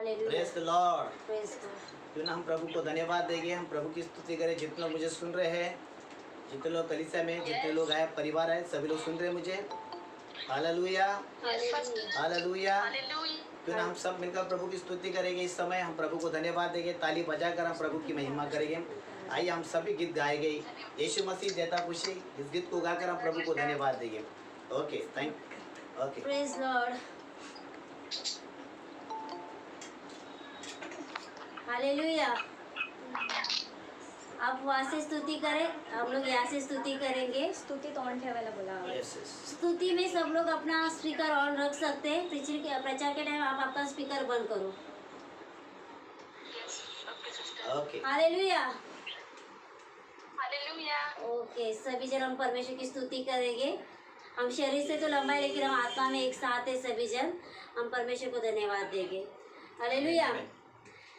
Praise the Lord. क्यों ना हम प्रभु को धन्यवाद देंगे, हम प्रभु की स्तुति करें। जितने लोग मुझे सुन रहे हैं, जितने लोग कलीसिया में, जितने लोग आए, परिवार आए, सभी लोग सुन रहे हैं मुझे। Hallelujah, hallelujah. क्यों ना हम सब मिलकर प्रभु की स्तुति करेंगे। इस समय हम प्रभु को धन्यवाद देंगे, ताली बजाकर हम प्रभु की महिमा करेंगे। आइए हम सभी गीत गाएंगे, यीशु मसीह देता खुशी। इस गीत को गाकर हम प्रभु को धन्यवाद देंगे। Okay, thank okay. Praise Lord, hallelujah. आप वहाँ से स्तुति करें, हम लोग यहाँ से स्तुति करेंगे। स्तुति तो ऑन ठेवायला बोला। Yes yes. स्तुति में सब लोग अपना स्पीकर ऑन रख सकते हैं। प्रचार के टाइम आप आपका स्पीकर बंद करो। Okay, hallelujah, hallelujah. ओके। सभी जन हम परमेश्वर की स्तुति करेंगे। हम शरीर से तो लंबा है, लेकिन हम आत्मा में एक साथ है। सभी जन हम परमेश्वर को धन्यवाद देंगे। हालेलुया।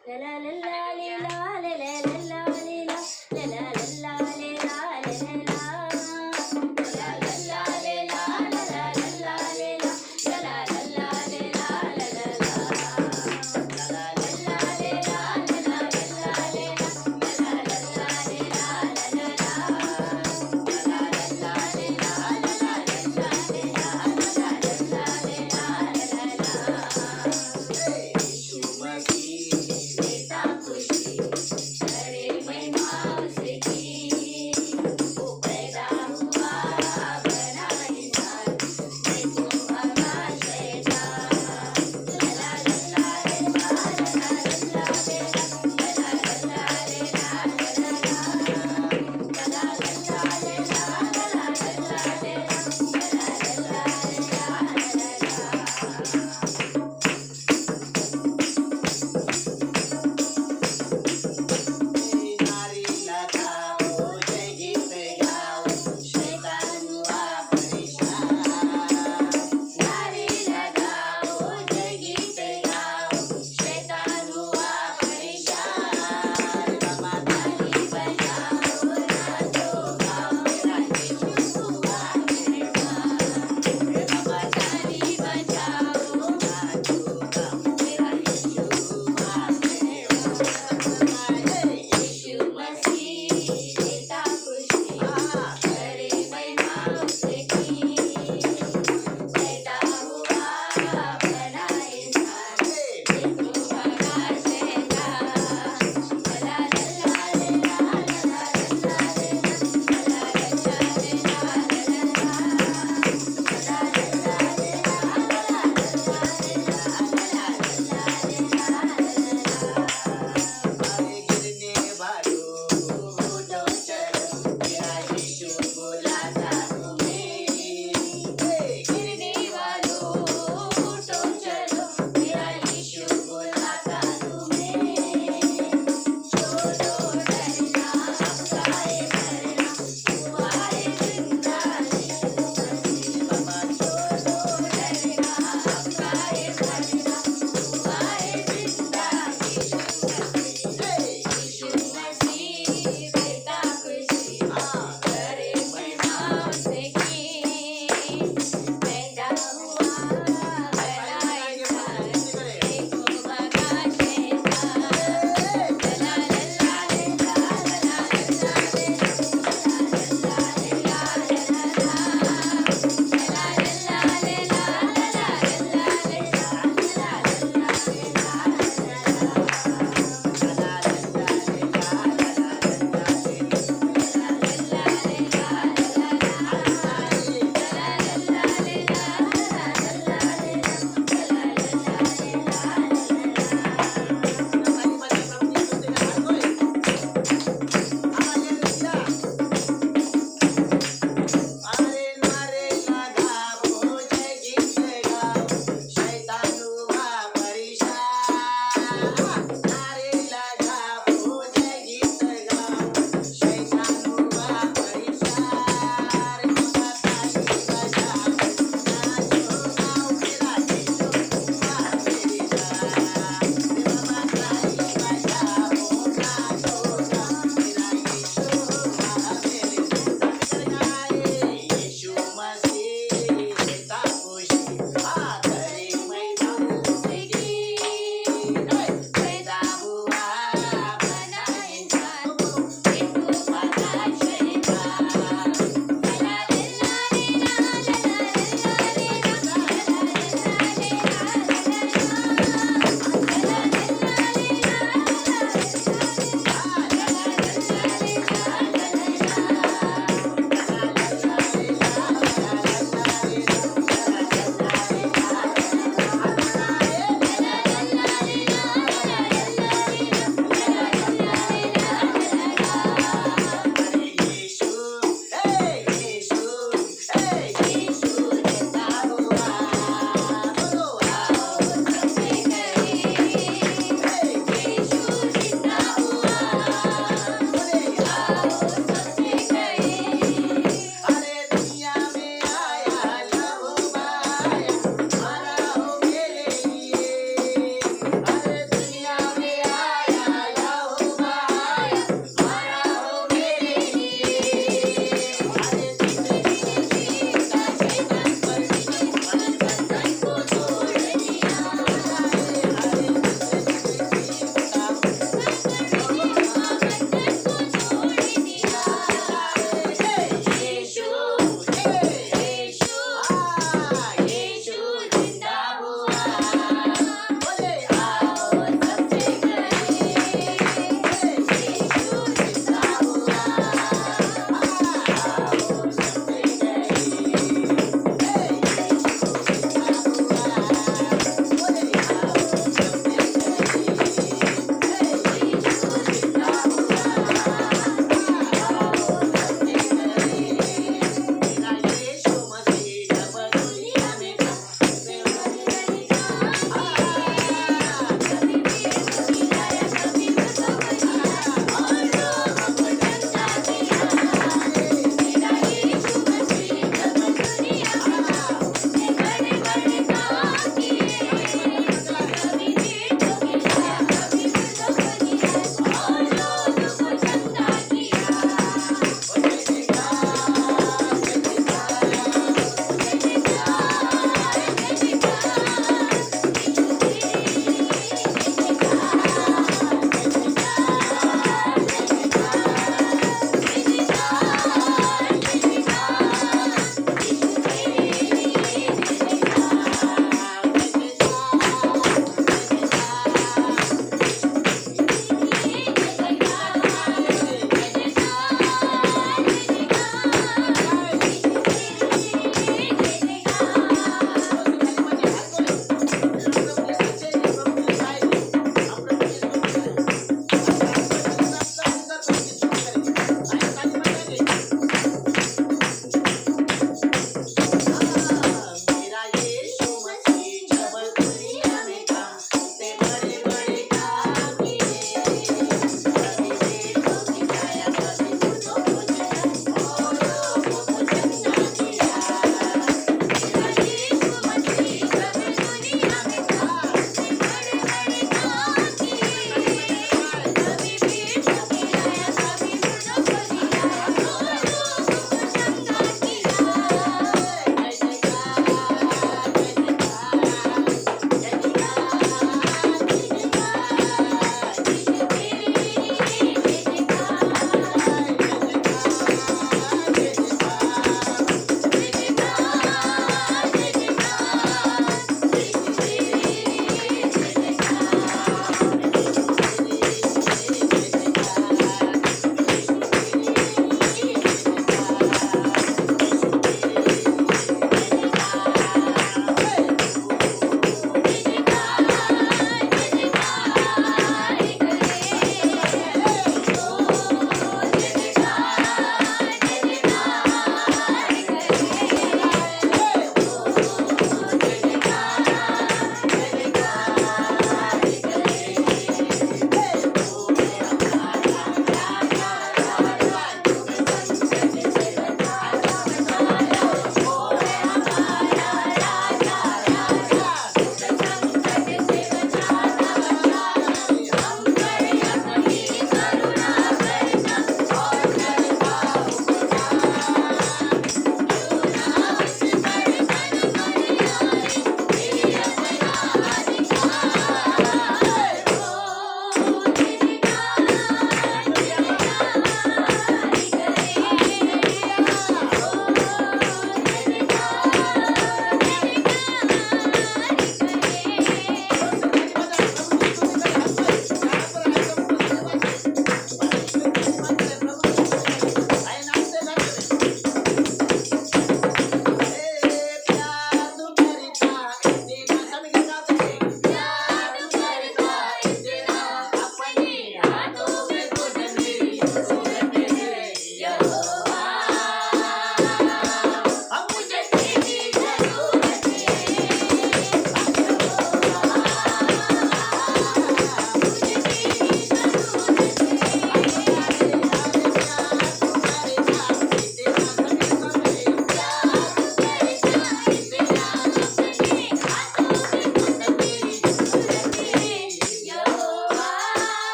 ला ला ला ला ला ला ला ला ला ला ला ला ला।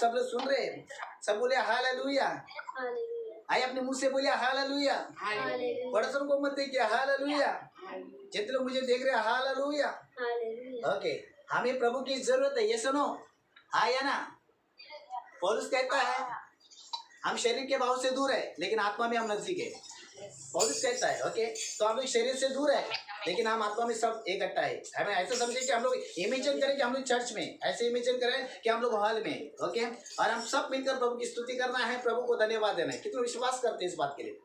सब लोग सुन रहे हैं? सब बोले हालेलुया। आइए अपने मुंह से बोलिए हालेलुया। पड़ोसन को मत देखिए, हालेलुया। जितने लोग मुझे देख रहे हैं हालेलुया। ओके, हमें प्रभु की जरूरत है, ये सुनो। आया ना, पौलुस कहता है हम शरीर के भाव से दूर है लेकिन आत्मा में हम नजदीक है। पौलुस कहता है ओके, तो हम लोग शरीर से दूर है लेकिन हम आत्मा में सब इकट्ठा है। हमें ऐसा समझे कि हम लोग इमेजिन करें कि हम लोग चर्च में, ऐसे इमेजिन करें कि हम लोग हॉल में, ओके, और हम सब मिलकर प्रभु की स्तुति करना है, प्रभु को धन्यवाद देना है। कितने विश्वास करते हैं इस बात के लिए?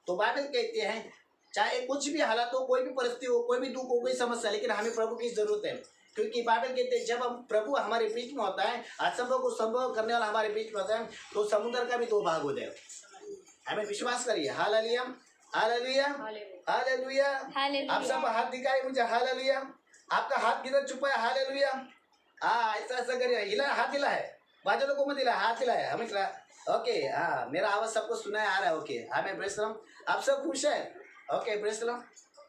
तो बाइबल कहते हैं चाहे कुछ भी हालात हो, कोई भी परिस्थिति हो, कोई भी दुख हो, कोई समस्या, लेकिन हमें प्रभु की जरूरत है। क्योंकि बाइबल कहते हैं जब हम प्रभु हमारे बीच में होता है, असंभव को संभव करने वाला हमारे बीच में होता है, तो समुद्र का भी 2 भाग हो जाए। हमें विश्वास करिए। Hallelujah, hallelujah, hallelujah. आप सब हाथ दिखाए मुझे, हालेलुया। आपका हाथ किधर छुपा है? हालेलुया। हाँ, ऐसा ऐसा करिए, हिला, हाथ हिला है, बाजू लोगों को मत हिला, हाथ हिला है हमें। ओके, हाँ, मेरा आवाज सबको सुनाया आ रहा है। ओके, हमें प्रेस करो, आप सब खुश है? ओके, प्रेस करो।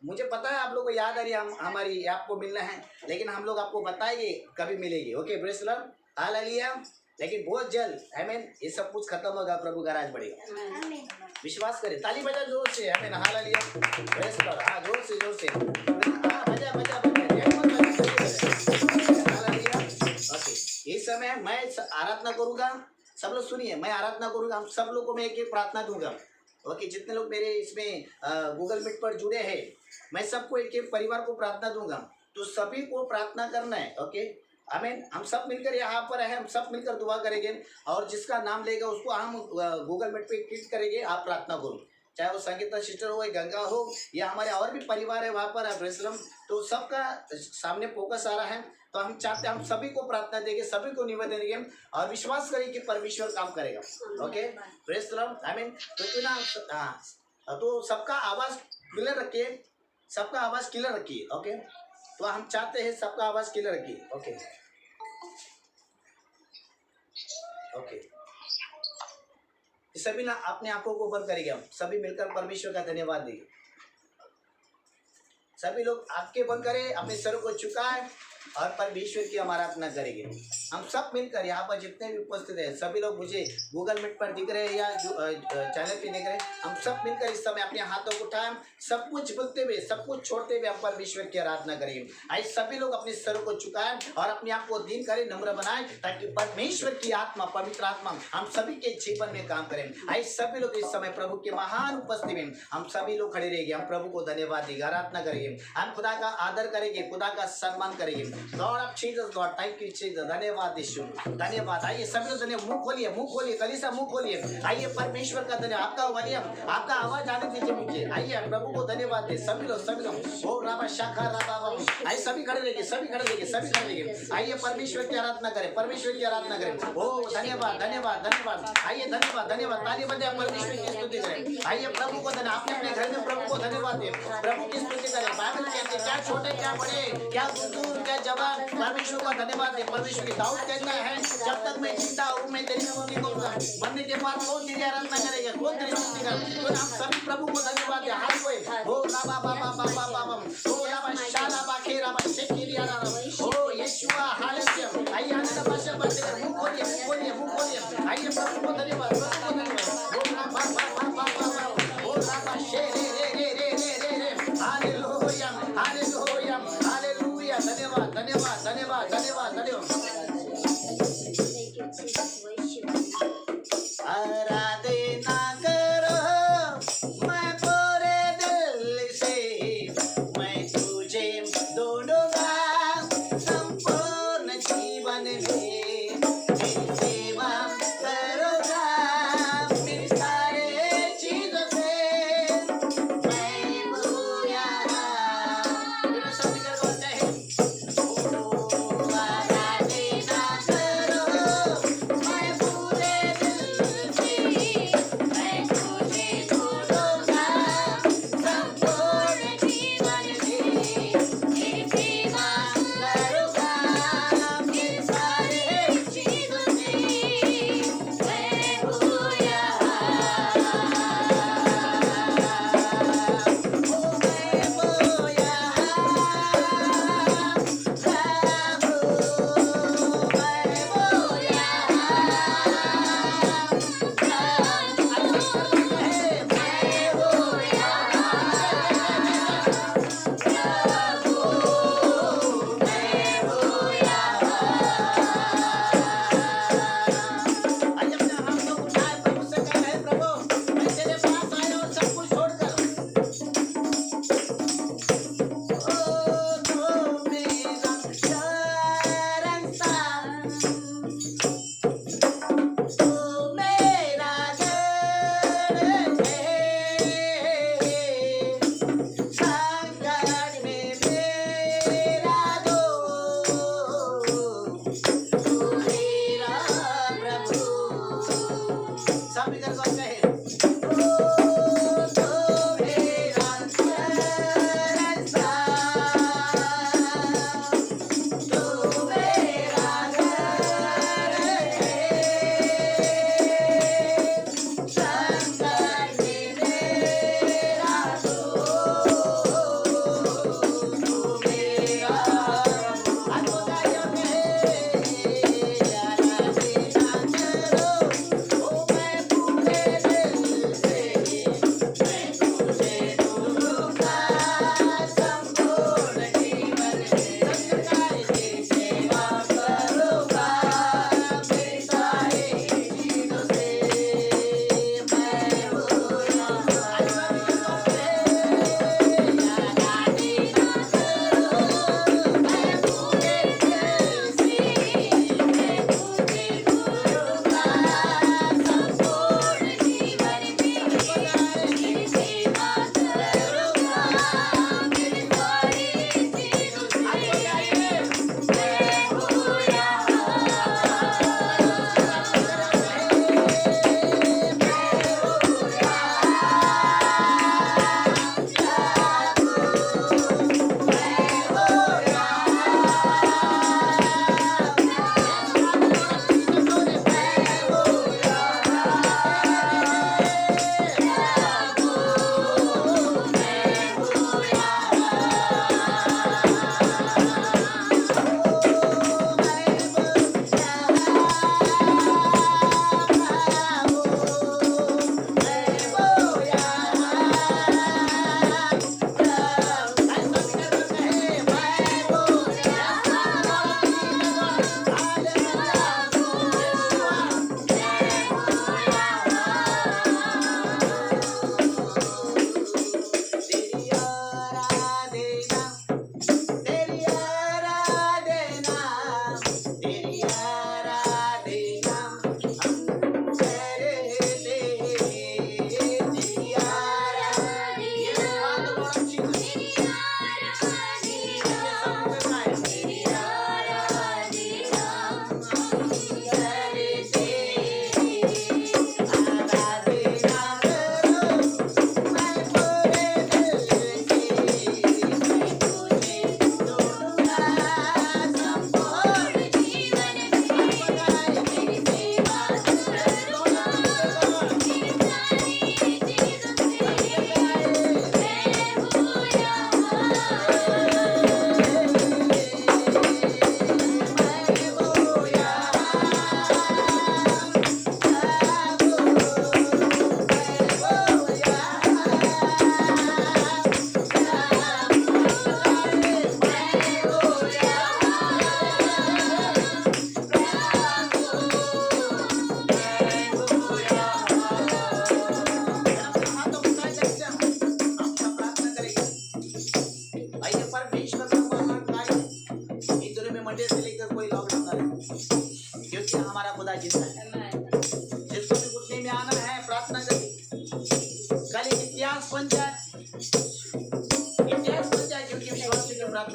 मुझे पता है आप लोग को याद आ रही है हमारी आपको मिलना है, लेकिन हम लोग आपको बताएंगे कभी मिलेगी। ओके, प्रेस करो, हालेलुया। लेकिन बहुत जल्द हमें ये सब कुछ खत्म होगा, प्रभु का राज बढ़ेगा। विश्वास करें, ताली बजा जोर से, हमें नहा लिया, प्रेस कर, हाँ, जोर से हाँ, बजा बजा ओके। इस समय मैं आराधना करूंगा, सब लोग सुनिए, मैं आराधना करूंगा, हम सब लोग को मैं एक प्रार्थना दूंगा। ओके, जितने लोग मेरे इसमें गूगल मीट पर जुड़े हैं, मैं सबको एक परिवार को प्रार्थना दूंगा, तो सभी को प्रार्थना करना है। ओके, आमीन। हम सब मिलकर यहाँ पर है, हम सब मिलकर दुआ करेंगे, और जिसका नाम लेगा उसको हम गूगल मीट पे क्लिक करेंगे। आप प्रार्थना करो, चाहे वो संगीता सिस्टर हो, गंगा हो, या हमारे और भी परिवार है वहाँ पर है, ब्रेसलम, तो सबका सामने फोकस आ रहा है। तो हम चाहते हैं हम सभी को प्रार्थना देंगे, सभी को निवेदन देंगे, और विश्वास करें कि परमेश्वर काम करेगा। ओके, ब्रेसलम, आमीन। तो ना, हाँ, तो सबका आवाज़ क्लियर रखिए, सबका आवाज़ क्लियर रखिए। ओके, तो हम चाहते हैं सबका आवाज़ क्लियर रखिए। ओके, ओके, सभी ना अपने आंखों को बंद करेंगे, हम सभी मिलकर परमेश्वर का धन्यवाद देंगे। सभी लोग आंखें बंद करें, अपने सर को झुकाएं और परमेश्वर की हम आराधना करेंगे। हम सब मिलकर यहाँ पर जितने भी उपस्थित हैं, सभी लोग मुझे गूगल मीट पर दिख रहे हैं या जो चैनल पे देख रहे हैं, हम सब मिलकर इस समय अपने हाथों को उठाएं, सब कुछ बोलते हुए, सब कुछ छोड़ते हुए हम परमेश्वर की आराधना करेंगे। आइए सभी लोग अपने सर को झुकाएं और अपने आप को दीन करें, नम्र बनाएं, ताकि परमेश्वर की आत्मा, पवित्र आत्मा हम सभी के जीवन में काम करें। आइए सभी लोग इस समय प्रभु के महान उपस्थिति में हम सभी लोग खड़े रहेंगे, हम प्रभु को धन्यवाद देंगे, आराधना करेंगे, हम खुदा का आदर करेंगे, खुदा का सम्मान करेंगे। God of Jesus, God, thank you Jesus, धन्यवाद यीशु, धन्यवाद। आइए सभी लोग धन्यवाद, मुंह खोलिए, मुंह खोलिए, कलीसिया मुंह खोलिए। आइए परमेश्वर का धन्यवाद, आपका वॉल्यूम, आपका आवाज आने दीजिए मुझे। आइए प्रभु को धन्यवाद दे सभी लोग, सभी लोग। ओ राबा शाखा राबा, आइए सभी खड़े रहिए, सभी खड़े रहिए, सभी खड़े रहिए। आइए परमेश्वर की आराधना करें, परमेश्वर की आराधना करें। ओ धन्यवाद, धन्यवाद, धन्यवाद। आइए धन्यवाद, धन्यवाद, ताली बजाएं, परमेश्वर की स्तुति करें। आइए प्रभु को धन्यवाद, अपने अपने घर में प्रभु को धन्यवाद दें, प्रभु की स्तुति करें। बाइबल कहते हैं क्या छोटे क्या बड़े, क्या बुजुर्ग क्या जवान, परमेश्वर का धन्यवाद दे। परमेश्वर की दाऊद कहता है जब तक मैं जिंदा हूँ मैं तेरी स्तुति करूंगा, मरने के बाद कौन तेरी आराधना करेगा, कौन तेरी स्तुति करेगा। तो हम सभी प्रभु को धन्यवाद दे। हाथ कोई ओ लाबा बाबा बाबा बाबा, ओ लाबा शाला बाखेरा बा शेकिरी आरा, ओ यीशुआ हालेलुया। आइए हम भाषा बात करें, मुंह खोलिए, मुंह खोलिए, मुंह खोलिए। आइए प्रभु को धन्यवाद, प्रभु को धन्यवाद। ओ लाबा बाबा बाबा, ओ लाबा शेरे रे रे रे रे रे, हालेलुया, हालेलुया, हालेलुया। धन्यवाद, धन्यवाद, धन्यवाद, धन्यवाद, धन्यवाद। आराधना करो मैं पूरे दिल से, मैं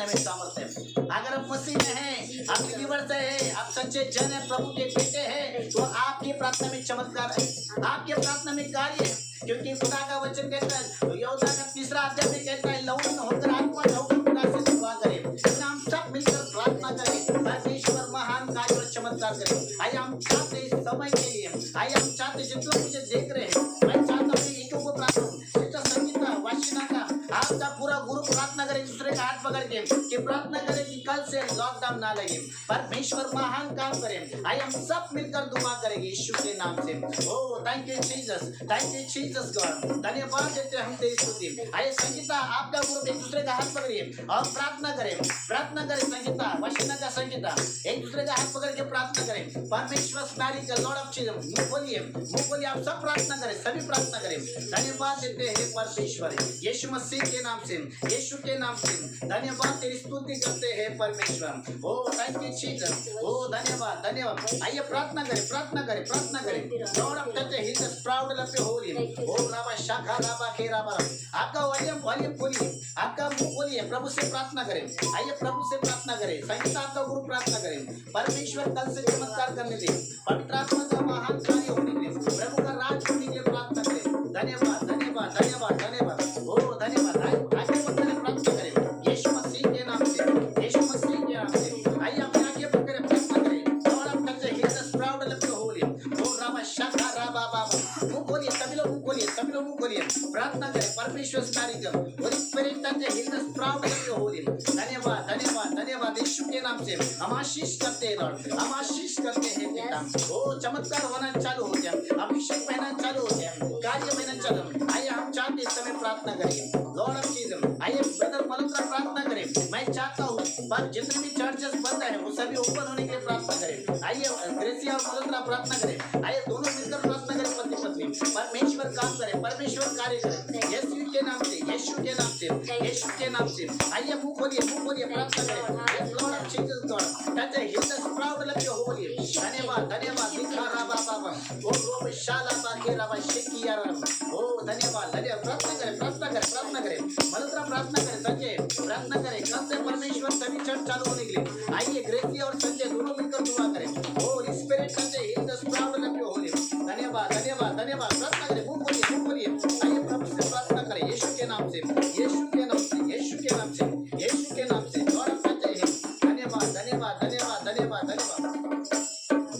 में सामर्थ्य है। अगर आप मसीह में हैं, आप बिलीवर्स हैं, आप सच्चे जन हैं, प्रभु के बेटे हैं, तो आपकी प्रार्थना में चमत्कार है, आपके प्रार्थना में कार्य है। क्योंकि खुदा का वचन कहता है, यहोशू का 3 अध्याय में कहता है, लौट होकर आत्मा लौट खुदा से दुआ करें। हम सब मिलकर प्रार्थना करें, परमेश्वर महान कार्य और चमत्कार करें। आइए हम चाहते इस समय के लिए, आइए हम चाहते जितने मुझे देख रहे हैं, मैं चाहता हूँ एक को प्रार्थना संगीता वाशिना का आपका पूरा गुरु प्रार्थना करें, दूसरे का हाथ पकड़ के कि प्रार्थना करें कि कल से लॉकडाउन ना लगे, परमेश्वर महान काम करें। आइए हम सब मिलकर दुआ करेंगे यीशु के नाम से। Oh thank you Jesus, thank you Jesus God, धन्यवाद देते हम तेरी स्तुति। आइए संगीता आपका गुरु एक दूसरे का हाथ पकड़िए और प्रार्थना करें, प्रार्थना करें। संगीता वाशिना का संगीता एक दूसरे का हाथ पकड़ के प्रार्थना करें। परमेश्वर नारी का लॉर्ड ऑफ चीज मुंह खोलिए, आप सब प्रार्थना करें, सभी प्रार्थना करें। धन्यवाद देते हैं परमेश्वर यीशु मसीह के नाम से, यीशु के नाम से धन्यवाद तेरी स्तुति करते हैं परमेश्वर। Oh thank you Jesus, oh धन्यवाद धन्यवाद। आइए प्रार्थना करें, प्रार्थना करें, प्रार्थना करें। Lord of touch he is proud of your holy. Oh राबा शाखा राबा के राबा, आपका वॉल्यूम खोलिए, आपका मुंह खोलिए, प्रभु से प्रार्थना करें। आइए प्रभु से प्रार्थना करें। संगीता आपका गुरु प्रार्थना करें, परमेश्वर कल से चमत्कार करने दे, पवित्र आत्मा का महान कार्य होने के लिए, प्रभु का राज होने के लिए प्रार्थना करें। धन्यवाद धन्यवाद धन्यवाद धन्यवाद, ओ धन्यवाद। आगे बढ़कर प्रार्थना करें यीशु मसीह के नाम से, यीशु मसीह के नाम से। आइए अपने आगे बढ़कर प्रार्थना करें। Lord of touch he is proud of your holy. Oh राबा शाखा राबा बाबा, मुंह खोलिए, सभी लोग मुंह खोलिए, सभी लोग मुंह खोलिए, प्रार्थना करें। परमेश्वर कार्यक्रम Holi spirit touch he is proud of your holy. धन्यवाद धन्यवाद धन्यवाद, यीशु के नाम से हम आशीष करते हैं लॉर्ड, हम आशीष करते हैं पिता। ओ चमत्कार होना चालू हो गया, अभिषेक बहना चालू हो गया, कार्य बहना चालू। आइए हम चाहते इस समय प्रार्थना करेंगे लॉर्ड ऑफ चीज। आइए ब्रदर मल्होत्रा प्रार्थना करें। मैं चाहता हूँ पर जितने भी चर्चेस बंद है वो सभी ओपन होने के लिए प्रार्थना करें। आइए ग्रेसिया और मल्होत्रा प्रार्थना करें। आइए दोनों मिलकर प्रार्थना करें, पति पत्नी। परमेश्वर काम करे, परमेश्वर कार्य करे, यीशु के नाम से, यीशु के नाम से, यीशु के नाम से। आइए मुंह खोलिए, प्रार्थना करें। Lord of Jesus God touch his proud of your holy. धन्यवाद धन्यवाद, दिखा राबा बाबा, ओ रोब शाला बाके राबा शिकिया राम। ओ धन्यवाद धन्यवाद, प्रार्थना करें, प्रार्थना करें, प्रार्थना करें। मल्होत्रा प्रार्थना करें, संजय प्रार्थना करें। कल से परमेश्वर सभी चर्च चालू होने के लिए आइए ग्रेसिया और संजय दोनों मिलकर दुआ करें। O spirit Sanjay his proud of your holy. धन्यवाद धन्यवाद धन्यवाद, प्रार्थना करें, मुंह खोलिए। आइए प्रभु से प्रार्थना करें यीशु के नाम से, यीशु के नाम से, यीशु के नाम से, यीशु के नाम से। लॉर्ड ऑफ संजय धन्यवाद धन्यवाद धन्यवाद धन्यवाद धन्यवाद।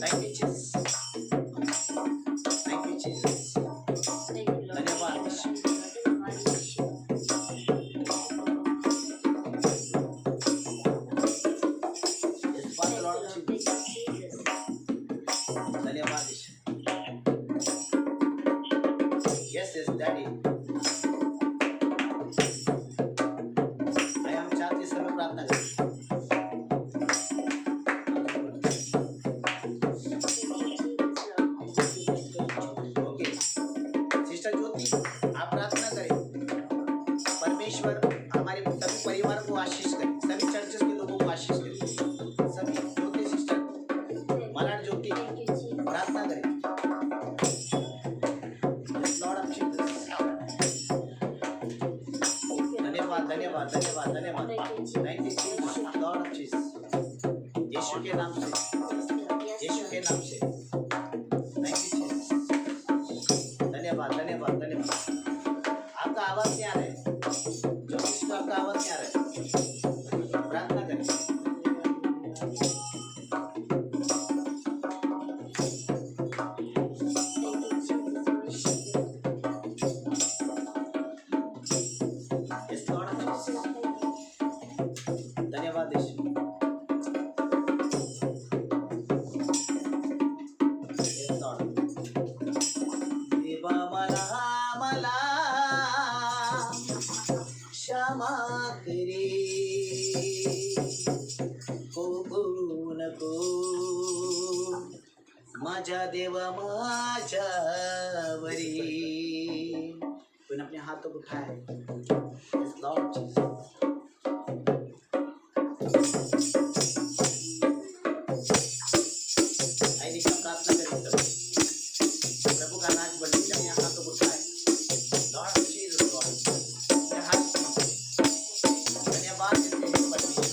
Thank you Jesus, thank you Jesus, धन्यवाद यीशु। इस बात लॉर्ड ऑफ जीसस, धन्यवाद यीशु। यस यस डैडी, आइए हम चाहते इस समय प्रार्थना करें। परमेश्वर हमारे सभी परिवार को आशीष करे, सभी चर्चेस के लोगों को आशीष करे। सभी ज्योति सिस्टर मलाड ज्योति प्रार्थना करें। लॉर्ड ऑफ जीसस, धन्यवाद धन्यवाद धन्यवाद धन्यवाद, thank you Jesus, Lord of Jesus, यीशु के नाम से, यीशु के नाम से, थैंक यू जीसस, धन्यवाद धन्यवाद धन्यवाद। आपका आवाज नहीं आ रहा है, आपका आवाज नहीं आ रहा है, प्रार्थना करें। धन्यवाद यीशु। देवा मला क्षमा करे, होऊ नको माझ्या देवा माझ्यावरी। कोई अपने हाथों को उठाए, लॉर्ड जीसस। आइए हम प्रार्थना करें सब, प्रभु का नाच बढ़े, अपने हाथों को उठाए। लॉर्ड जीसस गॉड, धन्यवाद देते हैं परमेश्वर।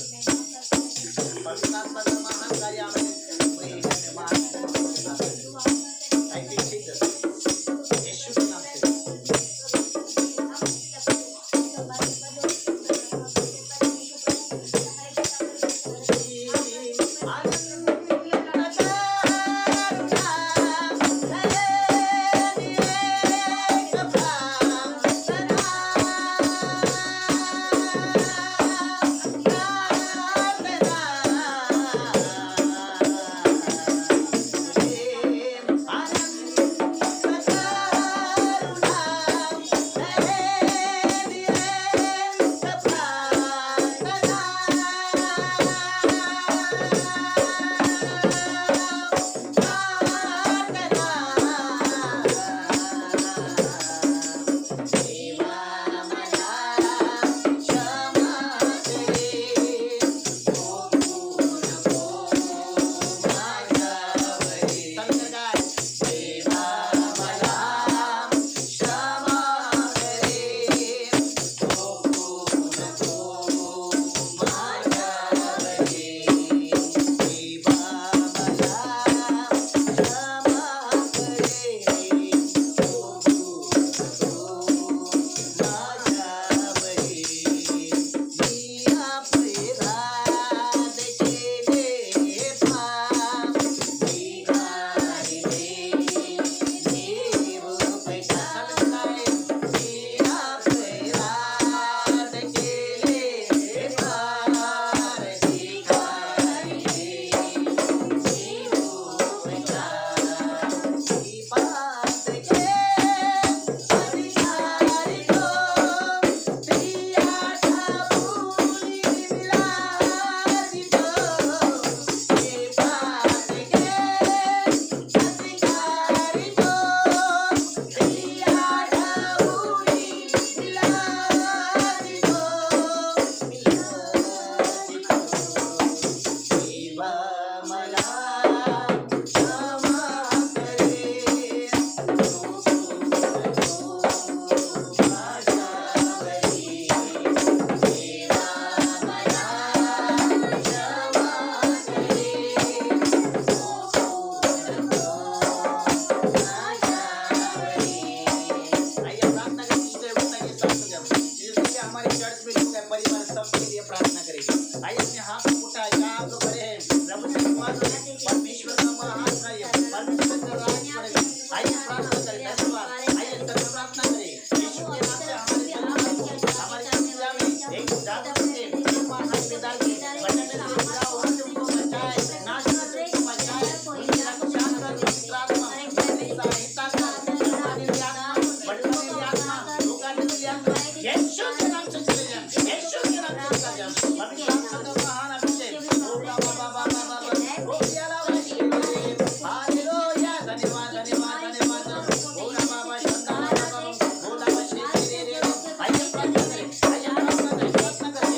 प्रार्थना करें। धन्यवाद। आइए सब प्रार्थना करें। यीशु के नाम से हमारी दुनिया में एक जादू से एक महान बेदार के बचने से बुरा वहाँ से उनको बचाए, नाश से उनको बचाए, उनकी रक्षा कर, प्रार्थना सहायता कर, हमारी आत्मा बढ़ने की आत्मा रोकाने की आत्मा यीशु के नाम से चले जाए, यीशु के नाम से चले जाए। पवित्र आत्मा का महान अभिषेक ओ बाबा बाबा बाबा ओ यारा हालेलुया। धन्यवाद धन्यवाद धन्यवाद ओ बाबा शंदा बाबा ओ बाबा श्री रे रे। आइए प्रार्थना करें, आइए प्रार्थना करें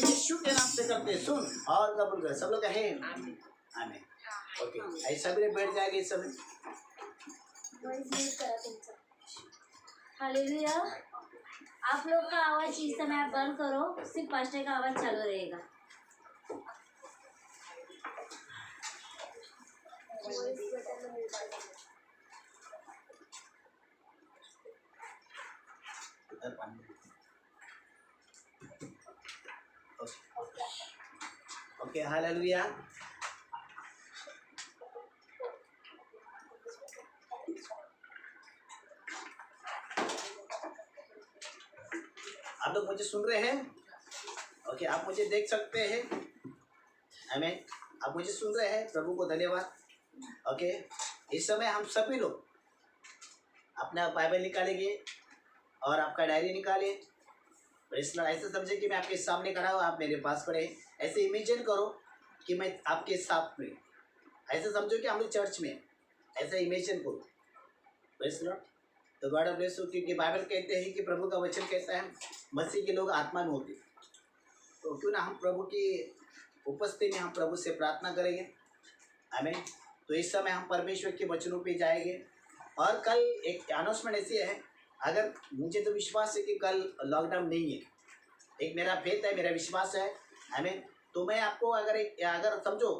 यीशु के नाम से। सुन और कबूल कर। सब लोग कहें आमीन। ओके, ऐसा भी बैठ जाएगा इस समय। हालेलुया। आप लोग का आवाज इस समय आप बंद करो, सिर्फ पास्टर का आवाज चालू रहेगा। Okay, hallelujah. आप लोग मुझे सुन रहे हैं? ओके, आप मुझे देख सकते हैं। आमीन। आप मुझे सुन रहे हैं? प्रभु को धन्यवाद। ओके, इस समय हम सभी लोग अपना बाइबल निकालेंगे और आपका डायरी निकालें। ऐसे समझे कि मैं आपके सामने खड़ा हूँ, आप मेरे पास खड़े हैं। ऐसे इमेजिन करो कि मैं आपके साथ में, ऐसे समझो कि हम चर्च में, ऐसे इमेजिन करो। Praise the Lord. तो गॉड ब्लेस यू, क्योंकि बाइबल कहते हैं कि प्रभु का वचन कहता है मसीह के लोग आत्मा में होते। तो क्यों ना हम प्रभु की उपस्थिति में हम प्रभु से प्रार्थना करेंगे। आमीन। तो इस समय हम परमेश्वर के वचनों पे जाएंगे। और कल एक अनाउंसमेंट ऐसी है, अगर मुझे तो विश्वास है कि कल लॉकडाउन नहीं है, एक मेरा फेथ है, मेरा विश्वास है। आमीन। तो मैं आपको अगर समझो,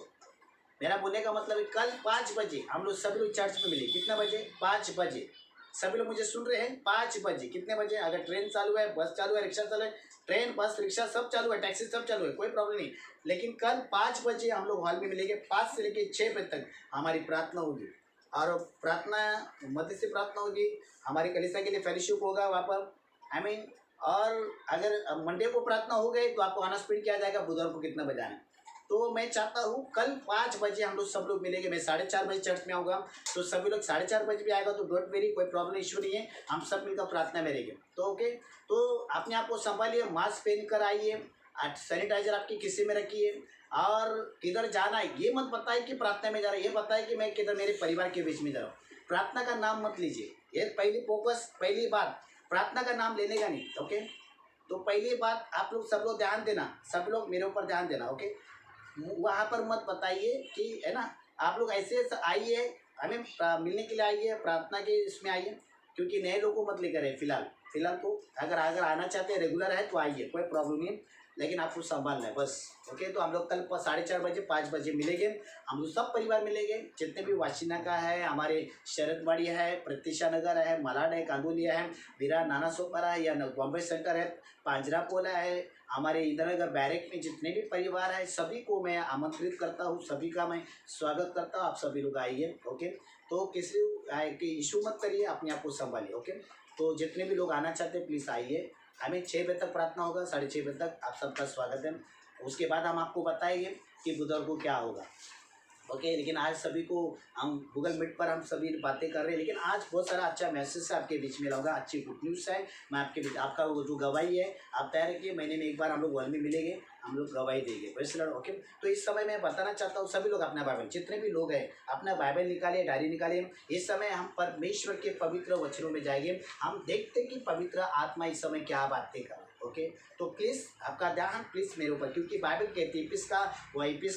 मेरा बोलने का मतलब है कल 5 बजे हम लोग सभी लोग चर्च में मिले। कितना बजे? 5 बजे। सभी लोग मुझे सुन रहे हैं? 5 बजे। कितने बजे? अगर ट्रेन चालू है, बस चालू है, रिक्शा चालू है, ट्रेन बस रिक्शा सब चालू है, टैक्सी सब चालू है, कोई प्रॉब्लम नहीं। लेकिन कल 5 बजे हम लोग हॉल में मिलेंगे, 5 से लेकर 6 बजे तक हमारी प्रार्थना होगी। और प्रार्थना मध्य से प्रार्थना होगी, हमारी कलीसिया के लिए फेलोशिप होगा वहाँ पर। आई मीन और अगर मंडे को प्रार्थना हो गई तो आपको अनाउंसमेंट किया जाएगा बुधवार को कितना बजा है। तो मैं चाहता हूँ कल 5 बजे हम लोग सब लोग मिलेंगे। मैं 4:30 बजे चर्च में आऊँगा, तो सभी लोग 4:30 बजे भी आएगा तो डोंट वेरी, कोई प्रॉब्लम इशू नहीं है, हम सब मिलकर प्रार्थना में रहेंगे। तो ओके, तो अपने आप को संभालिए, मास्क पहन कर आइए, सैनिटाइजर आपकी खिस्से में रखिए, और किधर जाना है ये मत बताए कि प्रार्थना में जा रहा है, ये बताए कि मैं किधर मेरे परिवार के बीच में जा रहा हूँ। प्रार्थना का नाम मत लीजिए, ये पहली फोकस, पहली बात प्रार्थना का नाम लेने का नहीं। ओके, तो पहली बात आप लोग सब लोग ध्यान देना, सब लोग मेरे ऊपर ध्यान देना। ओके, वहाँ पर मत बताइए कि है ना, आप लोग ऐसे आइए, हमें मिलने के लिए आइए, प्रार्थना के इसमें आइए, क्योंकि नए लोगों को मत लेकर आए फिलहाल तो अगर आना चाहते हैं रेगुलर है तो आइए, कोई प्रॉब्लम नहीं, लेकिन आपको संभालना है बस। ओके, तो हम लोग कल 4:30 बजे 5 बजे मिलेंगे, हम लोग सब परिवार मिलेंगे, जितने भी वाशिना का है, हमारे शरदवाड़ी है, प्रतीक्षा नगर है, मलाड है, कांदोलिया है, वीरा नाना सोपारा है, या बॉम्बे सेंटर है, पांजरापोला है, हमारे इधर बैरक में जितने भी परिवार है सभी को मैं आमंत्रित करता हूँ, सभी का मैं स्वागत करता हूँ। आप सभी लोग आइए। ओके, तो किसी की इशू मत करिए, अपने आप को संभालिए। ओके, तो जितने भी लोग आना चाहते हैं प्लीज़ आइए। हमें 6 बजे तक प्रार्थना होगा, 6:30 बजे तक आप सबका स्वागत है। उसके बाद हम आपको बताएंगे कि बुधवार को क्या होगा। ओके, लेकिन आज सभी को हम गूगल मीट पर हम सभी बातें कर रहे हैं, लेकिन आज बहुत सारा अच्छा मैसेज है आपके बीच में लाऊंगा, अच्छी गुड न्यूज़ है। मैं आपके बीच, आपका वो जो गवाही है आप तैयार रखिए, महीने में एक बार हम लोग वर्ल्ड में मिलेंगे, हम लोग गवाही देंगे। वैसे ओके, तो इस समय मैं बताना चाहता हूँ सभी लोग अपना बाइबल, जितने भी लोग हैं अपना बाइबल निकालिए, डायरी निकालिए। इस समय हम परमेश्वर के पवित्र वचनों में जाएंगे, हम देखते कि पवित्र आत्मा इस समय क्या बातें कर रहा है। ओके, तो प्लीज़ आपका ध्यान प्लीज़ मेरे ऊपर, क्योंकि बाइबल कहती है इफिस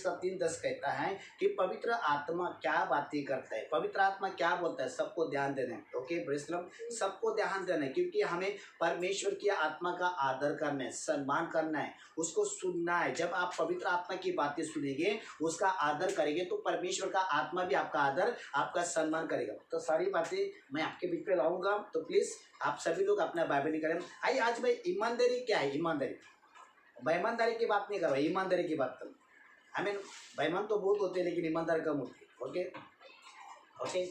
का 3:10 कहता है कि पवित्र आत्मा क्या बातें करता है, पवित्र आत्मा क्या बोलता है, सबको ध्यान देना है। ओके ब्रेसलम, सबको ध्यान देना है, क्योंकि हमें परमेश्वर की आत्मा का आदर करना है, सम्मान करना है, उसको सुनना है। जब आप पवित्र आत्मा की बातें सुनेंगे, उसका आदर करेंगे, तो परमेश्वर का आत्मा भी आपका आदर, आपका सम्मान करेगा। तो सारी बातें मैं आपके बीच में लाऊंगा, तो प्लीज़ आप सभी लोग अपना बाइबल निकालें। आइए आज भाई ईमानदारी क्या है, ईमानदारी, बेईमानदारी की बात नहीं कर रहा, ईमानदारी की बात कर। आई मीन बेईमान तो बहुत होते हैं लेकिन ईमानदार कम होते हैं। ओके ओके,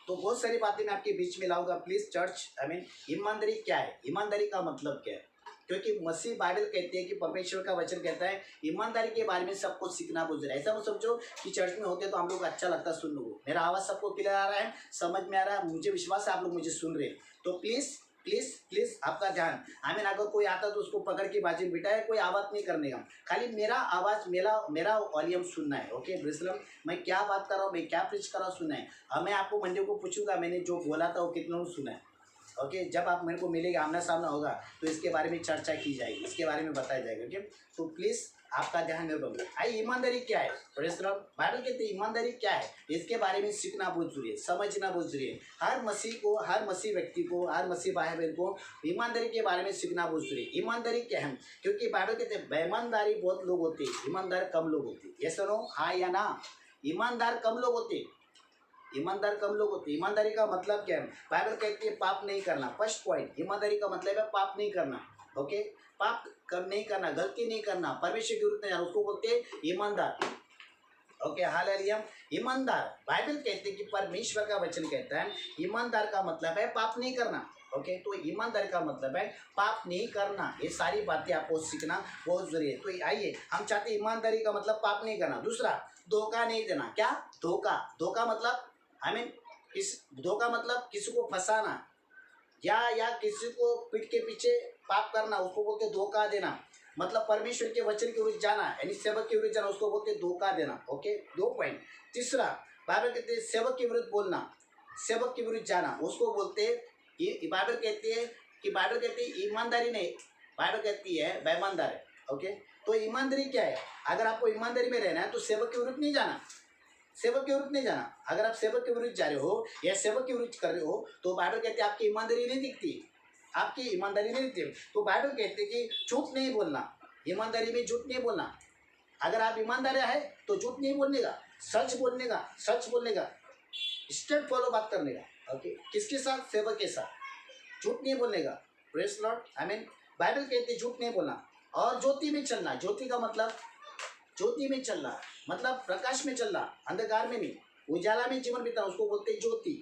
तो बहुत सारी बातें मैं आपके बीच में लाऊंगा प्लीज चर्च। आई मीन ईमानदारी क्या है, ईमानदारी का मतलब क्या है, क्योंकि मसीह बाइबल कहते हैं कि परमेश्वर का वचन कहता है ईमानदारी के बारे में सबको सीखना गुजरा। ऐसा मत समझो कि चर्च में होते तो हम लोग अच्छा लगता सुनने को, मेरा आवाज़ सबको क्लियर आ रहा है, समझ में आ रहा है, मुझे विश्वास है आप लोग मुझे सुन रहे हैं। तो प्लीज़ प्लीज़ प्लीज़ आपका ध्यान, आई मीन अगर कोई आता तो उसको पकड़ के बाजी में बिठाए, कोई आवाज़ नहीं करने का, खाली मेरा आवाज़ मेरा वॉल्यूम सुनना है। ओके ब्रिस्लम, मैं क्या बात कर रहा हूँ, मैं क्या प्रीच कर रहा हूँ सुनना है। मैं आपको मंडे को पूछूंगा मैंने जो बोला था वो कितना सुना है। ओके, जब आप मेरे को मिलेंगे, आमना सामना होगा, तो इसके बारे में चर्चा की जाएगी, इसके बारे में बताया जाएगा। ओके, तो प्लीज़ आपका ध्यान रखो। आई ईमानदारी क्या है, बाइबल कहते हैं ईमानदारी क्या है, इसके बारे में सीखना बहुत जरूरी है, समझना बहुत जरूरी है। हर मसीह को, हर मसीह व्यक्ति को, हर मसीह भाई बहन को ईमानदारी के बारे में सीखना बहुत जरूरी है। ईमानदारी क्या है, क्योंकि बाइबल कहते हैं बेईमानदारी बहुत लोग होते हैं, ईमानदार कम लोग होते हैं। ये सुनो, हाँ या ना, ईमानदार कम लोग होते हैं, ईमानदार कम लोग होते हैं। ईमानदारी का मतलब क्या है, बाइबल कहती है पाप नहीं करना। फर्स्ट पॉइंट, ईमानदारी का मतलब है पाप नहीं करना। ओके, पाप नहीं करना, गलती नहीं करना, परमेश्वर के विरुद्ध नहीं जाना, उसको बोलते हैं ईमानदार। Okay, hallelujah. ईमानदार, बाइबल कहते हैं कि परमेश्वर का वचन कहता है ईमानदार का मतलब है पाप नहीं करना। ओके, तो ईमानदार का मतलब है पाप नहीं करना। ये सारी बातें आपको सीखना बहुत जरूरी है। तो आइए, हम चाहते हैं ईमानदारी का मतलब पाप नहीं करना। दूसरा, धोखा नहीं देना। क्या धोखा मतलब, आई मीन धोखा मतलब किसी को फंसाना या किसी को पीठ के पीछे पाप करना, उसको बोलते धोखा देना। मतलब परमेश्वर के वचन के विरुद्ध जाना, यानी सेवक के विरुद्ध जाना, उसको बोलते धोखा देना। Okay, 2 point. तीसरा, बाइबल कहते हैं सेवक के विरुद्ध बोलना, सेवक के विरुद्ध जाना, उसको बोलते बाइबल कहती है कि ईमानदारी नहीं, बाइबल कहती है बेईमानदार है। ओके, तो ईमानदारी क्या है, अगर आपको ईमानदारी में रहना है तो सेवक के विरुद्ध नहीं जाना, सेवक के विरुद्ध नहीं जाना। अगर आप सेवक के विरुद्ध जा रहे हो या सेवक के विरुद्ध कर रहे हो तो बाइबल कहते हैं आपकी ईमानदारी नहीं दिखती, आपकी ईमानदारी नहीं दिखती। तो बाइबल कहते हैं कि झूठ नहीं बोलना, ईमानदारी में झूठ नहीं बोलना। अगर आप ईमानदार है तो झूठ नहीं बोलने का, सच बोलने का, स्ट्रेट फॉलो बात करने का। ओके, किसके साथ, सेवक के साथ, झूठ नहीं बोलने का। Praise Lord. I mean Bible कहते झूठ नहीं बोलना और ज्योति में चलना। ज्योति का मतलब ज्योति में चलना मतलब प्रकाश में चलना, अंधकार में नहीं। उजाला में जीवन बिताना उसको बोलते हैं ज्योति।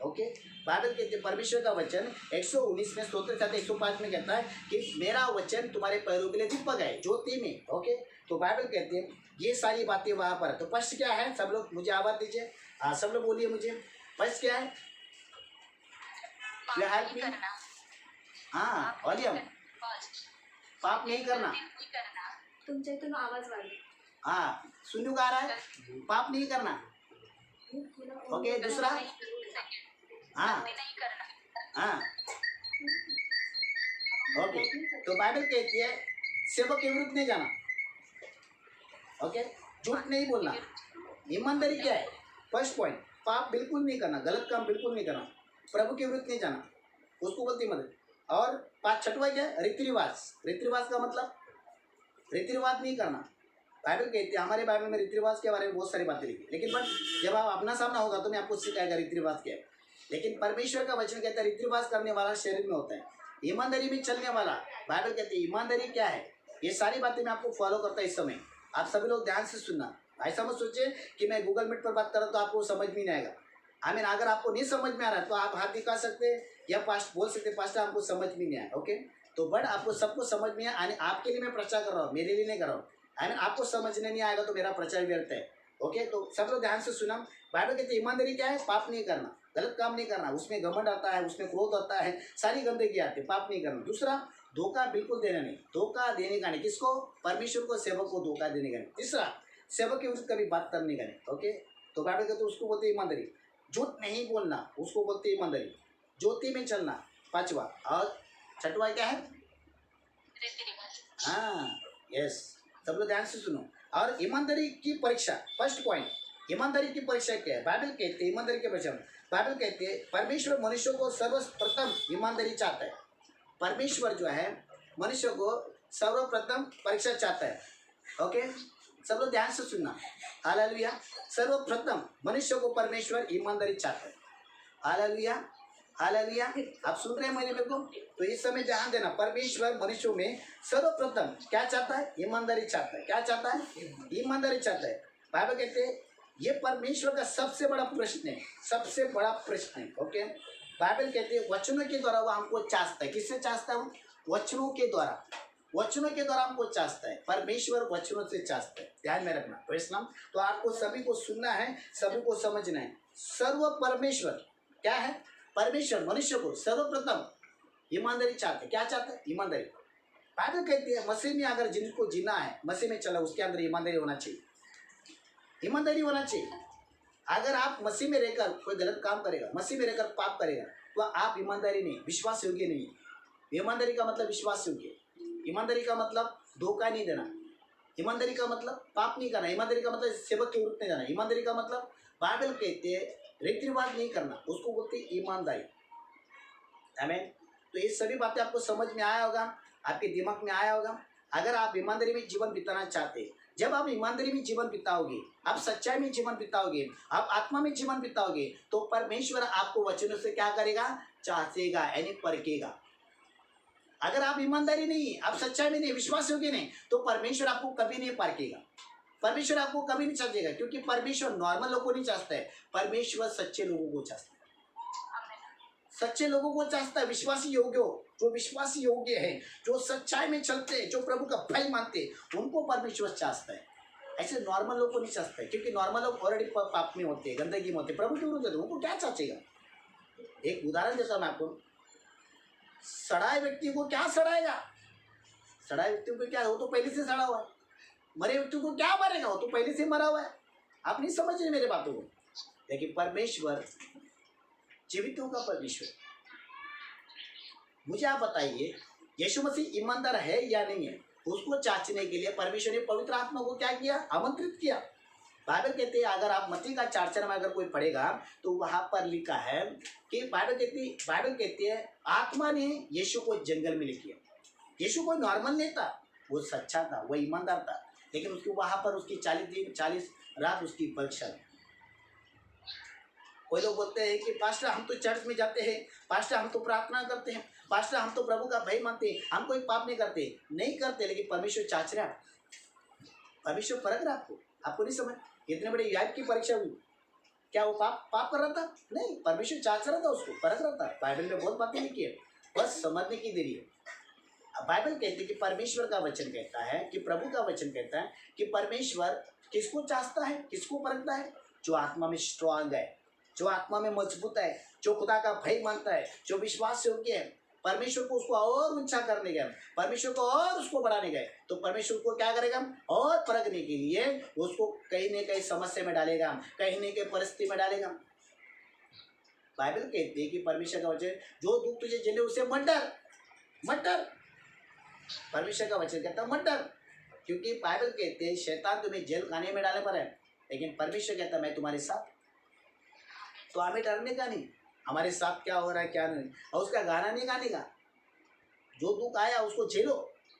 ओके, बाइबल कहते हैं परमेश्वर का वचन 119 में स्तोत्र 105 में कहता है कि मेरा वचन तुम्हारे पैरों के लिए दीपक है, ज्योति में। ओके, तो बाइबल कहते हैं ये सारी बातें वहाँ पर है। तो फर्स्ट क्या है, सब लोग मुझे आवाज दीजिए। हाँ, सब लोग बोलिए मुझे, फर्स्ट क्या है? You help me. हाँ, वॉल्यूम। पाप नहीं करना। तुमच्या इथून आवाज वाढ. हाँ, सुनू का आ रहा है? पाप नहीं करना। ओके, दूसरा। हाँ हाँ, ओके, तो बाइबल कहती है सेवक के विरुद्ध नहीं जाना। ओके, झूठ नहीं बोलना। ईमानदारी क्या है? फर्स्ट पॉइंट, पाप बिल्कुल नहीं करना, गलत काम बिल्कुल नहीं करना, प्रभु के विरुद्ध नहीं जाना, उसको बोलती मदद। और छठवां क्या है? रीति रिवाज। रीति रिवाज का मतलब रीति रिवाज नहीं करना। बाइबल कहती है, हमारे बाइबल में रीति रिवाज के बारे में बहुत सारी बातें लिखी, लेकिन बट जब आप अपना सामना होगा तो मैं आपको सिखाएगा रीति रिवाज क्या है। लेकिन परमेश्वर का वचन कहता है रीति रिवाज करने वाला शरीर में होता है, ईमानदारी में चलने वाला। बाइबल कहती है ईमानदारी क्या है, ये सारी बातें मैं आपको फॉलो करता इस समय। आप सभी लोग ध्यान से सुनना। ऐसा मत सोचिए कि मैं गूगल मीट पर बात कर रहा हूँ तो आपको समझ में नहीं आएगा। आई मीन, अगर आपको नहीं समझ में आ रहा है तो आप हाथ दिखा सकते हैं या पास्ट बोल सकते, पास्ट आपको समझ में नहीं आया। ओके, तो बट आपको सबको समझ में आए, आपके लिए मैं प्रचार कर रहा हूँ, मेरे लिए नहीं कर रहा हूँ। आई मीन, आपको समझने नहीं आएगा तो मेरा प्रचार व्यर्थ है। ओके, तो सब लोग ध्यान से सुना। बाइबल कहते हैं ईमानदारी क्या है? पाप नहीं करना, गलत काम नहीं करना, उसमें घमंड आता है, उसमें क्रोध आता है, सारी गंदगी आती है, पाप नहीं करना। दूसरा, धोखा बिल्कुल देना नहीं, धोखा देने का नहीं। किसको? परमेश्वर को, सेवक को धोखा देने का नहीं। तीसरा, सेवक के विरुद्ध कभी बात करने का नहीं। ओके, तो बाइबल कहते हैं उसको बोलते ईमानदारी। झूठ नहीं बोलना, उसको बोलते ईमानदारी। ज्योति में चलना, पांचवा। और छठवा क्या है? हाँ, यस, सब लोग ध्यान से सुनो। और ईमानदारी की परीक्षा, फर्स्ट पॉइंट, ईमानदारी की परीक्षा क्या है? बाइबल कहते हैं ईमानदारी की परीक्षा, बाइबल कहते हैं परमेश्वर मनुष्य को सर्वप्रथम ईमानदारी चाहता है। परमेश्वर जो है मनुष्य को सर्वप्रथम परीक्षा चाहता है। ओके, सब लोग ध्यान से सुनना। हालेलुया। सर्वप्रथम मनुष्य को परमेश्वर ईमानदारी चाहता है। Hallelujah, hallelujah. आप सुन रहे हैं मेरे को? तो इस समय ध्यान देना। परमेश्वर मनुष्यों में सर्वप्रथम क्या चाहता है? ईमानदारी चाहता है। क्या चाहता है? ईमानदारी चाहता है। बाइबल कहते हैं ये परमेश्वर का सबसे बड़ा प्रश्न है, सबसे बड़ा प्रश्न है। ओके, बाइबल कहते हैं वचनों के द्वारा वो हमको चाहता है। किससे चाहता है? वचनों के द्वारा, वचनों के द्वारा हमको चाहता है। परमेश्वर वचनों से चाहता है, ध्यान में रखना। प्रश्न तो आपको सभी को सुनना है, सभी को समझना है। सर्व परमेश्वर क्या है? परमेश्वर मनुष्य को सर्वप्रथम ईमानदारी चाहते। क्या चाहते हैं? ईमानदारी। बाइबल कहती है मसीह में अगर जिनको जीना है, मसीह में चला, उसके अंदर ईमानदारी होना चाहिए, ईमानदारी होना चाहिए। अगर आप मसीह में रहकर कोई गलत काम करेगा, मसीह में रहकर पाप करेगा, तो आप ईमानदारी नहीं, विश्वास योग्य नहीं। ईमानदारी का मतलब विश्वास योग्य, ईमानदारी का मतलब धोखा नहीं देना, ईमानदारी का मतलब पाप नहीं करना, ईमानदारी का मतलब सेवक के विरुद्ध नहीं जाना, ईमानदारी का मतलब बाइबल कहते हैं रीति रिवाज नहीं करना, उसको बोलते हैं ईमानदारी। आमीन। तो ये सभी बातें आपको समझ में आया होगा, आपके दिमाग में आया होगा। अगर आप ईमानदारी में जीवन बिताना चाहते हैं, जब आप ईमानदारी में जीवन बिताओगे, आप सच्चाई में जीवन बिताओगे, आप आत्मा में जीवन बिताओगे, तो परमेश्वर आपको वचनों से क्या करेगा? चाहेगा, यानी परखेगा। अगर आप ईमानदारी नहीं, आप सच्चाई में नहीं, विश्वास योग्य नहीं, तो परमेश्वर आपको कभी नहीं परखेगा, परमेश्वर आपको कभी नहीं चाहेगा। क्योंकि परमेश्वर नॉर्मल लोगों को नहीं चाहता है, परमेश्वर सच्चे लोगों को चाहता है, सच्चे लोगों को चाहता है, विश्वासी योग्य हो, जो विश्वासी योग्य है, जो सच्चाई में चलते हैं, जो प्रभु का भय मानते हैं, उनको परमेश्वर चाहता है। ऐसे नॉर्मल लोग को नहीं चाहता है, क्योंकि नॉर्मल लोग ऑलरेडी पाप में होते हैं, गंदगी में होते हैं, प्रभु के विरुद्ध होते हैं, उनको क्या चाहेगा? एक उदाहरण देता हूं मैं आपको। सड़ाए व्यक्ति को क्या सड़ाएगा? सड़ाए व्यक्ति को क्या, वो तो पहले से सड़ा हुआ है। मरे व्यक्ति को क्या मारेगा? वो तो पहले से मरा हुआ है। आप नहीं समझ रहे मेरे बातों को। लेकिन परमेश्वर जीवितों का परमेश्वर। मुझे आप बताइए, यीशु मसीह ईमानदार है या नहीं है? उसको जांचने के लिए परमेश्वर ने पवित्र आत्मा को क्या किया? आमंत्रित किया। बाइबल कहते हैं, अगर आप मत्ती का 4 में अगर कोई पढ़ेगा तो वहां पर लिखा है कि बाइबल कहती है आत्मा ने यीशु को जंगल में ले किया। यीशु कोई नॉर्मल नहीं था, वो सच्चा था, वो ईमानदार था, लेकिन उसके वहां पर उसकी 40 दिन 40 रात उसकी परीक्षा। कोई लोग बोलते हैं कि पास्टर हम तो चर्च में जाते हैं, पास्टर हम तो प्रार्थना करते हैं, पास्टर हम तो प्रभु का भय मानते हैं, हम कोई पाप नहीं करते, लेकिन परमेश्वर चाच रहा, परमेश्वर परख रहा आपको नहीं समझ। इतने बड़े याद की परीक्षा हुई, क्या वो पाप कर रहा था? नहीं, परमेश्वर चाच रहा था, उसको परख रहा था। बाइबल में बहुत बातें लिखी है, बस समझने की देरी है। बाइबल कहती है कि परमेश्वर का वचन कहता है, कि प्रभु का वचन कहता है कि परमेश्वर किसको चाहता है, किसको परखता है? जो आत्मा में स्ट्रांग है, जो आत्मा में मजबूत है, जो खुदा का भय मानता है, जो विश्वास योग्य है। परमेश्वर को उसको और ऊंचा करने गए, परमेश्वर को और उसको बढ़ाने गए, तो परमेश्वर को क्या करेगा? और परखने के लिए उसको कहीं न कहीं समस्या में डालेगा, कहीं न कहीं परिस्थिति में डालेगा। बाइबल कहती है कि परमेश्वर का वचन, जो दुख तुझे झेले उसे मत डर। परमेश्वर का वचन कहता है मत डर, क्योंकि बाइबल कहते हैं शैतान तुम्हें जेल खाने में डालने पर है, लेकिन परमेश्वर कहता है मैं तुम्हारे साथ। तो हमें डरने का नहीं, हमारे साथ क्या हो रहा है क्या नहीं, और उसका गाना नहीं गाने का। जो दुख आया उसको झेलो,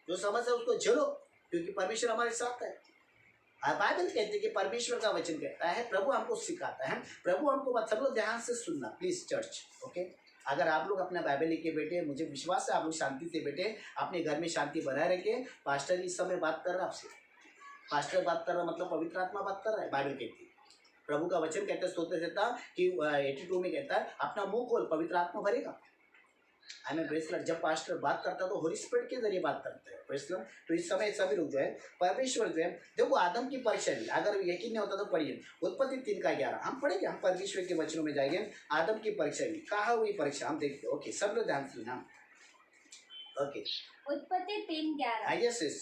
जो समस्या उसको झेलो, क्योंकि परमेश्वर हमारे साथ है। बाइबल कहती है कि परमेश्वर का वचन कहता है, प्रभु हमको सिखाता है, प्रभु हमको, सब लोग ध्यान से सुनना प्लीज चर्च, ओके। अगर आप लोग अपना बाइबल लेके बैठे, मुझे विश्वास है आप लोग शांति से बैठे, अपने घर में शांति बनाए रखे। पास्टर इस समय बात कर रहा है आपसे, पास्टर बात कर रहा मतलब पवित्र आत्मा बात कर रहा है। बाइबल कहती है, प्रभु का वचन कहता है स्तोत्र देता कि 82 में कहता है अपना मुंह खोल, पवित्र आत्मा भरेगा। हमें प्रेस, जब पास्टर बात करता है तो होली स्पिरिट के जरिए बात करता है प्रेस। तो इस समय सभी लोग जो है, परमेश्वर जो है, देखो आदम की परीक्षा ली, अगर यकीन नहीं होता तो पढ़िए उत्पत्ति 3:11, हम पढ़ेंगे, हम परमेश्वर के वचनों में जाएंगे। आदम की परीक्षा ली, कहाँ हुई परीक्षा हम देखते हैं, ओके सब लोग ध्यान सुनना, ओके। उत्पत्ति 3:11। Yes yes.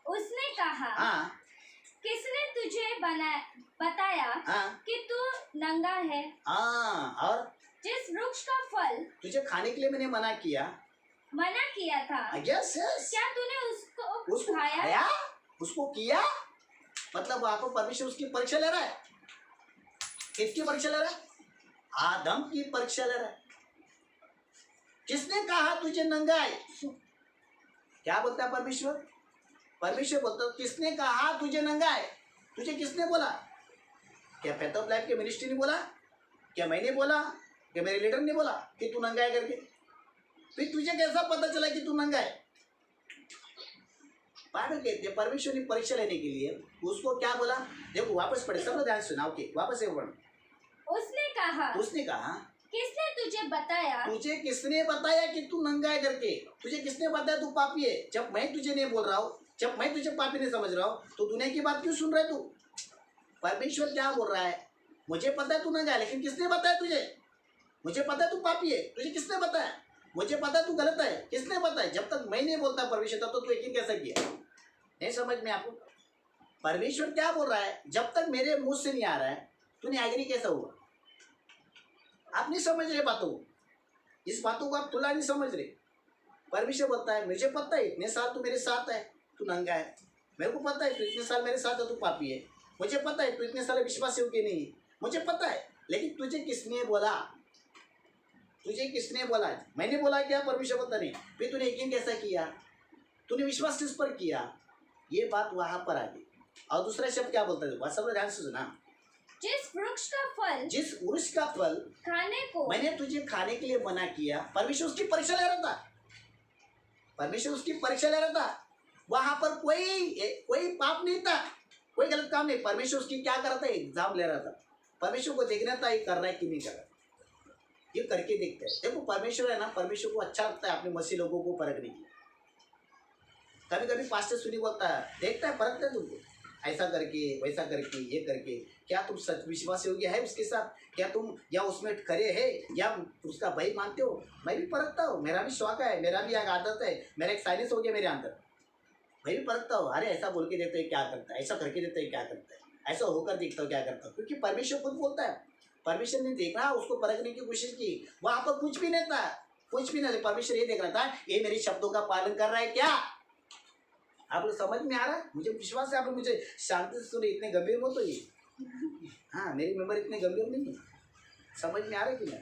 उसने कहा, हाँ, किसने तुझे बताया कि तू नंगा है? हाँ, और जिस वृक्ष का फल तुझे खाने के लिए मैंने मना किया था, यस यस, क्या तूने उसको खाया, उसको किया? मतलब वहां पर परमेश्वर उसकी परीक्षा ले रहा है। किसकी परीक्षा ले रहा है? आदम की परीक्षा ले रहा है। किसने कहा तुझे नंगा है? क्या बोलता है परमेश्वर? परमेश्वर बोलता है किसने कहा तुझे नंगा है? तुझे किसने बोला? क्या फेथ ऑफ लाइफ के मिनिस्ट्री ने बोला? क्या मैंने बोला? क्या मेरे लीडर ने बोला कि तू नंगा है करके? फिर तुझे कैसा पता चला कि तू नंगा है? बाइबल कहती है परमेश्वर ने परीक्षा लेने के लिए उसको क्या बोला? देखो वापस पढ़े, सब लोग ध्यान सुना, ओके वापस एक पढ़ो। उसने कहा किसने तुझे बताया? तुझे किसने बताया कि तू नंगा है करके? तुझे किसने बताया तू पापी है? जब मैं तुझे नहीं बोल रहा हूँ, जब मैं तुझे पापी नहीं समझ रहा हूँ, तो दुनिया की बात क्यों सुन रहा है तू? परमेश्वर क्या बोल रहा है? मुझे पता है तू नंगा है, लेकिन किसने बताया तुझे? मुझे पता है तू पापी है, तुझे किसने बताया? मुझे पता है तू गलत है, किसने बताया? जब तक मैं नहीं बोलता परमेश्वर, तब तो तू यकीन कैसा किया? नहीं समझ में आपको? परमेश्वर क्या बोल रहा है? जब तक मेरे मुंह से नहीं आ रहा है, तूने एग्री कैसा हुआ? आप नहीं समझ रहे बातों को, इस बातों को आप खुला नहीं समझ रहे। परमेश्वर बोलता है मुझे पता है इतने साल तू मेरे साथ है, तू नंगा है, मेरे को पता है तू इतने साल मेरे साथ है, तू पापी है, मुझे पता है तू इतने साल विश्वास योग्य नहीं है, मुझे पता है, लेकिन तुझे किसने बोला? तुझे किसने बोला? मैंने बोला क्या? परमेश्वर बोलता नहीं। फिर तूने यकीन कैसा किया? तूने विश्वास किस पर किया? ये बात वहां पर आ गई। और दूसरा शब्द क्या बोलता है? सब ध्यान से सुना। जिस वृक्ष का फल खाने को मैंने तुझे खाने के लिए मना किया। परमेश्वर उसकी परीक्षा ले रहा था, परमेश्वर उसकी परीक्षा ले रहा था। वहां पर कोई पाप नहीं था, कोई गलत काम नहीं। परमेश्वर उसकी क्या कर रहा था? एग्जाम ले रहा था। परमेश्वर को देखना था ये कर रहा है कि नहीं कर रहा, ये करके देखते हैं। देखो परमेश्वर है ना, परमेश्वर को अच्छा लगता है अपने मसीह लोगों को परखने की। कभी कभी पास्टर सुनी बोलता है, देखता है, परखता है तुमको, ऐसा करके वैसा करके ये करके, क्या तुम सच विश्वास योग्य है उसके साथ? क्या तुम या उसमें खरे है या उसका भय मानते हो? मैं भी परखता हूँ, मेरा भी शौक है, मेरा भी एक आदत है, मेरा एक साइलेंस हो गया मेरे अंदर, मैं भी परखता हूँ। अरे ऐसा बोल के देखते हैं क्या करता है, ऐसा करके देखते हैं क्या करता है, ऐसा होकर देखता हूँ क्या करता हूँ। क्योंकि परमेश्वर खुद बोलता है, परमेश्वर ने देखा, उसको परखने की कोशिश की, वहां पर कुछ भी नहीं था, कुछ भी नहीं। परमेश्वर ये देख रहा था ये मेरे शब्दों का पालन कर रहा है क्या? आप लोग समझ में आ रहा है? मुझे विश्वास है आप लोग मुझे शांति से सुने, इतने गंभीर मत हो ये। हाँ मेरी मेमोर इतने गंभीर नहीं है, समझ में आ रहा है कि नहीं?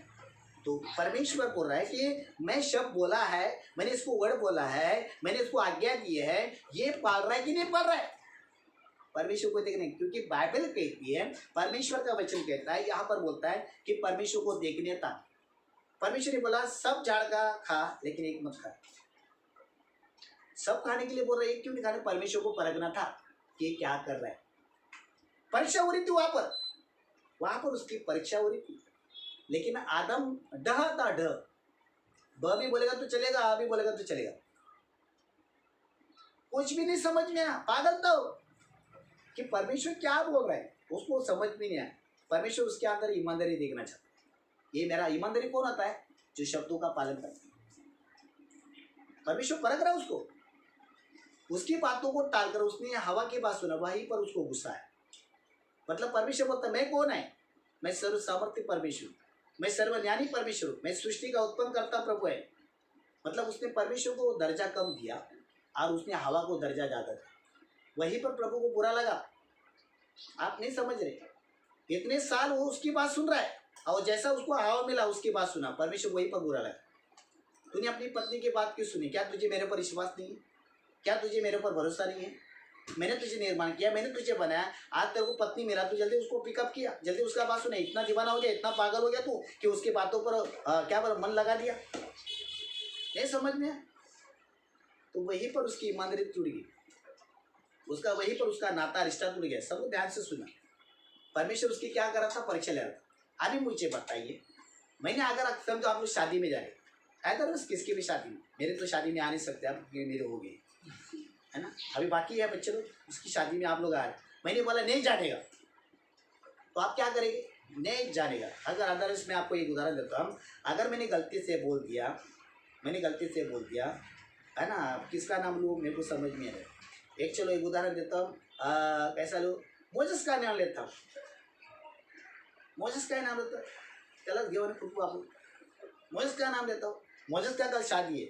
तो परमेश्वर बोल रहा है कि मैं शब्द बोला है, मैंने इसको वर्ड बोला है, मैंने इसको आज्ञा दी है, ये पाल रहा है कि नहीं पाल रहा है? परमेश्वर को देखने, क्योंकि बाइबल कहती है, परमेश्वर का वचन कहता है, यहाँ पर बोलता है कि परमेश्वर को देखने था। परमेश्वर ने बोला सब झाड़ का खा लेकिन एक मत खा। सब खाने के लिए बोल रहा है, एक क्यों नहीं खाने? परमेश्वर को परखना था कि ये क्या कर रहा है। परीक्षा हो रही थी वहां पर उसकी परीक्षा हो रही थी। लेकिन आदम ढह था, ढह। ब भी बोलेगा तो चलेगा, आ भी बोलेगा तो चलेगा, कुछ भी नहीं समझ में आया। पागल था वो कि परमेश्वर क्या बोल रहा है, उसको समझ में नहीं आया। परमेश्वर उसके अंदर ईमानदारी देखना चाहता है। ये मेरा ईमानदारी कौन आता है? जो शब्दों का पालन करता है। परमेश्वर परख रहा है उसको, उसकी बातों को टालकर उसने हवा की बात सुना, वहीं पर उसको गुस्सा है। मतलब परमेश्वर बोलता है मैं कौन है? मैं सर्व सामर्थ्य परमेश्वर, मैं सर्वज्ञानी परमेश्वर, मैं सृष्टि का उत्पन्न करता प्रभु है। मतलब उसने परमेश्वर को दर्जा कम दिया और उसने हवा को दर्जा ज्यादा दिया। वहीं पर प्रभु को बुरा लगा। आप नहीं समझ रहे, इतने साल वो उसकी बात सुन रहा है और जैसा उसको हवा मिला उसकी बात सुना, परमेश्वर वहीं पर बुरा लगा। तूने अपनी पत्नी की बात क्यों सुनी? क्या तुझे मेरे पर विश्वास नहीं है? क्या तुझे मेरे पर भरोसा नहीं है? मैंने तुझे निर्माण किया, मैंने तुझे बनाया, आज तेरे को पत्नी मिला, तू जल्दी उसको पिकअप किया, जल्दी उसका बात सुना। इतना दीवाना हो गया, इतना पागल हो गया तू कि उसकी बातों पर क्या पर मन लगा दिया। नहीं समझ में? तो वहीं पर उसकी ईमानदारी टूट गई, उसका वहीं पर उसका नाता रिश्ता टूट गया। सब ध्यान से सुना। परमेश्वर उसकी क्या कर रहा था? परीक्षा ले रहा था। अभी मुझे बताइए, मैंने अगर समझो आप लोग शादी में जा रहे, अगर बस किसकी भी शादी में, मेरे तो शादी में आ नहीं सकते आप, मेरे हो गए है ना, अभी बाकी है बच्चे लोग, उसकी शादी में आप लोग आ रहे, मैंने बोला नहीं जानेगा, तो आप क्या करेंगे? नहीं जानेगा। अगर अदरवाइज मैं आपको एक उदाहरण देता हूँ। अगर मैंने गलती से बोल दिया है ना, किसका नाम लूँ मेरे को समझ में आ रहा है। एक चलो एक उदाहरण देता हूँ, कैसा लूँ? मोजेस का नाम लेता हूँ। मोजेस का नाम लेता हूँ, गलत घेवन खुद आप, मोजेस का नाम लेता हूँ। मोजेस का कल शादी है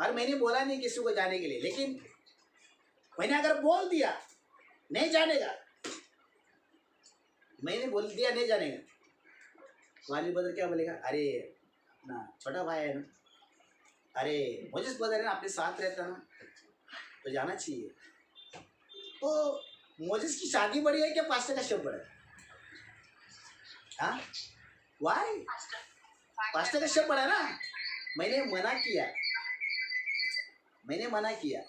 और मैंने बोला नहीं किसी को जाने के लिए, लेकिन मैंने अगर बोल दिया नहीं जानेगा, मैंने बोल दिया नहीं जानेगा, वाली बदल क्या बोलेगा? अरे अपना छोटा भाई है ना, अरे मोजेस बदल है ना, अपने साथ रहता ना तो जाना चाहिए। तो मोजेस की शादी बड़ी है क्या पास्टर का शव बड़ा है? हाँ वाई, पास्टर का शव बड़ा है ना। मैंने मना किया,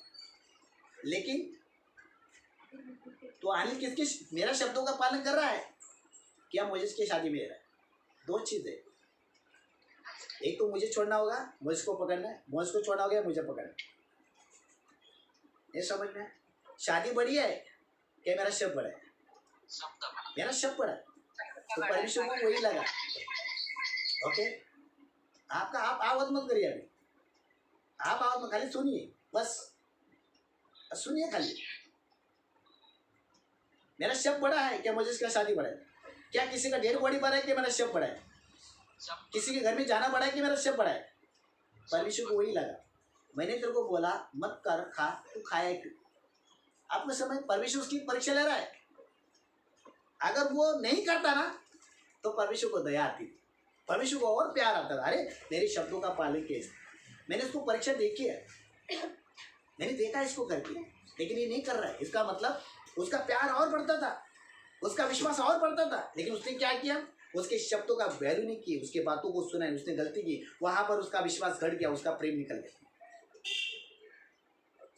लेकिन तो अनिल किसके मेरा शब्दों का पालन कर रहा है क्या? मोजेस की शादी में रहा है। दो चीज़ है, एक तो मुझे छोड़ना होगा, मोजेस को पकड़ना है, मोजेस को छोड़ना होगा मुझे पकड़ना। ये समझ में? शादी बड़ी है क्या मेरा शब्द बड़ा है? मेरा शब्द बड़ा है, तो परमेश्वर को वही लगा। ओके, आप आवाज मत करिए अभी, आप आवाज मत, खाली सुनिए, बस सुनिए खाली। मेरा शब्द बड़ा है क्या मोजेस का शादी बड़ा है? क्या किसी का डेढ़ बॉडी बड़ा है कि मेरा शब्द बड़ा है? किसी के घर में जाना बड़ा है कि मेरा शब्द बड़ा है? परमेश्वर को वही लगा। मैंने तेरे को बोला मत कर, खा, तू खाया क्यों? आपको समझ? परमेश्वर उसकी परीक्षा ले रहा है। अगर वो नहीं करता ना तो परमेश्वर को दया आती थी, परमेश्वर को और प्यार आता था। अरे मेरे शब्दों का पालन किया, मैंने उसको परीक्षा देखी है, मैंने देखा इसको करके, लेकिन ये नहीं कर रहा है। इसका मतलब उसका प्यार और बढ़ता था, उसका विश्वास और बढ़ता था, लेकिन उसने क्या किया? उसके शब्दों का वैल्यू नहीं की, उसके बातों को सुना, उसने गलती की, वहां पर उसका विश्वास घट गया, उसका प्रेम निकल गया।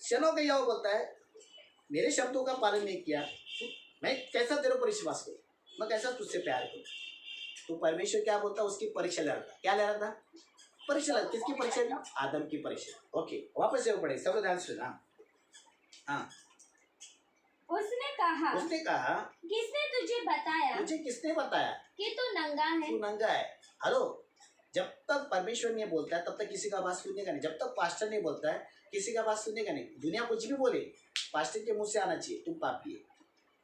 शनो का यह बोलता है मेरे शब्दों का पालन नहीं किया, मैं कैसा तेरे पर विश्वास करूं, मैं कैसा तुझसे प्यार करूं? तो परमेश्वर क्या बोलता है? उसकी परीक्षा ले रहा था। क्या ले रहा था? परीक्षा। किसकी परीक्षा थी? आदम की परीक्षा। ओके, वापस से पढ़े, सब ध्यान से सुना। हाँ, उसने कहा किसने तुझे बताया? तुझे किसने बताया कि तू नंगा है? तू नंगा है। हेलो, जब तक परमेश्वर नहीं बोलता है तब तक किसी का बात सुनने का नहीं। जब तक पास्टर नहीं बोलता है किसी का बात सुनने का नहीं। दुनिया कुछ भी बोले, पास्टर के मुंह से आना चाहिए तुम पापी है,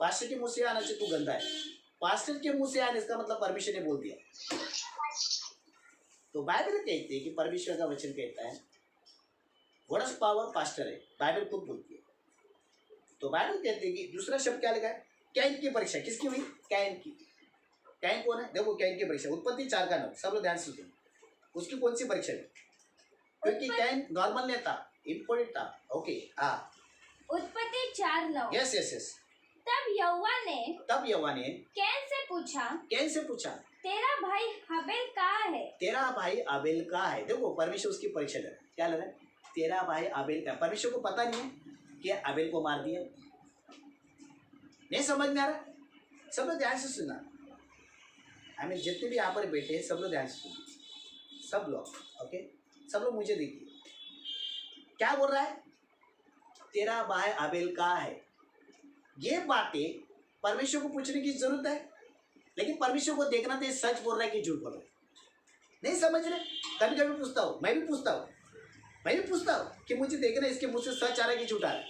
पास्टर के मुंह से आना चाहिए तू गंदा है। पास्टर के मुंह से आने इसका मतलब परमेश्वर ने बोल दिया। तो बाइबल कहती है कि परमेश्वर का वचन कहता है वर्ड्स पावर पास्टर है, बाइबल खुद बोलती है। तो बाइबल कहते हैं कि दूसरा शब्द क्या लिखा है? कैन की परीक्षा किसकी हुई? कैन की। कैन कौन है? देखो कैन की परीक्षा उत्पत्ति 4 का 9, सब लोग ध्यान से सुनो। उसकी कौन सी परीक्षा है? क्योंकि कैन नॉर्मल नहीं था, इम्पोर्टेंट था। ओके, हाँ, उत्पत्ति 4:9। यस। तब यहोवा ने कैन से पूछा, तेरा भाई हबेल कहाँ है? तेरा भाई आबेल कहाँ है? देखो परमेश्वर उसकी परीक्षा ले रहा है। क्या ले रहा है? तेरा भाई आबेल का। परमेश्वर को पता नहीं है कि आबेल को मार दिया। नहीं समझ में आ रहा? सब लोग ध्यान से सुना। हमें जितने भी यहाँ पर बैठे हैं सब लोग ध्यान से सुना, सब लोग। ओके, सब लोग मुझे देखिए क्या बोल रहा है, तेरा भाई आबेल कहाँ है। ये बातें परमेश्वर को पूछने की जरूरत है, लेकिन परमेश्वर को देखना तो ये सच बोल रहा है कि झूठ बोल रहा है। नहीं समझ रहे? कभी कभी पूछता हूँ, मैं भी पूछता हूँ कि मुझे देखना इसके मुंह से सच आ रहा है कि झूठ आ रहा है।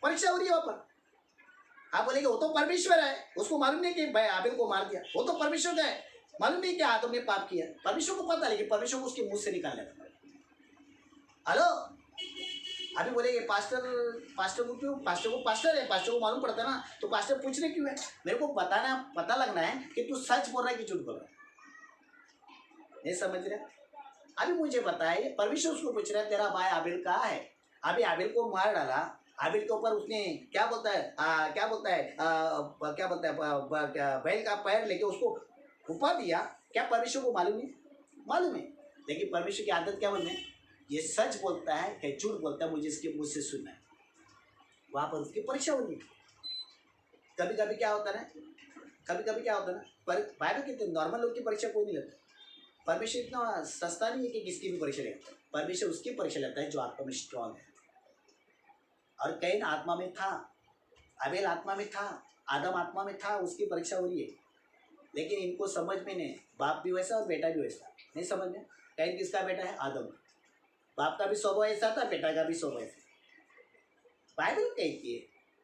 परीक्षा हो रही है वहाँ पर। आप बोलेंगे वो तो परमेश्वर है, उसको मालूम नहीं कि भाई आबेल को मार दिया, वो तो परमेश्वर का है, मालूम नहीं कि आदम ने पाप किया। परमेश्वर को पता, लेकिन परमेश्वर को उसके मुंह से निकालना था। हेलो, अभी बोलेंगे पास्टर को क्यों, पास्टर को मालूम पड़ता है ना, तो पास्टर पूछ रहे क्यों है? मेरे को पता लगना है कि तू सच बोल रहा है कि झूठ बोल रहा है। नहीं समझ रहे? अभी मुझे पता है परमेश्वर उसको पूछ रहा है तेरा भाई आबेल कहाँ है। अभी आबेल को मार डाला, आबेल के ऊपर उसने क्या बोलता है बैल का पैर लेके उसको फूंपा दिया। क्या परमेश्वर को मालूम है? मालूम है, लेकिन परमेश्वर की आदत क्या बोलने, ये सच बोलता है कि झूठ बोलता है, मुझे इसके मुँह से सुनना है। वहाँ पर उसकी परीक्षा होनी है। कभी कभी क्या होता है ना, पर बाइबल कहते हैं नॉर्मल लोग की परीक्षा कोई नहीं लेता। परमेश्वर इतना सस्ता नहीं है कि किसकी भी परीक्षा लेता है। परमेश्वर उसकी परीक्षा लेता है जो आत्मा में स्ट्रांग है। और कैन आत्मा में था, आबेल आत्मा में था, आदम आत्मा में था, उसकी परीक्षा हो रही है। लेकिन इनको समझ में नहीं, बाप भी वैसा और बेटा भी वैसा। नहीं समझ में? कैन किसका बेटा है? आदम। बाप का भी स्वभाव ऐसा था, बेटा का भी स्वभाव ऐसा। बाइबल कहती है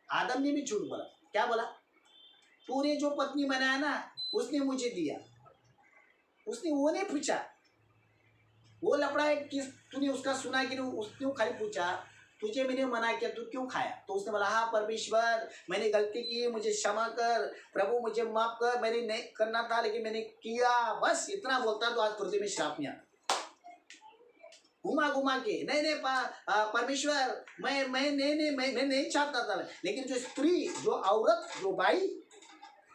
आदम ने भी झूठ बोला। क्या बोला? तूने जो पत्नी बनाया ना उसने मुझे दिया। उसने वो नहीं पूछा, वो लफड़ा है कि तूने उसका सुना कि उसने खाली पूछा तुझे मैंने मना किया, तू क्यों खाया? तो उसने बोला हाँ परमेश्वर मैंने गलती की, मुझे क्षमा कर, प्रभु मुझे माफ कर, मैंने नहीं करना था लेकिन मैंने किया। बस इतना बोलता तो आज पृथ्वी में श्राप नहीं आता। घुमा के नहीं परमेश्वर मैं नहीं चाहता था, लेकिन जो स्त्री, जो औरत, जो भाई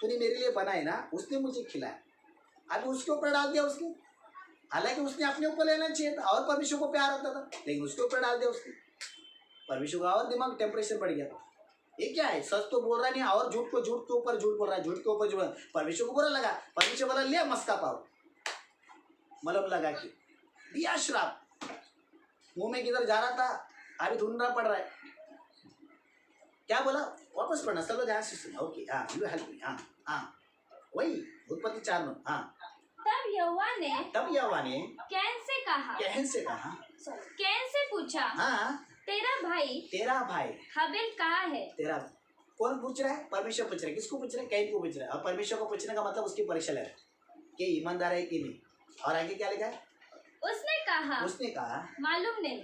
तूने मेरे लिए बनाए ना उसने मुझे खिलाया। अभी उसके ऊपर डाल दिया उसने। हालांकि उसने अपने ऊपर लेना चाहिए था और परमेश्वर को प्यार होता था, लेकिन उसके ऊपर डाल दिया उसने। परमेश्वर का और दिमाग टेम्परेचर बढ़ गया। ये क्या है? सच तो बोल रहा नहीं और झूठ के ऊपर झूठ बोल रहा है, झूठ के ऊपर झूठ। परमेश्वर को बुरा लगा, परमेश्वर बोला लिया मस्का पाओ, मलम लगा के दिया श्राप। मुंह में किधर जा रहा था अभी ढूंढना पड़ रहा है। क्या बोला? वापस पढ़ना, सब ध्यान से सुना। ओके, हाँ यू हेल्प मी। हाँ वही उत्पत्ति 4:9। हाँ, तब यहोवा ने कैन से पूछा, हाँ तेरा भाई हबेल कहाँ है? तेरा कौन पूछ रहा है? परमेश्वर पूछ रहा है। किसको पूछ रहा है? कैन को पूछ रहा है। और परमेश्वर को पूछने का मतलब उसकी परीक्षा ले रहा है कि ईमानदार है कि नहीं। और आगे क्या लिखा है? उसने कहा मालूम नहीं।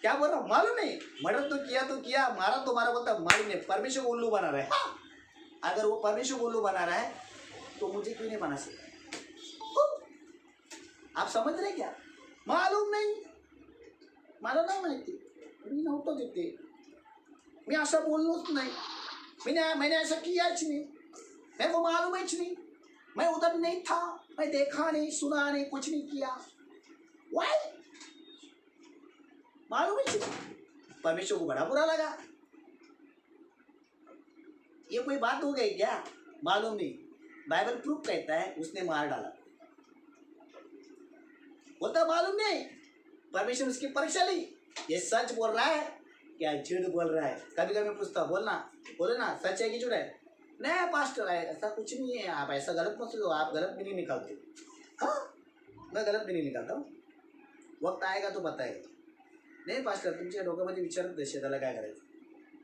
क्या बोल रहा? मालूम नहीं। मर्डर तो किया, मारा तो मारा, बोलता मालूम नहीं। परमेश्वर को उल्लू बना रहा है। अगर वो परमेश्वर को उल्लू बना रहा है तो मुझे क्यों नहीं बना सकता? आप समझ रहे क्या? मालूम नहीं, मला नाही माहिती, मी नव्हतो तिथे, मी असं बोललोच नाही, मैंने ऐसा कियाच नहीं, मेरे को मालूम ही नहीं, मैं उधर नहीं था, मैं देखा नहीं, सुना नहीं, कुछ नहीं किया। वाई मालूम ही नहीं। परमेश्वर को बड़ा बुरा लगा। ये कोई बात हो गई क्या? मालूम नहीं। बाइबल प्रूफ कहता है उसने मार डाला। बोलता मालूम नहीं। परमेश्वर उसकी परीक्षा ली, ये सच बोल रहा है क्या झूठ बोल रहा है। कभी कभी पूछता बोले ना सच है कि झूठ है? नहीं पास्टर है ऐसा कुछ नहीं है, आप ऐसा गलत मत सोचो, आप गलत भी नहीं निकालते। हाँ मैं गलत भी नहीं निकालता हूँ, वक्त आएगा तो बताएगा। नाही पास्टर तुमच्या डोक्यामध्ये विचारत देश त्याला काय करायचं?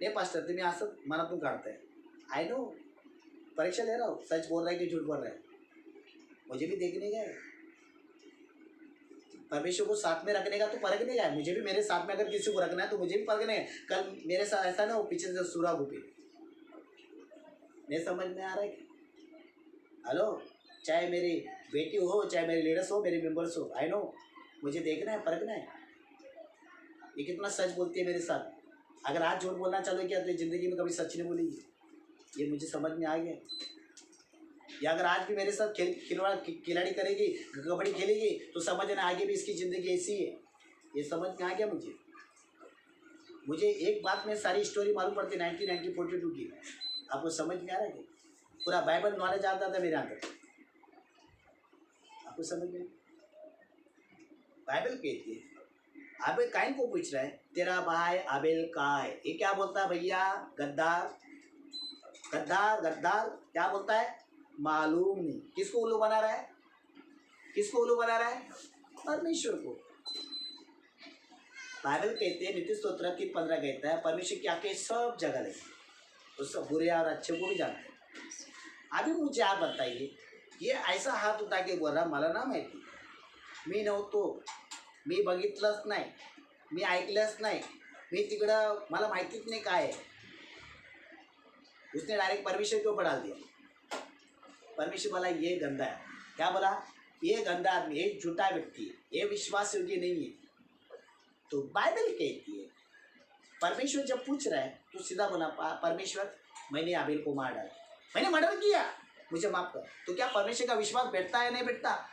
नहीं पास्टर तुम्ही असं मनातून काढताय। आई नो परीक्षा ले रहा हूँ, सच बोल रहा है कि झूठ बोल रहा है, मुझे भी देखने का है। परमेश्वर को साथ में रखने का तो परखने का है, मुझे भी मेरे साथ में अगर किसी को रखना है तो मुझे भी परखने है। कल मेरे साथ ऐसा ना हो पीछे से सूरा घुपे। नहीं समझ में आ रहा है क्या? हेलो, चाहे मेरी बेटी हो, चाहे मेरे लीडर्स हो, मेरे मेंबर्स हो, आई नो मुझे देखना है, परखना है ये कितना सच बोलती है मेरे साथ। अगर आज झूठ बोलना चालू किया तो ये जिंदगी में कभी सच नहीं बोलेगी, ये मुझे समझ में आ गया। या अगर आज भी मेरे साथ खिलाड़ी करेगी, कबड्डी खेलेगी, तो समझना आगे भी इसकी ज़िंदगी ऐसी है, ये समझ में आ गया मुझे। मुझे एक बात में सारी स्टोरी मालूम पड़ती 1942 की, आपको समझ में आ रहा है कि पूरा बाइबल नॉलेज आता था मेरे अंदर, आपको समझ में? बाइबल कहती है, आबेल काइन को पूछ रहा है तेरा भाई आबेल कहाँ है? ये क्या बोलता है भैया? गद्दार गद्दार गद्दार क्या बोलता है? मालूम नहीं। किसको उल्लू बना रहा है? किसको उल्लू बना रहा है? परमेश्वर को। बाइबल कहते हैं नीति स्तोत्र 3:15 कहता है परमेश्वर की आंखें सब जगह लगी, तो सब बुरे और अच्छे को भी जानते हैं। अभी मुझे आप बताइए, ये ऐसा हाथ उठा के बोल रहा मला ना माहिती, मी नव्हतो, मी बघितलंच नाही, मी ऐकलंच नाही, मी तिकडं मला माहितीच नाही काय है। उसने डायरेक्ट परमेश्वर के ऊपर डाल दिया। परमेश्वर बोला ये गंदा है। क्या बोला? ये गंदा आदमी, ये झूठा व्यक्ति है, ये विश्वास योग्य नहीं है। तो बाइबल कहती है परमेश्वर जब पूछ रहा है तो सीधा बोला परमेश्वर मैंने आबेल को मार डाला, मैंने मर्डर किया, मुझे माफ कर। तो क्या परमेश्वर का विश्वास बैठता है नहीं बैठता?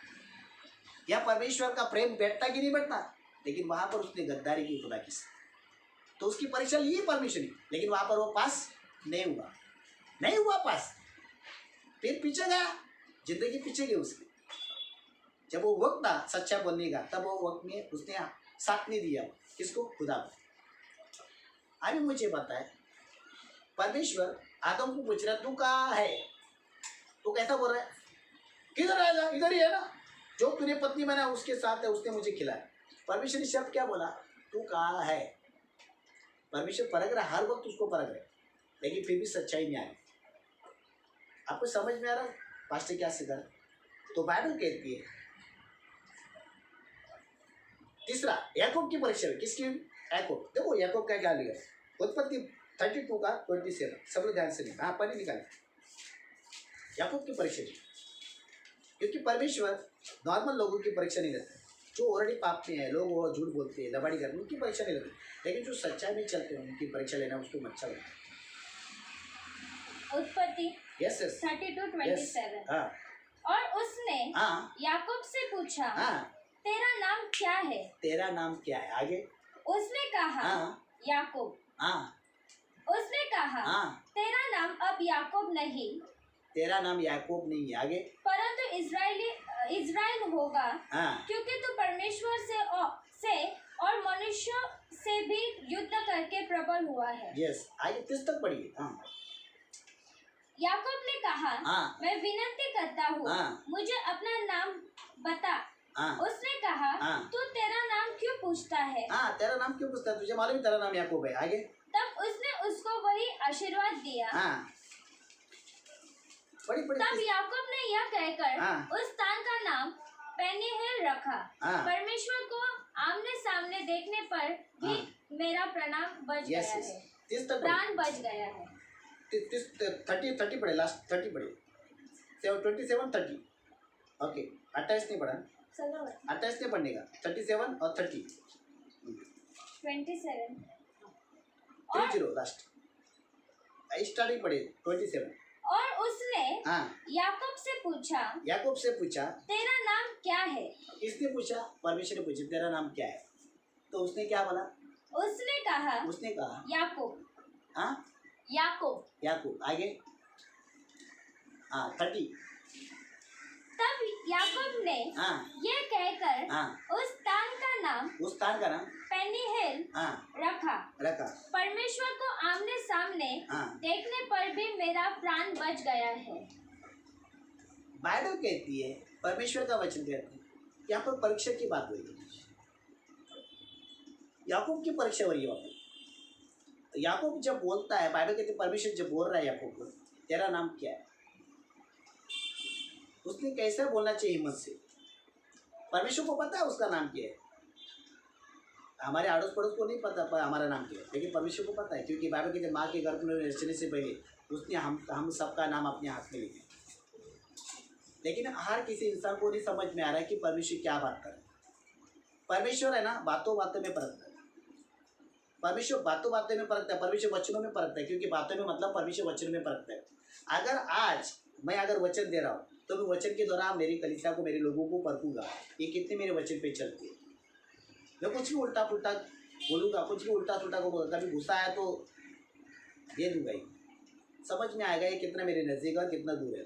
या परमेश्वर का प्रेम बैठता कि नहीं बैठता? लेकिन वहाँ पर उसने गद्दारी की खुदा की, तो उसकी परीक्षा ली परमेश्वर ने, लेकिन वहाँ पर वो पास नहीं हुआ पास। फिर पीछे गया, जिंदगी पीछे गई उसकी। जब वो वक्त था सच्चा बोलने का, तब वो वक्त में उसने साथ नहीं दिया। किसको? खुदा को। अभी मुझे पता है परमेश्वर आदम को पूछ रहा तू कहाँ है? तो कैसा बोल रहा है? किधर आएगा? इधर ही है ना, जो तूने पत्नी बना उसके साथ है, उसने मुझे खिलाया। परमेश्वर ने शब्द क्या बोला? तू कहाँ है? परमेश्वर परख रहा, हर वक्त उसको परख रहा, लेकिन फिर भी सच्चाई नहीं आई। आपको समझ में आ रहा है पास्टर क्या सिखा? तो बाइबल कहती है तीसरा याकूब की परीक्षा में। किसकी? याकूब। देखो याकूब का क्या लिया, उत्पत्ति 32 का 27, सब लोग ध्यान से नहीं, हाँ पढ़े निकाले। याकूब की परीक्षा, क्योंकि परमेश्वर नॉर्मल लोगों की परीक्षा नहीं लेते, जो ऑलरेडी पाप में है, लोग वो झूठ बोलते हैं, लबाड़ी करते हैं, उनकी परीक्षा नहीं लेते, लेकिन जो सच्चाई में चलते हैं उनकी परीक्षा लेना उसको अच्छा लगता है। उत्पत्ति यस 32:27। हाँ। और उसने हाँ याकूब से पूछा हाँ, तेरा नाम क्या है? तेरा नाम क्या है? आगे उसने कहा हाँ याकूब। हाँ उसने कहा हाँ, तेरा नाम अब याकूब नहीं, तेरा नाम याकूब नहीं है, आगे परंतु इज़राइल होगा, हाँ क्योंकि तू परमेश्वर से और मनुष्यों से भी युद्ध करके प्रबल हुआ है। यस, आगे 30 तक पढ़िए। हाँ याकूब ने कहा हाँ मैं विनती करता हूँ, हाँ मुझे अपना नाम बता। हाँ उसने कहा हाँ तू तेरा नाम क्यों पूछता है? हाँ, तेरा नाम क्यों पूछता है? तुझे मालूम है तेरा नाम याकूब है। आगे तब उसने उसको वही आशीर्वाद दिया। हाँ, बड़ी तब याकूब ने यह कहकर हाँ। उस स्थान का नाम पेनीहेल रखा। हाँ। परमेश्वर को आमने सामने देखने पर भी हाँ। मेरा प्राण बच गया है। 30 तक प्राण बच गया है। 30 पढ़े, लास्ट 30 पढ़े, 27 30। ओके 28 नहीं पढ़ा, 28 नहीं पढ़ने का, 37 और 30 27 30 लास्ट स्टार्टिंग पढ़े 27। और उसने हाँ याकूब से पूछा तेरा नाम क्या है? किसने पूछा? परमेश्वर ने पूछा तेरा नाम क्या है? तो उसने क्या बोला? उसने कहा याकूब। हाँ याकूब। आगे हाँ 30। तब याकूब ने हाँ ये कहकर हाँ उस स्थान का नाम पेनीहेल हाँ रखा। परमेश्वर को आमने सामने हाँ। देखने पर भी मेरा प्राण बच गया है। बाइबल कहती है, परमेश्वर का वचन कहती है, यहाँ पर परीक्षा की बात हुई है, याकूब की परीक्षा हो रही है। वहाँ पर याकूब जब बोलता है, बाइबल कहती है परमेश्वर जब बोल रहा है याकूब को तेरा नाम क्या है, उसने कैसे बोलना चाहिए हिम्मत से? परमेश्वर को पता है उसका नाम क्या है, हमारे आड़ोस पड़ोस को नहीं पता पर हमारा नाम क्या है, लेकिन परमेश्वर को पता है, क्योंकि बाइबल कहते माँ के गर्भ में रचने से पहले उसने हम सबका नाम अपने हाथ में लिखे। लेकिन हर किसी इंसान को नहीं समझ में आ रहा है कि परमेश्वर क्या बात कर रहा है। परमेश्वर है ना, बातों बातों में परखता है। परमेश्वर बातों बातों में परखता है, परमेश्वर वचनों में परखता है, क्योंकि बातों में मतलब परमेश्वर वचन में परखता है। अगर आज मैं अगर वचन दे रहा हूँ तो मैं वचन के द्वारा मेरी कलीसिया को, मेरे लोगों को परखूंगा, ये कितने मेरे वचन पे चलते हैं। मैं कुछ भी उल्टा पुल्टा बोलूँगा, कुछ भी उल्टा सुल्टा को बोलूँगा, कभी गुस्सा आया तो दे दूंगा ही, समझ में आएगा ये कितना मेरे नज़दीक और कितना दूर है।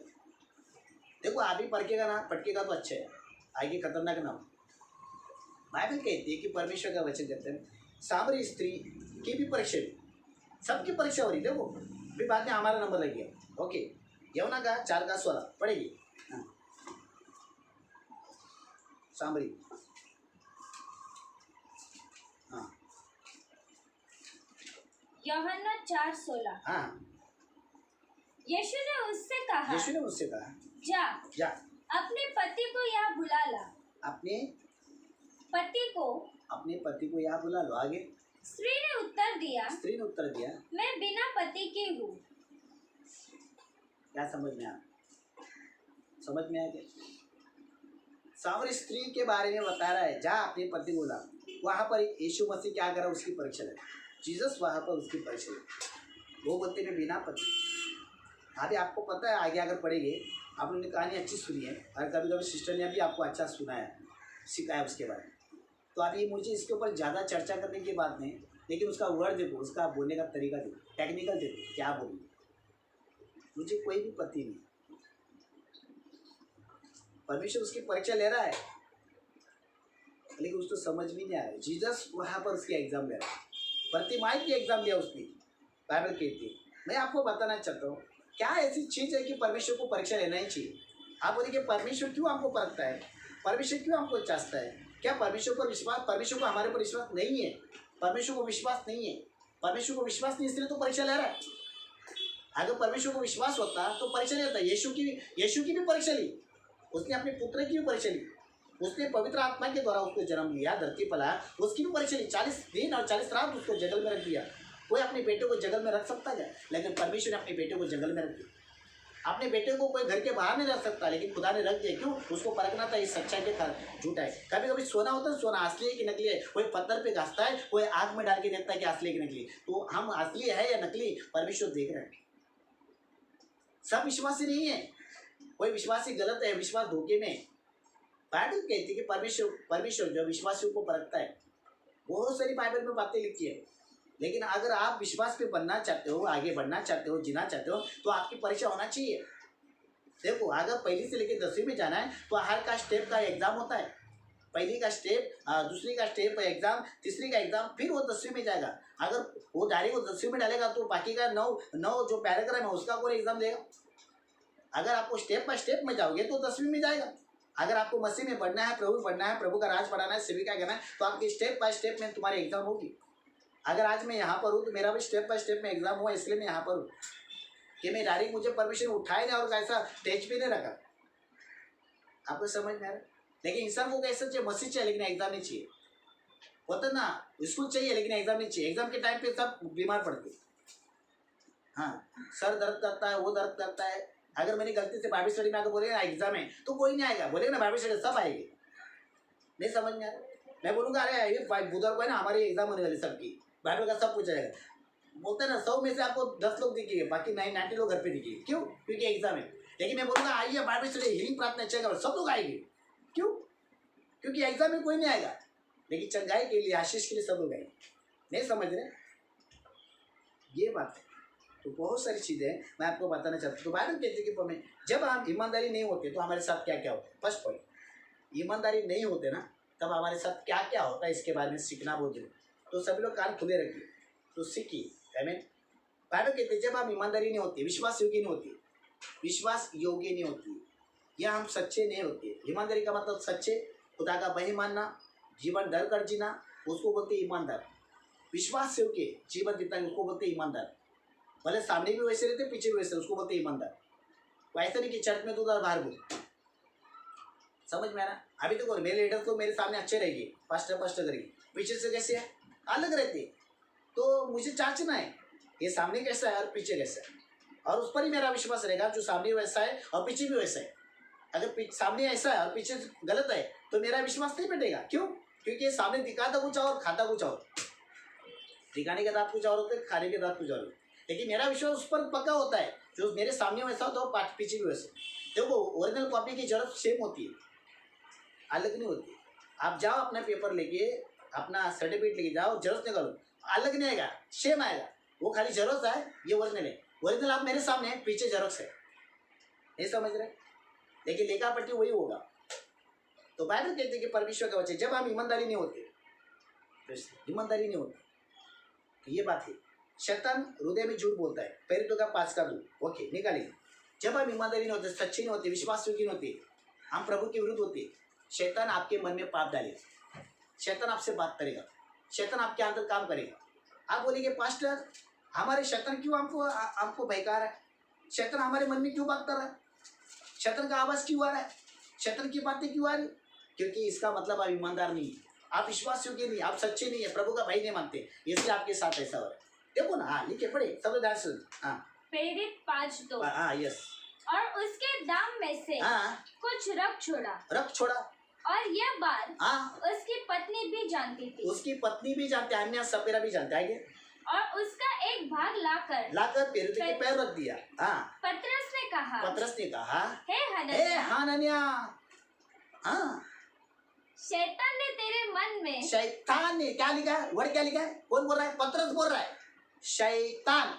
देखो आप ही पढ़केगा ना, पटकेगा तो अच्छा है, आगे खतरनाक ना हो। बाइबल कहती है कि परमेश्वर का वचन कहते हैं सामरी स्त्री की भी परीक्षा हुई, सबकी परीक्षा हो रही। देखो अभी बाद में हमारा नंबर लग गया। ओके, यमुना का 4:16 पढ़ेगी। हाँ, सामरी, हाँ यूहन्ना 4:16। हाँ, यीशु ने उससे कहा, यीशु ने मुझसे कहा जा जा अपने पति को यहाँ बुला ला। अपने पति को यहाँ बुला लो। आगे स्त्री ने उत्तर दिया, स्त्री ने उत्तर दिया, मैं बिना पति की हूँ। क्या समझ में आया? समझ में आया क्या? सामरी स्त्री के बारे में बता रहा है, जा अपने पति को ला। वहाँ पर यीशु मसीह क्या करा, उसकी परीक्षा है। जीसस वहाँ पर उसकी परीक्षा है। वो बोलते मैं बिना पति। अभी आपको पता है, आगे अगर पढ़ेंगे, आप लोगों ने कहानी अच्छी सुनी है और कभी कभी सिस्टर ने भी आपको अच्छा सुनाया, सिखाया उसके बारे में। तो अभी मुझे इसके ऊपर ज़्यादा चर्चा करने की बात नहीं, लेकिन उसका वर्ड देखो, उसका बोलने का तरीका देखो, टेक्निकल देखो, क्या बोलूँ। मुझे कोई भी पति नहीं, परमेश्वर उसकी परीक्षा ले रहा है, लेकिन उसको समझ भी नहीं आ रहा है। जीसस वहाँ पर उसकी एग्जाम ले रहा है, प्रतिमाई की एग्जाम लिया उसने। बाइबल कहती है, मैं आपको बताना चाहता हूँ क्या ऐसी चीज़ है कि परमेश्वर को परीक्षा लेना ही चाहिए। आप बोलिए कि परमेश्वर क्यों हमको परखता है, परमेश्वर क्यों हमको चाहता है? क्या परमेश्वर पर विश्वास, परमेश्वर को हमारे पर विश्वास नहीं है? परमेश्वर को विश्वास नहीं है, परमेश्वर को विश्वास नहीं, इसलिए तो परीक्षा ले रहा है। अगर परमेश्वर को विश्वास होता तो परीक्षा नहीं होता। यीशु की भी परीक्षा ली, उसने अपने पुत्र की भी परीक्षा ली, उसने पवित्र आत्मा के द्वारा उसको जन्म लिया, धरती पर लाया, उसकी भी परीक्षा ली। 40 दिन और 40 रात उसको जंगल में रख दिया। कोई अपने बेटे को जंगल में रख सकता है? लेकिन परमेश्वर ने अपने बेटे को जंगल में रख दिया। अपने बेटे को कोई घर के बाहर नहीं रख सकता, लेकिन खुदा ने रख दिया। क्यों? उसको परखना था, ये सच्चाई के झूठा है। कभी कभी सोना होता है, सोना असली है कि नकली है। कोई पत्थर पे घसता है, कोई आग में डाल के देखता है कि असली है कि नकली। तो हम असली है या नकली, परमेश्वर देख रहे हैं। सब विश्वासी नहीं है, कोई विश्वासी गलत है, विश्वास धोखे में। बाइबल कहती है कि परमेश्वर जो विश्वासियों को परखता है। बहुत सारी बाइबल में बातें लिखी है। लेकिन अगर आप विश्वास पे बनना चाहते हो, आगे बढ़ना चाहते हो, जीना चाहते हो, तो आपकी परीक्षा होना चाहिए। देखो, अगर पहली से लेकर 10वीं में जाना है तो हर का स्टेप का एग्जाम होता है। पहली का स्टेप, दूसरी का स्टेप एग्जाम, तीसरी का एग्जाम, फिर वो 10वीं में जाएगा। अगर वो डायरेक्ट वो 10वीं में डालेगा तो बाकी का 9 जो पैराग्राफ है उसका कोई एग्जाम देगा। अगर आपको स्टेप बाय स्टेप में जाओगे तो 10वीं में जाएगा। अगर आपको मसीह में बढ़ना है, प्रभु का राज बढ़ाना है, सेविका करना है, तो आपके स्टेप बाय स्टेप में तुम्हारी एग्जाम होगी। अगर आज मैं यहाँ पर हूँ तो मेरा भी स्टेप बाय स्टेप में एग्जाम हुआ, इसलिए मैं यहाँ पर हूँ कि मैं डायरेक्ट मुझे परमिशन उठाए नहीं और ऐसा स्टेज पे नहीं रखा। आपको समझ में आ रहा है? लेकिन इंसान को कैसा चाहिए? मसीह चाहिए लेकिन एग्जाम नहीं चाहिए। होता ना, स्कूल चाहिए लेकिन एग्जाम नहीं चाहिए। एग्जाम के टाइम पे सब बीमार पड़ते, हाँ, सर दर्द करता है, वो दर्द करता है। अगर मैंने गलती से बाइबल स्टडी में आकर बोलेगा ना एग्जाम है, तो कोई नहीं आएगा। बोलेगा ना बाइबल स्टडी, सब आएंगे। नहीं समझ में आ रहा? मैं बोलूँगा अरे ये बुधवार को है ना हमारी एग्जाम होने वाली, सबकी बाइबल का सब पूछा जाएगा। बोलते हैं ना 100 में से आपको 10 लोग दिखेंगे, बाकी 90 लोग घर पे दिखेंगे। क्यों? क्योंकि एग्जाम है। लेकिन मैं बोलूँगा आइए बाइबल स्टडी, हीलिंग प्रार्थना चाहिए, सब लोग आएंगे। क्यों? क्योंकि एग्जाम में कोई नहीं आएगा, लेकिन चंगाई के लिए, आशीष के लिए सब लोग आएंगे। नहीं समझ रहे? ये बात है। तो बहुत सारी चीज़ें मैं आपको बताना चाहता हूँ। तो बाइबल कहती है कि जब हम ईमानदारी नहीं होते तो हमारे साथ क्या क्या होता है। फर्स्ट पॉइंट, ईमानदारी नहीं होते ना तब हमारे साथ क्या क्या होता है, इसके बारे में सीखना बहुत जरूरी। तो सभी लोग कान खुले रखिए, तो सीखिए। आमीन। बाइबल कहते हैं जब हम ईमानदारी नहीं होती, विश्वास योग्य नहीं होती, या हम सच्चे नहीं होते। ईमानदारी का मतलब सच्चे, खुदा का वही मानना, जीवन डर कर जीना, उसको बोलते ईमानदार। विश्वास योग्य जीवन जीता उसको बोलते ईमानदार। भले सामने भी वैसे रहते, पीछे भी वैसे, उसको बोलते ईमानदार। वैसे नहीं कि चर्च में तो उधर बाहर बोल। समझ में आ रहा? अभी तो मेरे लीडर को मेरे सामने अच्छे रहेगी, फर्स्ट करेगी, पीछे से कैसे है अलग रहते, तो मुझे जांचना है ये सामने कैसा है और पीछे कैसा है, और उस पर ही मेरा विश्वास रहेगा जो सामने वैसा है और पीछे भी वैसा है। अगर सामने ऐसा है और पीछे गलत है तो मेरा विश्वास नहीं बैठेगा। क्यों? क्योंकि सामने दिखाता कुछ और खाता कुछ और। दिखाने के दांत कुछ और होते हैं, खाने के दांत कुछ और होते हैं। लेकिन मेरा विश्वास उस पर पक्का होता है, जो मेरे सामने वैसा होता है पीछे भी वैसे। देखो ओरिजिनल कॉपी की जरूरत सेम होती है, अलग नहीं होती। आप जाओ अपना पेपर लेके, अपना सर्टिफिकेट लेके जाओ, जरूरत निकालो, अलग नहीं आएगा, सेम आएगा। वो खाली जरूरत है, ये ओरिजिनल है। ओरिजिनल आप मेरे सामने है, पीछे जरूरत है, नहीं समझ रहे? लेकिन लेखा पट्टी वही होगा। तो बाइबल कहते हैं कि परमेश्वर के बच्चे जब हम ईमानदारी नहीं होते, ईमानदारी नहीं होती, तो ये बात है। शैतान हृदय में झूठ बोलता है, प्रेरितों का 5 का 2, ओके निकालिए। जब हम ईमानदारी नहीं होते, सच्चे नहीं होते, विश्वास योग्य नहीं होते, हम प्रभु के विरुद्ध होते, शैतान आपके मन में पाप डालेगा, शैतान आपसे बात करेगा, शैतान आपके अंदर काम करेगा। आप बोलेंगे पास्टर हमारे शैतान क्यों हमको बहका रहा है, शैतान हमारे मन में क्यों बात कर रहा है, शैतान का आवाज़ क्यों आ रहा है, शैतान की बातें क्यों आ रही? क्योंकि इसका मतलब आप ईमानदार नहीं है, आप विश्वास योग्य नहीं, आप सच्चे नहीं है, प्रभु का भाई नहीं मानते, इसलिए आपके साथ ऐसा हो रहा है। देखो ना, हाँ लिखे पढ़े, सब ध्यान से। हाँ प्रेरित 5:2। हाँ यस। और उसके दाम में से हाँ कुछ रख छोड़ा। और यह बात हाँ उसकी पत्नी भी जानती थी। उसकी पत्नी भी जानते, अन्य सपेरा भी जानते आगे। और उसका एक भाग लाकर प्रेरितों के पैर रख दिया। हाँ पतरस ने कहा, हे हनन्या, हाँ शैतान ने तेरे मन में, शैतान ने क्या लिखा है, वर्ड क्या लिखा है, कौन बोल रहा है? पतरस बोल रहा है। शैतान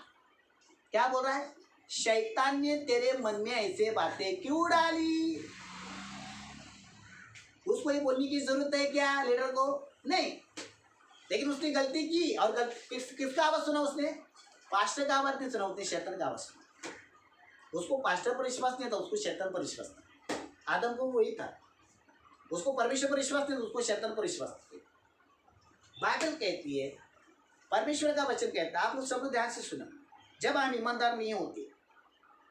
क्या बोल रहा है? शैतान ने तेरे मन में ऐसे बातें क्यों डाली? उसको ये बोलने की जरूरत है क्या लीडर को? नहीं, लेकिन उसने गलती की। और किसका आवाज सुना उसने? पास्टर का आवाज नहीं सुना, उसने शैतान का आवाज सुना। उसको पास्टर पर विश्वास नहीं था, उसको शैतान पर विश्वास था। आदम को वही था, उसको परमेश्वर पर विश्वास नहीं था, उसको शैतान पर विश्वास था। बाइबल कहती है, परमेश्वर का वचन कहता है, आप लोग सब लोग ध्यान से सुना, जब हम ईमानदार नहीं होते,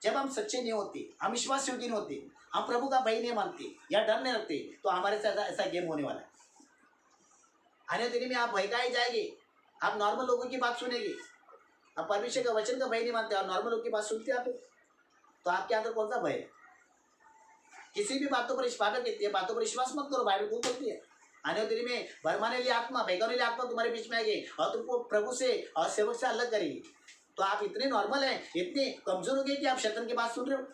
जब हम सच्चे नहीं होते, हम विश्वास योग्य नहीं होते, हम प्रभु का भय नहीं मानते या डर नहीं रखते, तो हमारे साथ ऐसा गेम होने वाला है। आने दिन में आप भयकाए जाएंगे, आप नॉर्मल लोगों की बात सुनेंगे। आप परमेश्वर का वचन का भय नहीं मानते और नॉर्मल लोगों की बात सुनते आप, तो आपके अंदर कौन सा भय है? किसी भी बातों पर बाइबल कहती है, बातों पर विश्वास मत करो, बाइबल को बोलती है। आने दिन में भरमाने लिए आत्मा, भयकाने लिए आत्मा तुम्हारे बीच में आएगी और तुमको प्रभु से और सेवक से अलग करेगी। तो आप इतने नॉर्मल हैं, इतने कमजोर हो गए कि आप शैतान की बात सुन रहे हो।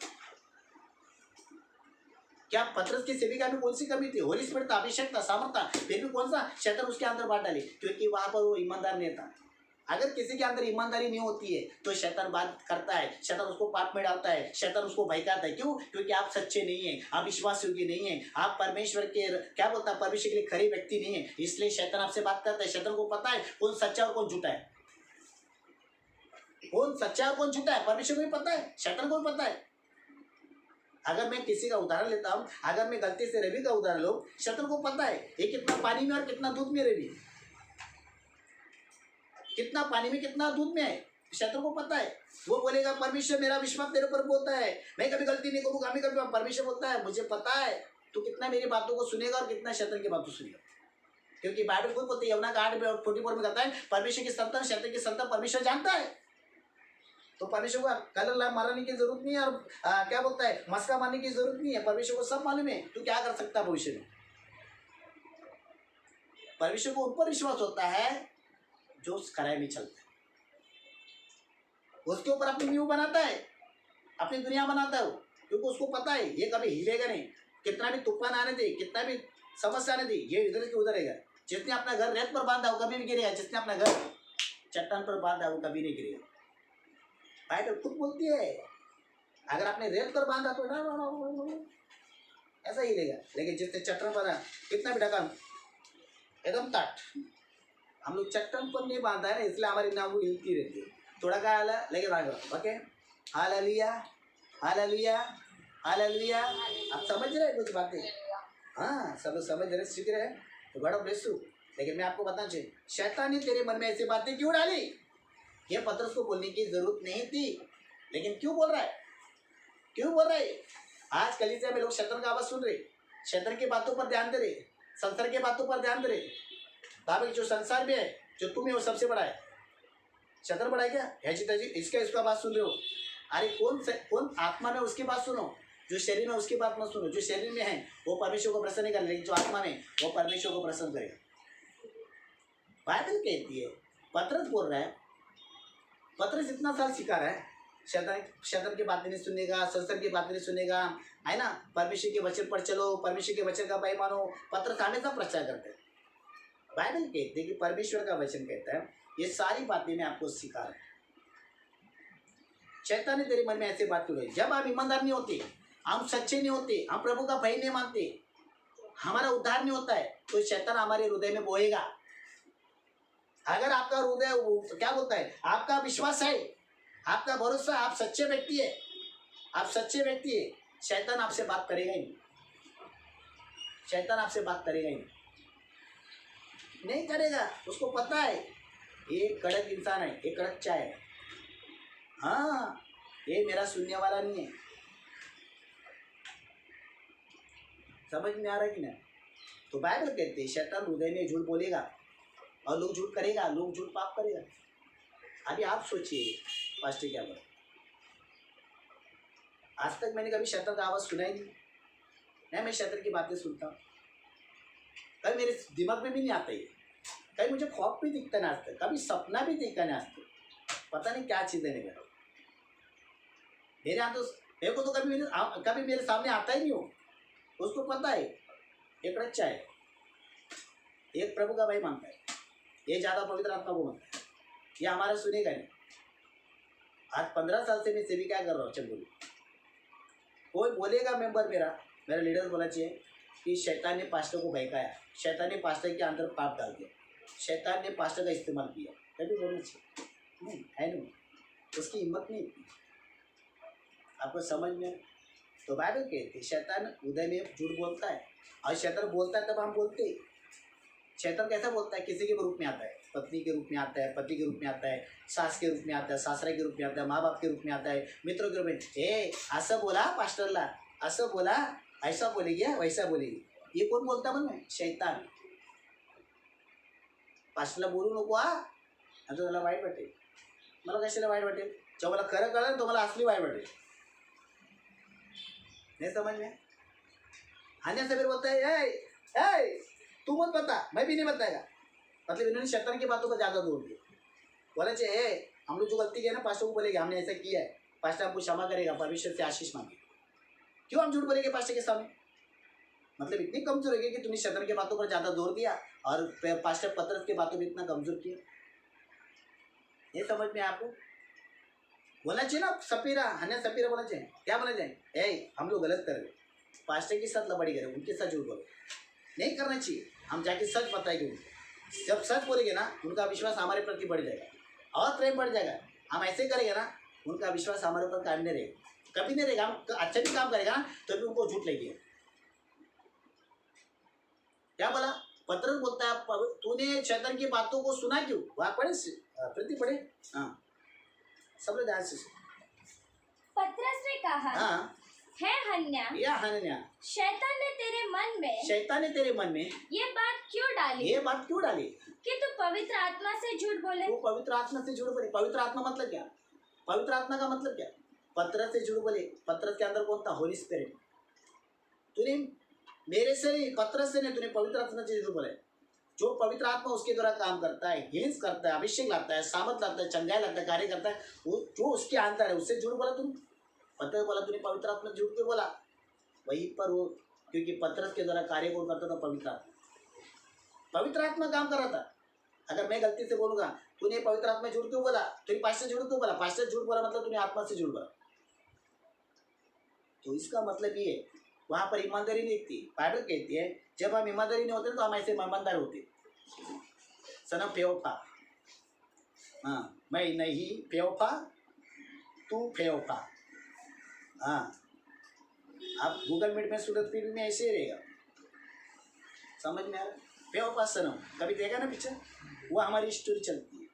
क्या पतरस की सेविका में कौन सी कमी थी? होली स्पिरिट था, अभिषेक था, सामर्थ था, फिर भी कौन सा शैतान उसके अंदर बात डाली? क्योंकि वहां पर वो ईमानदार नहीं था। अगर किसी के अंदर ईमानदारी नहीं होती है तो शैतान बात करता है, शैतान उसको पाप में डालता है, शैतान उसको भयकाता है। क्यों? क्योंकि आप सच्चे नहीं हैं, आप विश्वास योग्य नहीं हैं, आप परमेश्वर के क्या बोलता है, परमेश्वर के लिए खरे व्यक्ति नहीं है, इसलिए शैतान आपसे बात करता है। शैतान को पता है कौन सच्चा और कौन झूठा है, कौन सच्चा और कौन झूठा है, परमेश्वर को भी पता है, शैतान को भी पता है। अगर मैं किसी का उदाहरण लेता हूँ, अगर मैं गलती से रवि का उदाहरण लूँ, शैतान को पता है ये कितना पानी में और कितना दूध में, रवि कितना पानी में कितना दूध में है, शैतान को पता है। वो बोलेगा परमेश्वर मेरा विश्वास तेरे ऊपर बोलता है, मैं कभी गलती नहीं करूँगा, मैं कभी, परमेश्वर बोलता है मुझे पता है तू कितना मेरी बातों को सुनेगा और कितना शैतान की बातों सुनेगा। क्योंकि बाइबल खुद बोलती है, यमुना का 8:44 में कहता है, परमेश्वर की संतान शैतान की संतान परमेश्वर जानता है। तो परमेश्वर को कलर मारने की जरूरत नहीं है और क्या बोलता है, मस्का मारने की जरूरत नहीं है। परमेश्वर को सब मालूम है तू क्या कर सकता है भविष्य में। परमेश्वर को उन पर विश्वास होता है जो उस खराई में चलता है, उसके ऊपर अपनी न्यू बनाता है, अपनी दुनिया बनाता है वो, क्योंकि उसको पता है ये कभी हिलेगा नहीं। कितना भी तूफान आने दे, कितना भी समस्या आने दे, ये इधर के उधर रहेगा। जिसने अपना घर रेत पर बांधा वो कभी भी गिरेगा, जिसने अपना घर चट्टान पर बांधा वो कभी नहीं गिरेगा। बाइबल खुद बोलती है अगर आपने रेत पर बांधा तो ऐसा ही रहेगा, लेकिन जिसने चट्टान पर कितना भी ढका एकदम ताट। हम लोग चट्टान पर नहीं बांधा है ना, इसलिए हमारी नाव वो हिलती रहती है, थोड़ा क्या हाल है लेकिन आगे। Okay, hallelujah hallelujah hallelujah. आप समझ रहे हैं कुछ बातें? हाँ, सब लोग समझ रहे, सीख रहे हैं, तो बड़ा ब्लेस हूँ। लेकिन मैं आपको बताना चाहिए, शैतान ने तेरे मन में ऐसी बातें क्यों डाली? ये पतरस को बोलने की जरूरत नहीं थी, लेकिन क्यों बोल रहा है, क्यों बोल रहा है? आज कलीसिया में लोग शैतान का आवाज सुन रहे, शैतान की बातों पर ध्यान दे रहे, संसार की बातों पर ध्यान दे रहे। बाबा जो संसार में है, जो तुम है वो सबसे बड़ा है। शैतान बड़ा है क्या? है जी, इसका बात सुन रहे हो। अरे कौन आत्मा में उसकी बात सुनो, जो शरीर में उसकी बात मत सुनो। जो शरीर में है वो परमेश्वर को प्रसन्न नहीं करेगा, लेकिन जो आत्मा में वो परमेश्वर को प्रसन्न करेगा। बाइबल कहती है पतरस बोल रहा है, पतरस इतना साल सिखा रहा है, शैतान की बातें नहीं सुनेगा, संसार की बातें नहीं सुनेगा, है ना, परमेश्वर के वचन पर चलो, परमेश्वर के वचन का भाई मानो। पतरस हमेशा प्रचार करते हैं। बाइबल कहते हैं कि परमेश्वर का वचन कहता है ये सारी बातें मैं आपको सिखा रहा हूँ। शैतान ने तेरे मन में ऐसे बात क्यों रही? जब आप ईमानदार नहीं होते, हम सच्चे नहीं होते, हम प्रभु का भय नहीं मानते, हमारा उद्धार नहीं होता है, तो शैतान हमारे हृदय में बोएगा। अगर आपका हृदय क्या बोलता है, आपका विश्वास है, आपका भरोसा, आप सच्चे व्यक्ति है, आप सच्चे व्यक्ति है, शैतान आपसे बात करेगा ही नहीं, शैतान आपसे बात करेगा ही नहीं करेगा। उसको पता है ये कड़क इंसान है, ये कड़क चाय है, हाँ ये मेरा सुनने वाला नहीं है। समझ में आ रहा है कि नहीं? तो बाइबल कहते हैं शैतान हृदय में झूठ बोलेगा और लोग झूठ करेगा, लोग झूठ पाप करेगा। अभी आप सोचिए पास्टर क्या बोला, आज तक मैंने कभी शैतान का आवाज़ सुना ही नहीं। मैं शैतान की बातें सुनता हूँ, कभी मेरे दिमाग में भी नहीं आता ये, कभी मुझे ख्वाब भी दिखता नहीं आज तक, कभी सपना भी दिखता नहीं आज तक, पता नहीं क्या चीज़ है मेरे यहाँ। तो मेरे को तो कभी मेरे सामने आता ही नहीं हो। उसको पता है एक बच्चा है, एक प्रभु का भाई मानता है, ये ज़्यादा पवित्र आत्मा को मानता है, ये हमारा सुनेगा नहीं। आज 15 साल से मैं सेविका कर रहा हूँ। चल बोली कोई बोलेगा, मेंबर मेरा लीडर बोला चाहिए कि शैतान ने पास्टर को बहकाया, शैतान ने पास्टर के अंदर पाप डाल दिया, शैतान ने पास्टर का इस्तेमाल किया, कभी बोलना चाहिए नहीं है नहीं, उसकी हिम्मत नहीं। आपको समझ में? तो बाइबल कहती है शैतान हृदय में झूठ बोलता है, और शैतान बोलता है तब हम बोलते हैं। शैतान कैसा बोलता है? किसी के रूप में आता है, पत्नी के रूप में आता है, पति के रूप में आता है, सास के रूप में आता है, सासरा के रूप में आता है, माँ बाप के रूप में आता है, मित्रों के रूप में। असं बोला पास्टरला, असं बोला, ऐसा बोलेगी, वैसा बोलेगी। ये कोण बोलता म्हणून? शैतान। पास्टरला बोलू नको हा, आणि तुला वाईट वाटेल। मला कशाला वाईट वाटेल? जेव्हा मला खरं कळलं तो मला असली वाईट वाटेल। नहीं समझ में? हानिया सबीर बोलता है तू मत बता, मैं भी नहीं बताएगा। मतलब इन्होंने शैतान की बातों पर ज़्यादा जोर दिया। बोला चाहिए हम लोग जो गलती किया ना, पास्टर को बोलेंगे हमने ऐसा किया है, पास्टर हमको क्षमा करेगा, परमेश्वर से आशीष मांगे। क्यों हम झूठ बोलेंगे पास्टर के सामने? मतलब इतनी कमजोर है कि तुमने शैतान की बातों पर ज़्यादा जोर दिया और पास्टर पतरस की बातों पर इतना कमजोर किया। ये समझ में आपको? बोलना चाहिए ना सपीरा, हन्या सपीरा बोलना चाहिए। क्या बोलना चाहिए? हम लोग गलत कर रहे, पास्टर के साथ लबाड़ी करें, उनके साथ झूठ बोले, नहीं करना चाहिए। हम जाके सच बताएंगे उनको। जब सच बोलेंगे ना, उनका विश्वास हमारे प्रति बढ़ जाएगा और प्रेम बढ़ जाएगा। हम ऐसे करेंगे ना, उनका विश्वास हमारे ऊपर कायम नहीं रहेगा, कभी नहीं रहेगा। हम अच्छा भी काम करेगा तो भी उनको झूठ लगेगा। क्या बोला? पतरस बोलता है तूने शैतान की बातों को सुना क्यों? वहाँ पढ़े, प्रति पढ़े, हाँ सब लोग ध्यान से। पतरस ने कहा, हाँ है हन्या, या हनन्या, शैतान ने तेरे मन में ये बात क्यों डाली कि तू पवित्र आत्मा से झूठ बोले? वो पवित्र आत्मा से झूठ बोले। पवित्र आत्मा मतलब क्या? पवित्र आत्मा का मतलब क्या? पतरस से झूठ बोले। पतरस के अंदर कौन था? होली स्पिरिट। तूने मेरे से नहीं, पतरस से नहीं, तूने पवित्र आत्मा से झूठ बोले। जो पवित्र आत्मा उसके द्वारा काम करता है, हीलिंग करता है, अभिषेक लाता है, सामर्थ लाता है, चंगाई लाता है, कार्य करता है, वो जो उसके अंदर है उससे झूठ बोला तुम। पतरस बोला तूने पवित्र आत्मा झूठ क्यों बोला? वहीं पर वो, क्योंकि पतरस के द्वारा कार्य कौन करता था? पवित्र आत्मा। पवित्र आत्मा काम कर रहा था। अगर मैं गलती से बोलूँगा तूने पवित्र आत्मा झूठ क्यों बोला, तूने पास्टर झूठ क्यों बोला, पास्टर झूठ बोला मतलब तूने आत्मा से झूठ बोला। तो इसका मतलब ये है, वहाँ पर ईमानदारी नहीं थी। बाइबल कहती है जब हम ईमानदारी नहीं होते तो हम ऐसे ईमानदार होते। सनम फेवफा, हाँ मैं नहीं फेवफा, तू फेवफा। हाँ आप गूगल मीट में सूरत फील्ड में ऐसे ही रहेगा, समझ में आ रहा है? फेवफा सनम कभी देखा ना पिक्चर? वो हमारी स्टोरी चलती है।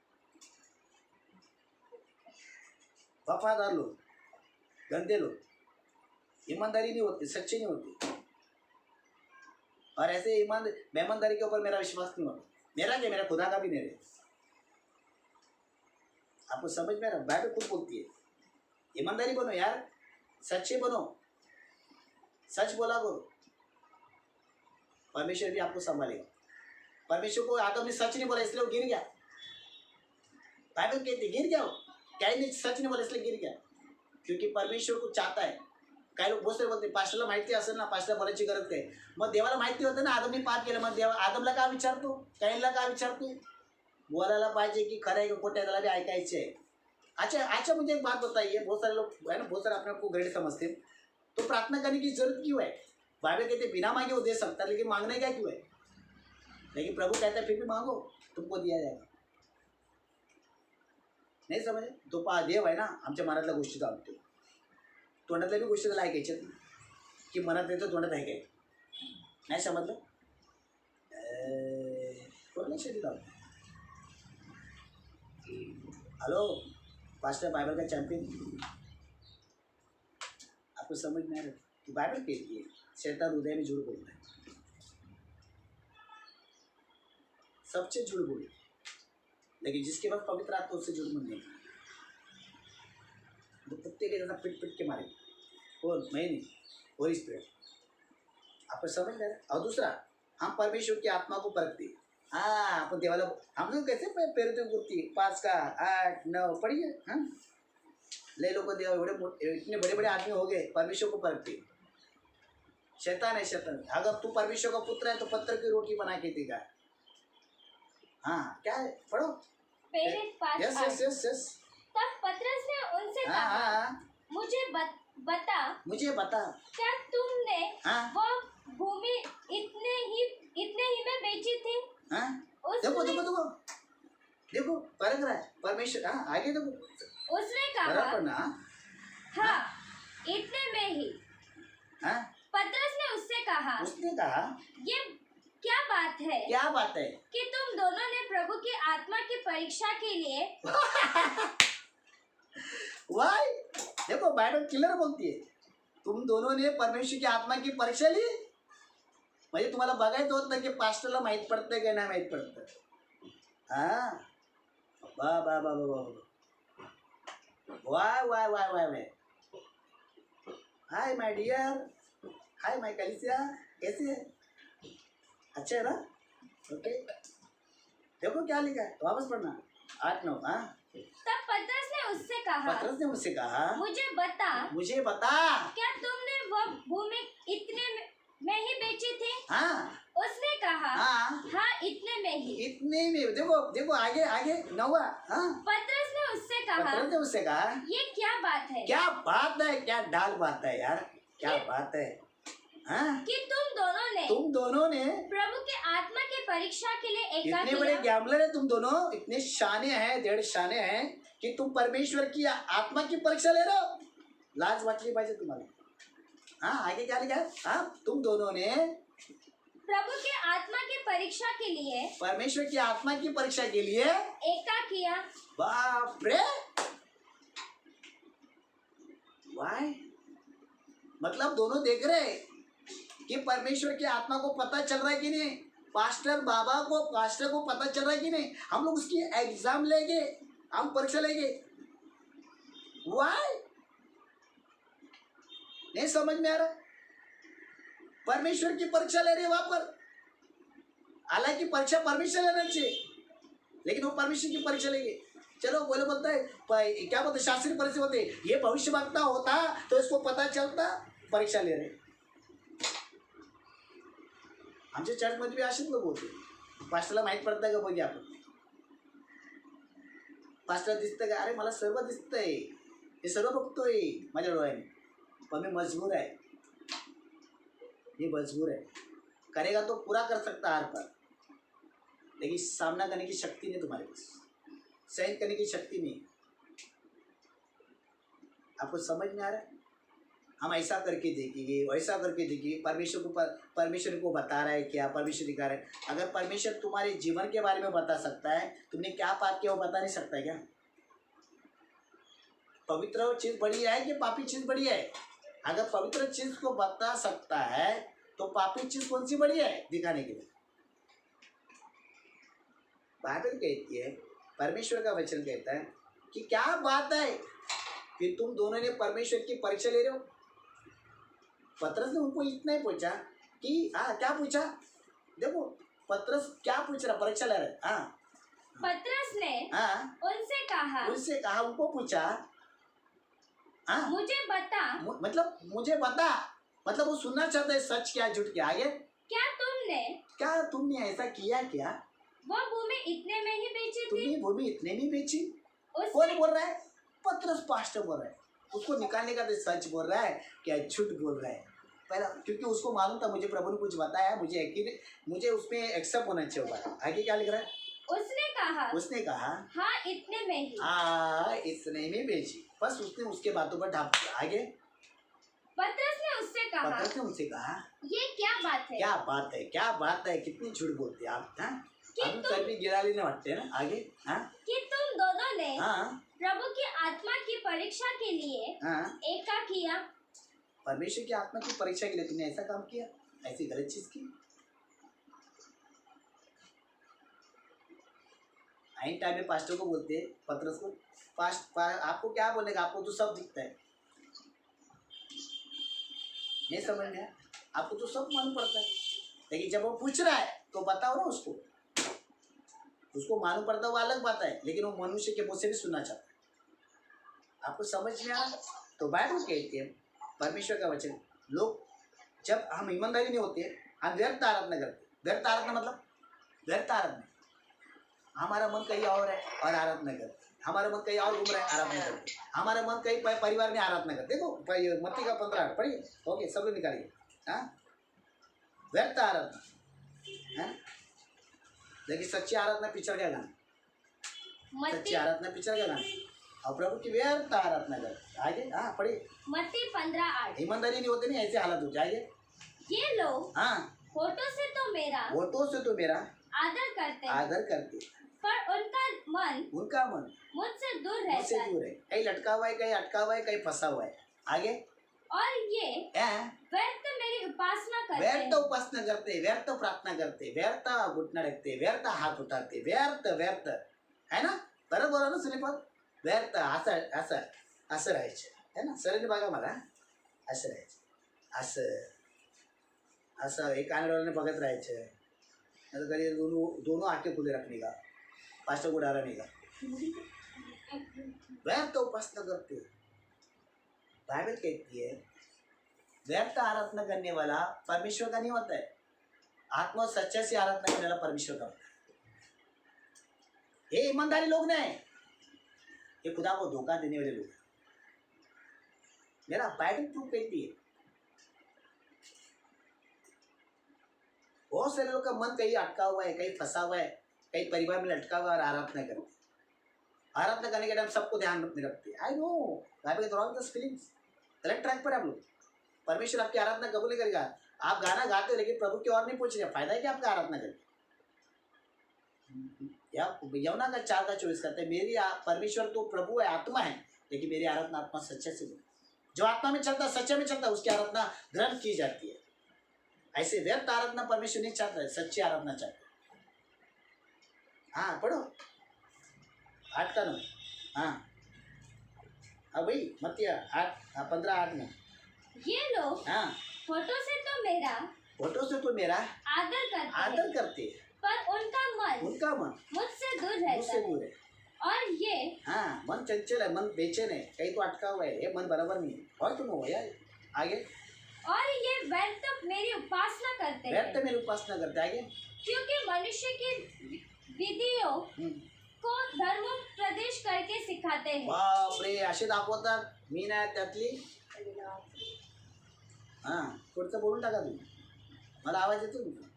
वफादार लोग, गंदे लोग, ईमानदारी नहीं होती, सच्चे नहीं होते। और ऐसे ईमानदारी के ऊपर मेरा विश्वास नहीं होता। मेरा क्या, मेरा खुदा का भी नहीं रहे। आपको समझ में आ रहा? बाइबल खुद बोलती है ईमानदारी बनो यार, सच्चे बनो, सच बोला करो, परमेश्वर भी आपको संभालेगा। परमेश्वर को आदम ने सच नहीं बोला इसलिए वो गिर गया। बाइबल कहते गिर गया, क्या नहीं सच नहीं बोला इसलिए गिर गया, क्योंकि परमेश्वर को चाहता है. काही लोक बहुत सारे बोलते पास्टरला माहिती असेल ना, पास्टरला बोलायची गरज काय, मग देवाला माहिती होतं ना आदमने पाप केलं, मग देवा आदमला का विचारतो, काहींना का विचारतो. बोलायला पाहिजे की खरं आहे की खोटं आहे त्याला बी ऐकायचे आहे. अच्छा अच्छा, मुझे एक बात बताइए, बहुत सारे लोग है ना, बहुत सारे अपने आप को ग्रेट समझते हैं, तो प्रार्थना करने की जरूरत क्यों है. बाइबल कहते बिना मांगे वो दे सकता है, लेकिन मांगने क्या क्यों है. लेकिन प्रभु कहता है फिर भी मांगो तुमको दिया जाएगा. नाही समजे. तो देव आहे ना आमच्या मनातल्या गोष्टी चालतो, तोंडातल्या बी गोष्टी त्याला ऐकायच्यात की मनात येतं तोंडात आहे काय, नाही समजलं. लक्ष दिलं. हेलो पास्टर बाइबल का चैंपियन, आपको समझ में आ रहा है कि बाइबल कहती है शैतान हृदय में झूठ बोलता है, सबसे झूठ बोले, लेकिन जिसके पास पवित्र आत्मा उससे झूठ मत नहीं, तो कुत्ते के जैसा पिट पिट के मारे. और मैं नहीं, होली स्पिरिट. आपको समझ में आ रहा है. और दूसरा, हम परमेश्वर की आत्मा को परखते. हाँ, अपन देवाला हम लोग कैसे पेरते गुर्ती 5 का 8 9 पढ़िए. हाँ, ले लोग को देवा इतने बड़े बड़े आदमी हो गए, परमेश्वर को परखते. शैतान है शैतान. अगर तू परमेश्वर का पुत्र है तो पत्थर की रोटी बना के देगा. हाँ, क्या है पढ़ो. प्रेरित 5:8. Yes yes yes yes. तब पतरस ने उनसे हाँ कहा, हाँ, मुझे बता, क्या तुमने हाँ वो भूमि इतने ही में बेची थी. हाँ. देखो देखो देखो देखो परख रहा है परमेश्वर. हाँ आगे देखो. उसने कहा, बराबर ना. हाँ इतने में ही. हाँ, पतरस ने उससे कहा, उसने कहा ये क्या बात है क्या बात है कि तुम दोनों ने प्रभु की आत्मा की परीक्षा के लिए. वाई. देखो बाइबल क्लियर बोलती है तुम दोनों ने परमेश्वर की आत्मा की परीक्षा ली. म्हणजे तुम्हाला बघायचं होतं की पास्टरला माहीत पडतंय की नाही माहीत पडतं. हाँ, वाह वाह वाह वाह वाह वाह वाह वाह वाह. Hi my dear, hi my कलिसिया, कैसे है. अच्छा है ना. ओके, देखो क्या लिखा है, वापस पढ़ना 8 9. हाँ, तब पतरस ने उससे कहा, पतरस ने मुझसे कहा मुझे बता, क्या तुमने वो भूमि इतने में ही बेची थी. हाँ उसने कहा, हाँ हाँ इतने में ही. इतने में. देखो देखो आगे आगे 9. हाँ, पतरस ने उससे कहा, पतरस ने मुझसे कहा ये क्या बात है क्या बात है, क्या ढाल बात है यार, क्या बात है. हाँ, कि तुम दोनों ने प्रभु के आत्मा की परीक्षा के लिए एका इतने बड़े गैम्बलर है तुम दोनों, इतने शाने हैं, 1.5 शाने हैं कि तुम परमेश्वर की आत्मा की परीक्षा ले रहे हो. लाज वाटली पाहिजे तुम्हाला. हाँ आगे क्या लिखा है. हाँ, तुम दोनों ने प्रभु के आत्मा की परीक्षा के लिए परमेश्वर की आत्मा की परीक्षा के लिए एका किया. बाप रे. वाई, मतलब दोनों देख रहे हैं कि परमेश्वर की आत्मा को पता चल रहा है कि नहीं, पास्टर को पता चल रहा है कि नहीं. हम लोग उसकी एग्जाम लेंगे, हम परीक्षा लेंगे. वाई, नहीं समझ में आ रहा. परमेश्वर की परीक्षा ले रहे हैं वहां पर. हालांकि परीक्षा परमेश्वर लेना चाहिए, लेकिन वो परमेश्वर की परीक्षा लेंगे. चलो बोले बोलता है क्या बोलते, शास्त्रीय परीक्षा बोलते हैं, ये भविष्यवक्ता होता तो इसको पता चलता. परीक्षा ले रहे. आमच्या चर्चमध्ये बी असेच लोक होते. पास्टरला माहीत पडतं का बघा आपण, पास्टर दिसतं का, अरे मला सर्व दिसतंय, हे सर्व बघतोय माझ्या डोळ्याने, पण मी मजबूर आहे. ये मजबूर है. करेगा तो पूरा कर सकता है हर पर, लेकिन सामना करने की शक्ति नहीं तुम्हारे पास, सहन करने की शक्ति नहीं. आपको समझ में आ रहा है. हम ऐसा करके देखेंगे, वैसा करके देखेंगे. परमेश्वर को बता रहा है क्या, परमेश्वर दिखा रहा है. अगर परमेश्वर तुम्हारे जीवन के बारे में बता सकता है, तुमने क्या पाप किया वो बता नहीं सकता क्या. पवित्र चीज बढ़िया है कि पापी चीज बढ़िया है. अगर पवित्र चीज को बता सकता है तो पापी चीज कौन सी बढ़िया है दिखाने के लिए. बाइबल कहती है, परमेश्वर का वचन कहता है कि क्या बात है कि तुम दोनों ने परमेश्वर की परीक्षा ले रहे हो. पतरस ने उनको इतना ही पूछा कि हाँ क्या पूछा. देखो पतरस क्या पूछ रहा, परीक्षा ले रहा है. हाँ पतरस ने हाँ उनसे कहा, उनको पूछा, हाँ मुझे बता, मतलब मुझे बता, मतलब वो सुनना चाहता है सच क्या झूठ क्या। आगे, क्या तुमने ऐसा किया क्या? वो भूमि इतने में ही बेची थी? तुमने भूमि इतने में बेची? कौन बोल रहा है? पतरस पास्टर बोल रहा है। उसको निकालने का तो सच बोल रहा है क्या झूठ बोल रहा है पहला, क्योंकि उसको मालूम था मुझे प्रभु ने कुछ बताया, मुझे उसमें एक्सेप्ट होना चाहिए। आगे क्या लिख रहा है? उसने कहा हाँ इतने में ही, हाँ इतने में बेची, बस उसने उसके बातों पर ढाप दिया। आगे, पतरस ने उनसे कहा ये क्या बात है, कितनी झूठ बोलते हैं आप। हाँ सर भी गिरा लेने वाटते हैं ना। आगे, हाँ कि तुम दोनों ने हाँ प्रभु की आत्मा की परीक्षा के लिए हाँ एका किया। परमेश्वर की आत्मा की परीक्षा के लिए तुमने ऐसा काम किया, ऐसी गलत चीज की। आइन टाइम में पास्टर को बोलते हैं, पतरस को, आपको क्या बोलेगा, आपको तो सब दिखता है, नहीं समझ में, आपको तो सब मालूम पड़ता है, लेकिन जब वो पूछ रहा है तो बताओ ना उसको मालूम पड़ता है वो अलग बात है, लेकिन वो मनुष्य के मुँह से भी सुनना चाहता है। आपको समझ में आ, तो बाइबल कहती है, परमेश्वर का वचन, लोग जब हम ईमानदारी नहीं होते, हम व्यर्थ आराधना करते। व्यर्थ आराधना मतलब व्यर्थ आराधना, हमारा मन कहीं और है और आराधना करते, हमारा मन कहीं और घूम रहा है, आराधना करते, हमारा मन कहीं परिवार में आराधना करते। देखो मत्ती का 15 पढ़िए, ओके सब लोग निकालिए। हाँ व्यर्थ आराधना है, लेकिन सच्ची आराधना पिक्चर का गाना, सच्ची आराधना पिक्चर का गाना, और प्रभु की व्यर्थ आराधना करते। आगे, हाँ पढ़िए। मत्ती 15:8। ईमानदारी नहीं होती, नहीं ऐसे हालत हो जाएंगे। ये लोग हाँ होठों से तो मेरा आदर करते, पर उनका मन मुझसे दूर रहता है। कहीं लटका हुआ है, कहीं अटका हुआ है, कहीं फंसा हुआ है। आगे, और ये व्यर्थ मेरी उपासना करते, व्यर्थ प्रार्थना करते, व्यर्थ घुटना रखते, व्यर्थ हाथ उठाते, व्यर्थ है ना, बरं बोला ना सुने पण, व्यर्थ असं राहायचं है ना, सरांनी बघा मला, असं राहायचं, असं एक कानडोळ्याने बघत राहायचं, कधी दोनों आंखें खुले रखने का, पास्टर को डरा नहीं का, व्यर्थ उपासना करते। बाइबल कहती है व्यर्थ आराधना करने वाला परमेश्वर का नहीं होता है, आत्मा सच्चे से आराधना करने वाला परमेश्वर का होता है। ये ईमानदारी लोग नहीं, ये खुदा को धोखा देने वाले लोग। मेरा बाइबल प्रूफ कहती है बहुत सारे लोग का मन कहीं अटका हुआ है, कहीं फंसा हुआ है, कहीं परिवार में लटका हुआ है और आराधना करते। आराधना करने के टाइम सबको ध्यान में रखते। आई नो बाइबल के दौरान दस फीलिंग्स गलत ट्रैक पर आप लोग। परमेश्वर आपकी आराधना कबूल नहीं करेगा। आप गाना गाते हो लेकिन प्रभु की ओर नहीं पहुंच रहे, फायदा है क्या आपका आराधना करके? या यमुना का 4:24 करते हैं, मेरी परमेश्वर तो प्रभु है, आत्मा है, लेकिन मेरी आराधना आत्मा सच्चे से, जो आत्मा में चलता है, सच्चे में चलता है, उसकी आराधना ग्रहण की जाती है। ऐसे व्यर्थ आराधना परमेश्वर नहीं चाहता है, सच्ची आराधना चाहता है। हाँ पढ़ो 8:9। हाँ भाई मत्ती 15:8 में, ये लोग हाँ होठों से तो मेरा आदर करते, पर उनका मन मुझसे दूर रहता है। और ये हाँ मन चंचल है, मन बेचैन है, कहीं तो अटका हुआ है, ये मन बराबर नहीं है, और तुम हो यार। आगे, और ये व्यर्थ मेरी उपासना करते हैं। आगे, क्योंकि मनुष्य की विधियों को धर्मोपदेश करके सिखाते हैं। बापरे, असे दाखवतात, मी नाही त्यातली। हाँ पुढचं बोलून टाका तुम्ही, मला आवाज येतो तुमचा,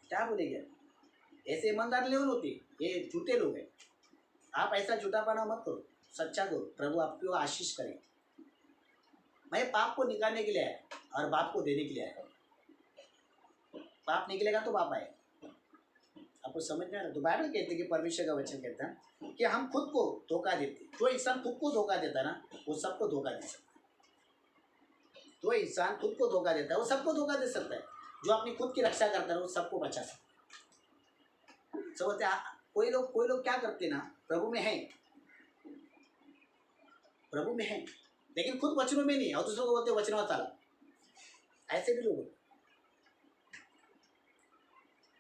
क्या बोलेंगे? ऐसे ईमानदार लोग होते, ये झूठे लोग हैं। आप ऐसा झूठापना मत करो, सच्चा करो, प्रभु आपको आशीष करे। मैं पाप को निकालने के लिए आया और बाप को देने के लिए आया। पाप निकलेगा तो बाप आए, आपको समझ में आ रहा? तो बाइबल कहते हैं कि परमेश्वर का वचन कहता है कि हम खुद को धोखा देते। जो इंसान खुद को धोखा देता है ना, वो सबको धोखा दे सकता है। जो इंसान खुद को धोखा देता है वो सबको धोखा दे सकता है। जो अपनी खुद की रक्षा करता है वो सबको बचा सकता है। समझते? कोई लोग क्या करते ना, प्रभु में है, लेकिन खुद वचनों में नहीं, और दूसरों को बोलते वचनों वाला। ऐसे भी लोग,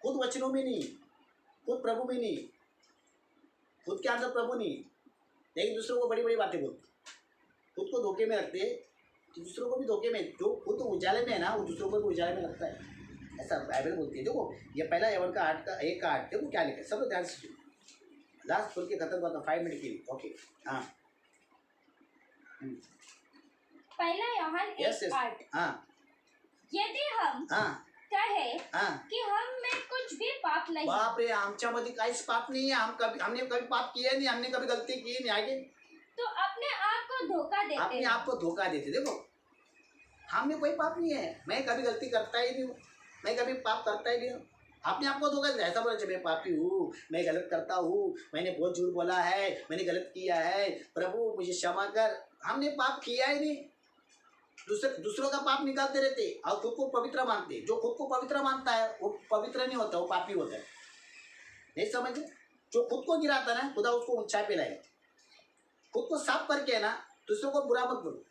खुद वचनों में नहीं, खुद प्रभु में नहीं, खुद के अंदर प्रभु नहीं, लेकिन दूसरों को बड़ी बड़ी बातें बोलते, खुद को धोखे में रखते, तो दूसरों को भी धोखे में, जो खुद उजाले में है ना वो दूसरों को भी उजाले में लगता है, ऐसा बाइबल बोलती है। देखो ये पहला यवन का 8 देखो क्या लिखा है, सब लोग ध्यान से लास्ट बोल के खत्म हुआ था 5 मिनट के लिए। ओके हाँ पहला यूहन्ना 1:8 हाँ यदि हम हाँ कहे हाँ कि हम में कुछ भी पाप नहीं, बाप रे आमच्यामध्ये काहीच पाप नहीं है, हमने कभी पाप किया नहीं, हमने कभी गलती की नहीं, आगे तो अपने आप को धोखा देते अपने हैं। आप को धोखा देते। देखो हमने कोई पाप नहीं है, मैं कभी गलती करता ही नहीं हूँ, मैं कभी पाप करता ही नहीं हूँ, अपने आप को धोखा देता। ऐसा बोला मैं पापी हूँ, मैं गलत करता हूँ, मैंने बहुत झूठ बोला है, मैंने गलत किया है, प्रभु मुझे क्षमा कर। हमने पाप किया ही नहीं, दूसरों का पाप निकालते रहते और खुद को पवित्र मानते। जो खुद को पवित्र मानता है वो पवित्र नहीं होता, वो पापी होता है। नहीं समझे? जो खुद को गिराता ना खुदा उसको ऊंचाई पे लाएगा। खुद को साफ करके ना दूसरों को बुरा मत बोलो।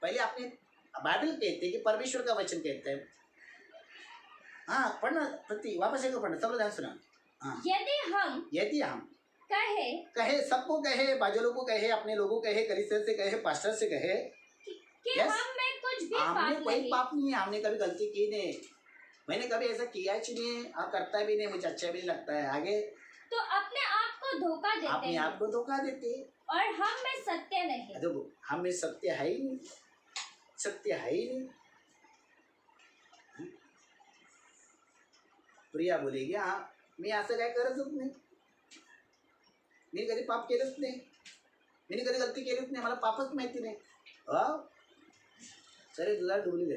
पहले अपने बाइबल कहते हैं कि परमेश्वर का वचन कहते हैं। हाँ पढ़ना प्रति वापस एक पढ़ना, सब लोग ध्यान सुना। हाँ यदि हम कहे सबको कहे, बाजलों को कहे, अपने लोगों को कहे, कलीसिया से कहे, पास्टर से कहे कि हम में कुछ भी हमने पाप कोई नहीं, पाप नहीं है, हमने कभी गलती की नहीं, मैंने कभी ऐसा किया ही नहीं और करता भी नहीं, मुझे अच्छा भी नहीं लगता है। आगे तो अपने आप को धोखा देते अपने हैं आप को धोखा देते और हम में सत्य नहीं। देखो हम में सत्य है ही नहीं, सत्य है ही नहीं। प्रिया बोलेगी हाँ मी असं काय करतच नाही, मी कधी पाप केलंच नाही, मी कधी गलती केलीच नाही, मला पापच माहिती नाही। सरे दुधात डुबलेले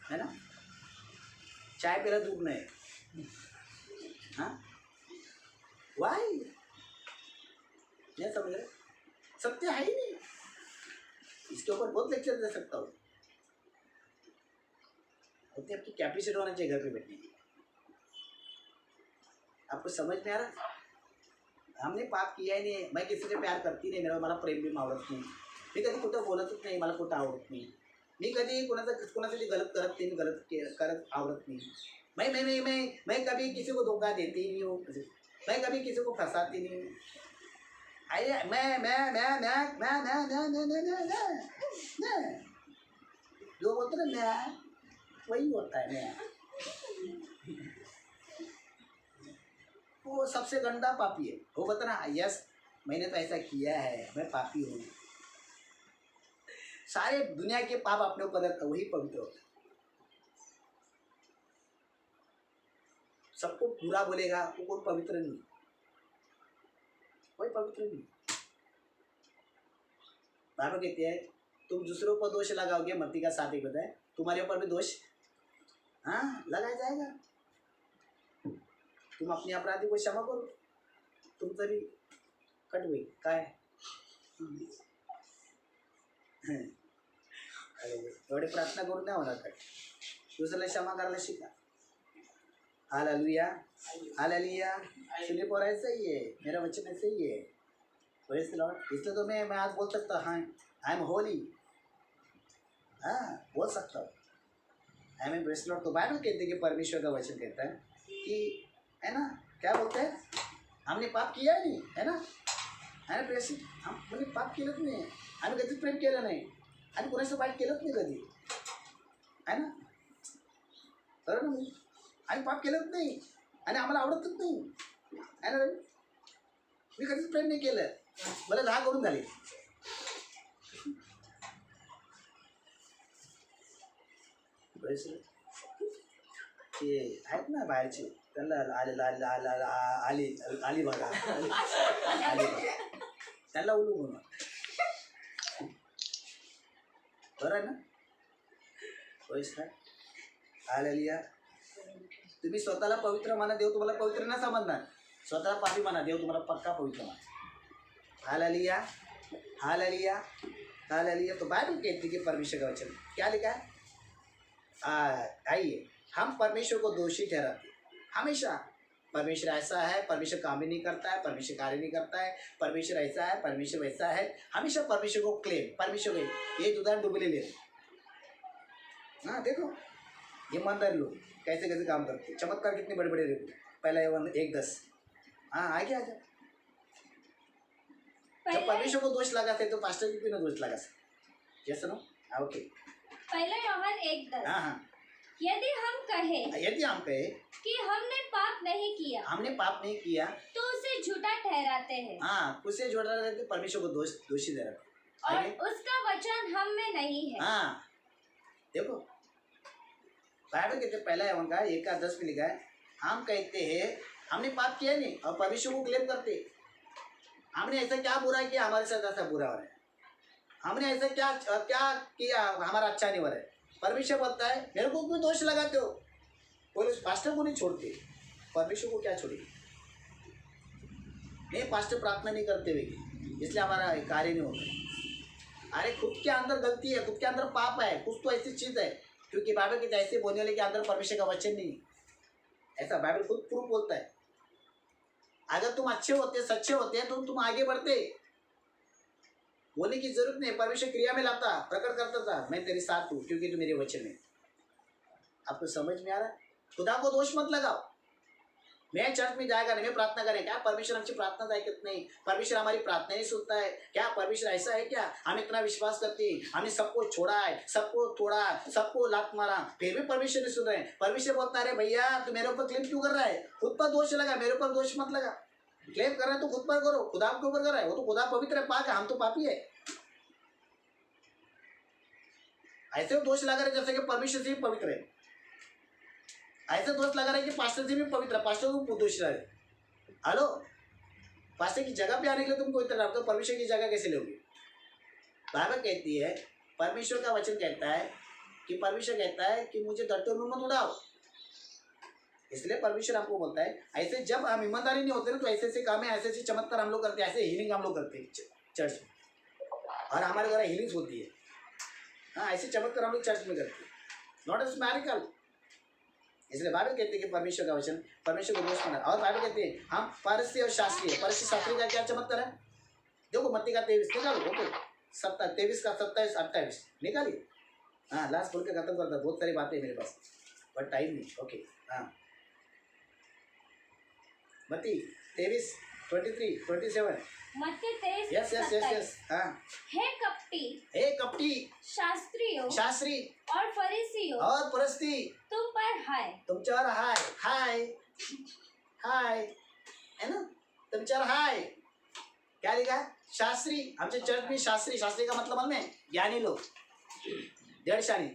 है ना, चाय प्यायला दूध नाही। हाँ वाई नहीं समझ रहे, सत्य है ही नहीं। इसके ऊपर बहुत लेक्चर दे सकता हूँ। होती आपकी कैपेसिटी होना चाहिए घर पे बैठने की। आपको समझ में आ रहा? हमने पाप किया ही नहीं, मैं किसी से प्यार करती नाही, मला प्रेम भी आवडत नाही, मी कधी कुठं बोलतच नाही, मला कुठं आवडत नाही, मी कधी कोणासाठी गलत करत नाही, करत आवडत नहीं, मैं कभी किसी को धोखा देती नहीं हूँ, मैं कभी किसी को फंसाती नहीं हूँ। अरे मैं जो बोलते ना मैं वही होता है। मैं वो सबसे गंदा पापी है। वो बता ना यस मैंने तो ऐसा किया है, मैं पापी हूँ। सारे दुनिया के पाप अपने ऊपर रखता वही पवित्र होता है। सबको पूरा बोलेगा वो कोई पवित्र नहीं, कोई पवित्र नहीं। बाबा कहते हैं तुम दूसरों पर दोष लगाओगे, मत्ती का 7 बताए, तुम्हारे ऊपर भी दोष हाँ लगाया जाएगा। तुम अपने अपराधी को क्षमा करो, तुम तरी कट गई काय एवढे प्रार्थना करून नाही होणार, कट दुसऱ्याला क्षमा करायला शिका। Hallelujah hallelujah. सुने पर ऐसा ही है, मेरा वचन ऐसे ही है। Praise the Lord. इसलिए तो मैं आज बोल सकता हाँ आई एम होली, हाँ बोल सकता हूँ I am praise the Lord. तो बाइबल कहते हैं कि परमेश्वर का वचन कहता है कि है ना, क्या बोलते हैं, हमने पाप किया नहीं है ना, है ना प्रेस, हम म्हणजे पाप केलंच नाही, आम्ही कधीच प्रेम केलं नाही आणि कोणाचं वाईट केलंच नाही कधी, है ना, बरोबर ना, आम्ही पाप केलंच नाही आणि आम्हाला आवडतच नाही, है ना, मी कधीच प्रेम नाही केलं, मला 10 करून झाले। ते आहेत ना बाहेरचे, त्यांना आली बघा त्यांना उलू म्हणून बरं आहे ना। हालेलुया। तुम्ही स्वतःला पवित्र माना, देव तुम्हाला पवित्र नाही समजणार। स्वतःला पापी माना, देव तुम्हाला पक्का पवित्र माना। Hallelujah hallelujah hallelujah. तो बाइबल कहती है कि परमेश्वर का वचन क्या लिखा है, आइए हम परमेश्वर को दोषी ठहराते हमेशा। परमेश्वर ऐसा है, परमेश्वर काम भी नहीं करता है, परमेश्वर कार्य नहीं करता है, परमेश्वर ऐसा है, परमेश्वर वैसा है, हमेशा परमेश्वर को क्लेम, परमेश्वर को ये उदाहरण डुबले ले। हाँ देखो ईमानदारी लोग कैसे कैसे काम करते हैं, चमत्कार कितने बड़े बड़े देखो। पहला यूहन्ना 1:10। हाँ आगे आ जाओ। जब परमेश्वर को दोष लगाते तो पास्टर भी क्यों ना दोष लगा सकते? Yes no? ओके। पहला यूहन्ना 1:10। हाँ हाँ। यदि हम कहे कि हमने पाप नहीं किया तो उसे झूठा ठहराते हैं। हाँ, उसे झूठा ठहराते, परमेश्वर को दोषी ठहराते और उसका वचन हम में नहीं है। हाँ देखो बाइबल कहते पहला यूहन्ना 1:10 में लिखा है, हम कहते हैं हमने पाप किया नहीं और परमेश्वर को क्लेम करते हमने ऐसा क्या बुरा किया, हमारे साथ ऐसा बुरा हो रहा है, हमने ऐसा क्या किया हमारा अच्छा नहीं हो रहा है। परमेश्वर बोलता है मेरे को क्यों दोष लगाते हो? बोले पास्टर को नहीं छोड़ते, परमेश्वर को क्या छोड़ेगी? नहीं, पास्टर प्रार्थना नहीं करते हुए इसलिए हमारा कार्य नहीं होता। अरे खुद के अंदर गलती है, खुद के अंदर पाप है, कुछ तो ऐसी चीज़ है, क्योंकि बाइबल के ऐसे बोलने वाले के अंदर परमेश्वर का वचन नहीं, ऐसा बाइबल खुद प्रूफ बोलता है। अगर तुम अच्छे होते सच्चे होते तो तुम आगे बढ़ते, बोलने की जरूरत नहीं, परमेश्वर क्रिया में लाता, प्रकट करता था मैं तेरे साथ हूँ क्योंकि तू मेरे वचन में। आपको समझ में आ रहा है? खुदा को दोष मत लगाओ। मैं चर्च में जाएगा नहीं, मैं प्रार्थना करें क्या परमेश्वर हमसे प्रार्थना था कितना नहीं? परमेश्वर हमारी प्रार्थना नहीं सुनता है क्या? परमेश्वर ऐसा है क्या? हम इतना विश्वास करते हैं, हमने सबको छोड़ा है, सबको तोड़ा, सबको लात मारा, फिर भी परमेश्वर नहीं सुन रहे हैं। परमेश्वर बोलता है भैया तू मेरे ऊपर क्लेम क्यों कर रहा है? खुद पर दोष लगा, मेरे ऊपर दोष मत लगा। क्लेम कर रहे हैं तो खुद पर करो, खुदा के ऊपर कर रहा है, वो तो खुदा पवित्र है, पाक है, हम तो पापी है। ऐसे दोष लगा रहे जैसे कि परमेश्वर से भी पवित्र है, ऐसे दोष लगा रहे कि पास्टर से भी पवित्र है, पास्टर को दोष रहा है। हेलो, पास्टर की जगह पे आने के लिए तुम पवित्र रहो, तो परमेश्वर की जगह कैसे लोगे? बाइबल कहती है, परमेश्वर का वचन कहता है कि परमेश्वर कहता है कि मुझे डरते में मत उड़ाओ। इसलिए परमेश्वर हमको बोलता है ऐसे जब हम ईमानदारी नहीं होते ना तो ऐसे ऐसे काम है, ऐसे ऐसे चमत्कार हम लोग करते हैं, ऐसे हीलिंग हम लोग करते हैं चर्च में, और हमारे द्वारा हीलिंग्स होती है। हाँ, ऐसे चमत्कार हम लोग चर्च में करते हैं, नॉट एज मैरिकल। इसलिए बाइबल कहते हैं कि परमेश्वर का वचन परमेश्वर को दोष मना। और बाइबल कहते हैं हम पारसी और शास्त्रीय, पारसी शास्त्री का क्या चमत्कार है? देखो मत्ती का 23 निकालो, ओके 23 का 27 28 निकालिए। हाँ लास्ट बोल के खत्म करता, बहुत सारी बातें मेरे पास बट टाइम नहीं। ओके हाँ, मत्ती 23 23 27 मत्ती 23 यस यस यस यस। हाँ, हे कपटी शास्त्री और फरीसियों और परस्ती तुम पर हाय, तुमच्यावर हाय हाय हाय है ना, तुमच्यावर हाय। क्या लिखा है? शास्त्री। आमच्या चर्च में शास्त्री, शास्त्री का मतलब मालूम है? ज्ञानी लोग, 1.5 शाने।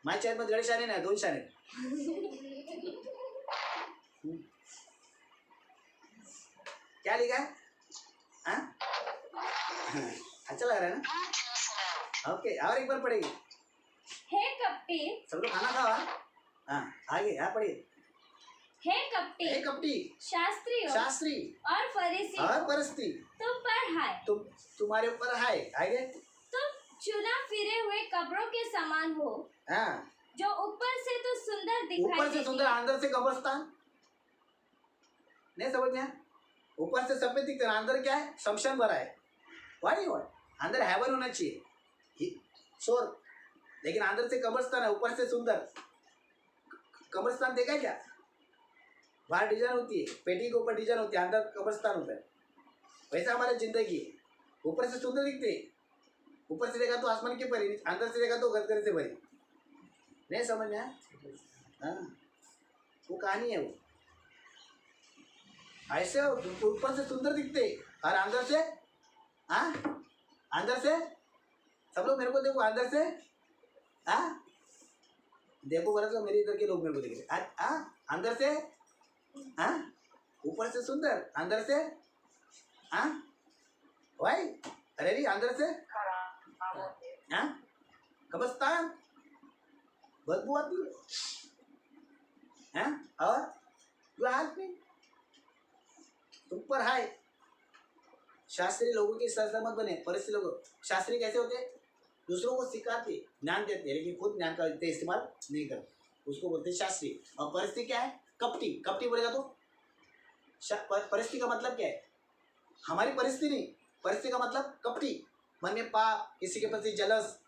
माझ्या चर्च में 1.5 शाने नाही, 2 शाने। क्या लिखा है? हाँ? अच्छा लग रहा है ना? ओके, और एक बार पढ़ेगी। हे कपटी, सब लोग खाना खाओ। हाँ आगे आप पढ़िए। हे कपटी शास्त्री और फरीसी और परस्ती तुम पर हाय, तुम्हारे ऊपर हाय। आगे तुम चुना फिरे हुए कब्रों के समान हो। हाँ, जो ऊपर से तो सुंदर दिखाई ऊपर से सुंदर, अंदर से कब्रिस्तान। नहीं समझ में? ऊपर से सफेद दिखते हैं, अंदर क्या है? शमशान भरा है। वाई अंदर हेवन होना चाहिए स्वर्ग, लेकिन अंदर से कब्रिस्तान है, ऊपर से सुंदर। कब्रिस्तान देखा क्या? बाहर डिजाइन होती है, पेटी के ऊपर डिजाइन होती है, अंदर कब्रिस्तान होता है। वैसा हमारी जिंदगी है, ऊपर से सुंदर दिखते हैं, ऊपर से देखा तो आसमान की परी, अंदर से देखा तो गदगद से भरी। नहीं समझ में? हाँ, वो कहानी है। वो ऐसे ऊपर से सुंदर दिखते और अंदर से अंदर से सब लोग मेरे को देखो, अंदर से देखो बड़ा, तो मेरे इधर के लोग मेरे को देख रहे। अंदर से ऊपर से सुंदर, अंदर से भाई अरे भी अंदर से कब्रिस्तान, बदबू आती है। और हाथ में तुम पर हाय। शास्त्री लोगों के साथ मत बने। परिस्थिति लोग शास्त्री कैसे होते? दूसरों को सिखाते, ज्ञान देते, लेकिन खुद ज्ञान का इस्तेमाल नहीं करते, उसको बोलते हैं शास्त्री। और परिस्थिति क्या है? कपटी। कपटी बोलेगा तो परिस्थिति का मतलब क्या है? हमारी परिस्थिति नहीं, परिस्थिति का मतलब कपटी, मन में पाप, किसी के प्रति जलस,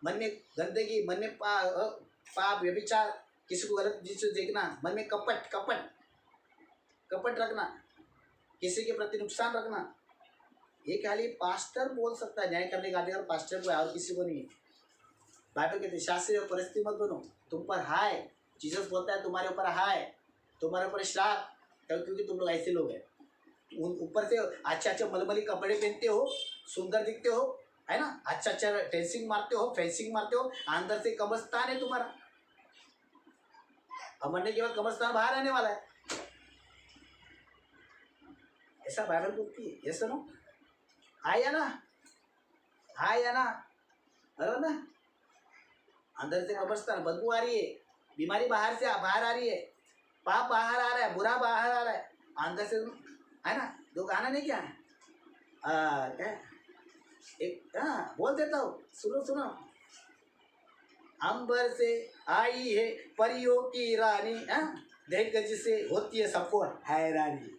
मन में गंदगी, मन में पाप व्यभिचार, किसी को गलत चीज देखना, मन में कपट रखना, किसी के प्रति नुकसान रखना, ये खाली पास्टर बोल सकता है। न्याय करने का अधिकार पास्टर को है और किसी को नहीं है। बाइबल कहते शास्त्री और परिस्थिति मत बनो, तुम पर हाय, जीसस बोलता है तुम्हारे ऊपर हाय, तुम्हारे ऊपर श्राप, क्योंकि तुम लोग ऐसे लोग हैं। ऊपर से अच्छे मलमली कपड़े पहनते हो, सुंदर दिखते हो, है ना, अच्छा फेंसिंग मारते हो, अंदर से कब्रिस्तान है तुम्हारा। अब मरने के बाद कब्रिस्तान बाहर आने वाला है, ऐसा बाइबल बोलती है। ये सुनो, हाय या ना, अरे ना, अंदर से कब्रिस्तान, बदबू आ रही है, बीमारी बाहर आ रही है, पाप बाहर आ रहा है, बुरा बाहर आ रहा है, अंदर से, है ना। दो गाना नहीं क्या है, क्या एक, बोल देता हूँ, सुनो। अंबर से आई है परियों की रानी, देख कर जिसे होती है सबको हैरानी।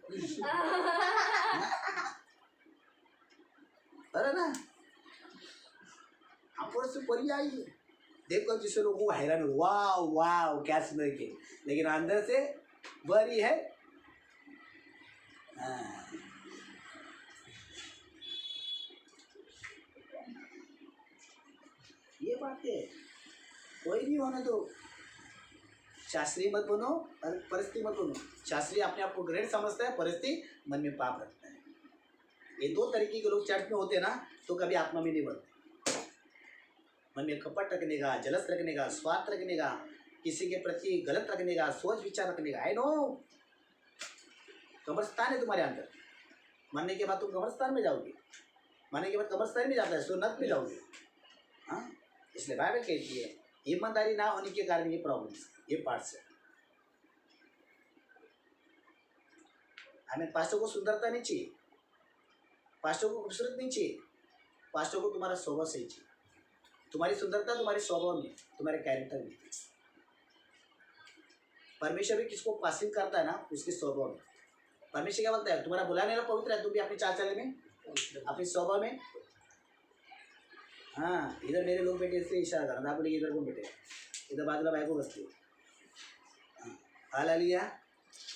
अरे ना, अंबर से परी आई है, देखो जिसे लोगों को हैरान हो, वाह क्या सुंदर के, लेकिन अंदर से बरी है। ये बात है, कोई भी होने दो, शास्त्री मत बनो और परिस्थिति मत बनो। शास्त्री अपने आप को ग्रेट समझता है, परिस्थिति मन में पाप रखता है। ये दो तरीके के लोग चर्च में होते हैं ना, तो कभी आत्मा में नहीं बढ़ते। मन में कपट रखने का, जलस रखने का, स्वार्थ रखने का, किसी के प्रति गलत रखने का, सोच विचार रखने का, आई नो कब्रिस्तान है तुम्हारे अंदर। मरने के बाद तुम कब्रिस्तान में जाओगे, मरने के बाद कब्रिस्तान में जाता है, सो नर्क में जाओगे। हाँ, इसलिए बाइबल कहती है ईमानदारी ना होने के कारण ये प्रॉब्लम, ये पार्ट्स है। हमें पास्टर को सुंदरता नहीं चाहिए, पास्टर को खूबसूरत नहीं चाहिए, पास्टर को तुम्हारा स्वभाव सही चाहिए। तुम्हारी सुंदरता तुम्हारे स्वभाव में, तुम्हारे कैरेक्टर में। परमेश्वर भी किसको पसंद करता है ना, उसके स्वभाव में। परमेश्वर क्या बोलता है, तुम्हारा बुलाने वाला पवित्र है, तुम भी अपने चाल चलन में, अपने स्वभाव में। हाँ, इधर मेरे लोग बैठे इसलिए इशारा कर रहा, बोले इधर कौन बैठे, इधर बाजूला भाई को बसती। हालेलुया,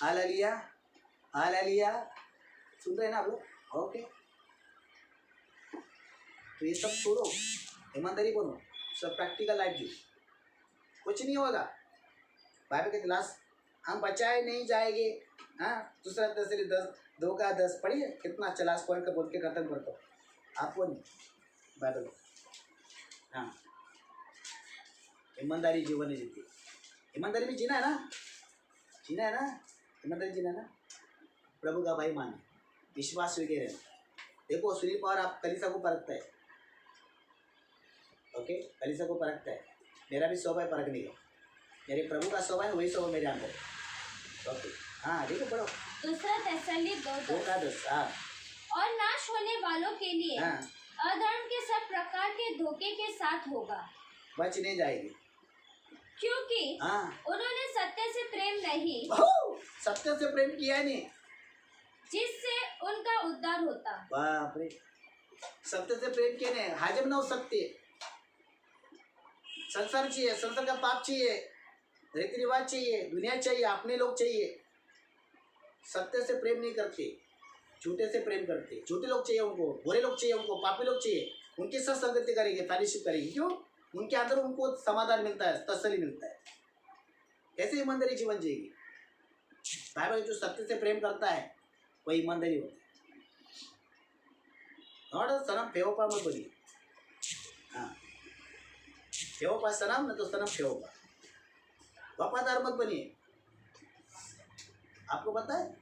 हालेलुया, हालेलुया, सुन रहे हैं ना आप लोग? ओके, तो ये सब छोड़ो, ईमानदारी बनो, सब प्रैक्टिकल लाइफ जी, कुछ नहीं होगा। बाइबल के क्लास हम बचाए नहीं जाएंगे। हाँ, दूसरा तस्वीर 10 2 का 10 पढ़िए, कितना अच्छा लास्ट पॉइंट का बोल के खत्म करता हूँ, आपको नहीं बाइबल। हाँ, ईमानदारी जीवन है, जीती ईमानदारी में जीना है ना, ईमानदारी जीना है ना। प्रभु का भाई माने, विश्वास वगैरह। देखो सुनी पावर आप कलीसिया को परखता है, ओके, कलीसिया को परखता है। मेरा भी स्वभाव है परखने का, मेरे प्रभु का स्वभाव है, वही स्वभाव मेरे अंदर। ओके, हाँ देखो पढ़ो। दूसरा तसल्ली 2:10। हाँ, और नाश होने वालों के लिए अधर्म के सब प्रकार के धोखे के साथ होगा, बच नहीं जाएगी, क्योंकि उन्होंने सत्य से प्रेम नहीं, सत्य से प्रेम किया नहीं, जिससे उनका उद्धार होता। बाप रे, सत्य से प्रेम किया नहीं, हाजिर ना हो सकते। संसार चाहिए, संसार का पाप चाहिए, रीति रिवाज चाहिए, दुनिया चाहिए, अपने लोग चाहिए। सत्य से प्रेम नहीं करते, झूठे से प्रेम करते। झूठे लोग चाहिए उनको, बुरे लोग चाहिए उनको, पापी लोग चाहिए, उनके साथ संगति करेंगे, फेलोशिप करेंगे। क्यों? उनके अंदर उनको समाधान मिलता है, तसल्ली मिलता है। ऐसे ईमानदारी जीवन जिएगी। बाइबल जो सत्य से प्रेम करता है वही ईमानदारी होता है। नॉट सनम फेवोपा मत बोलिए। हाँ, फेवोपा सनम, न तो सनम फेवोपा। वफादार मत बनिए। आपको पता है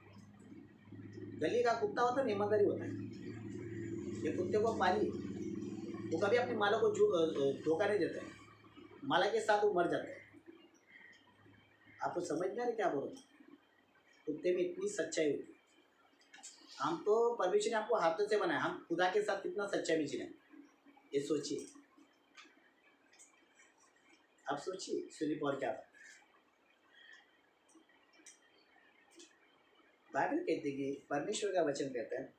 गली का कुत्ता होता है, ईमानदारी होता है। ये कुत्ते को पाली, वो कभी अपनी माला को धोखा नहीं देता है, माला के साथ वो मर जाता है। आपको समझ में आ रहा क्या बोल रहा? कुत्ते में इतनी सच्चाई होती है। हम तो परमेश्वर ने आपको हाथों से बनाया, हम खुदा के साथ कितना सच्चाई में जीना, ये सोचिए। आप सोचिए सुनी और क्या बाइबल कहते हैं कि परमेश्वर का वचन कहता है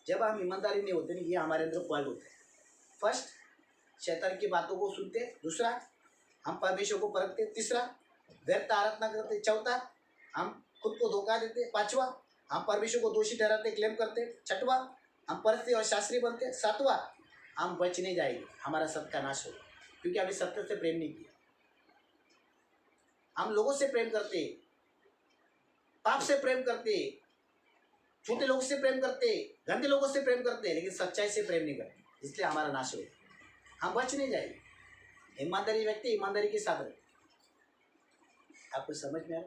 जब हम ईमानदारी नहीं होते नहीं, ये हमारे अंदर फॉल्ट होता है। फर्स्ट शैतान की बातों को सुनते। दूसरा, हम परमेश्वर को परखते। तीसरा, व्यर्थ आराधना करते। चौथा, हम खुद को धोखा देते। पांचवा, हम परमेश्वर को दोषी ठहराते, क्लेम करते। छठवा, हम परस्ती और शास्त्री बनते। सातवां, हम बच नहीं जाएंगे, हमारा सत्यानाश होगा, क्योंकि हमने सत्य से प्रेम नहीं किया। हम लोगों से प्रेम करते, पाप से प्रेम करते, छोटे लोगों से प्रेम करते, गंदे लोगों से प्रेम करते, लेकिन सच्चाई से प्रेम नहीं करते, इसलिए हमारा नाश होगा, हम बच नहीं जाएंगे। ईमानदारी व्यक्ति ईमानदारी के साथ रहे। आपको समझ में आया?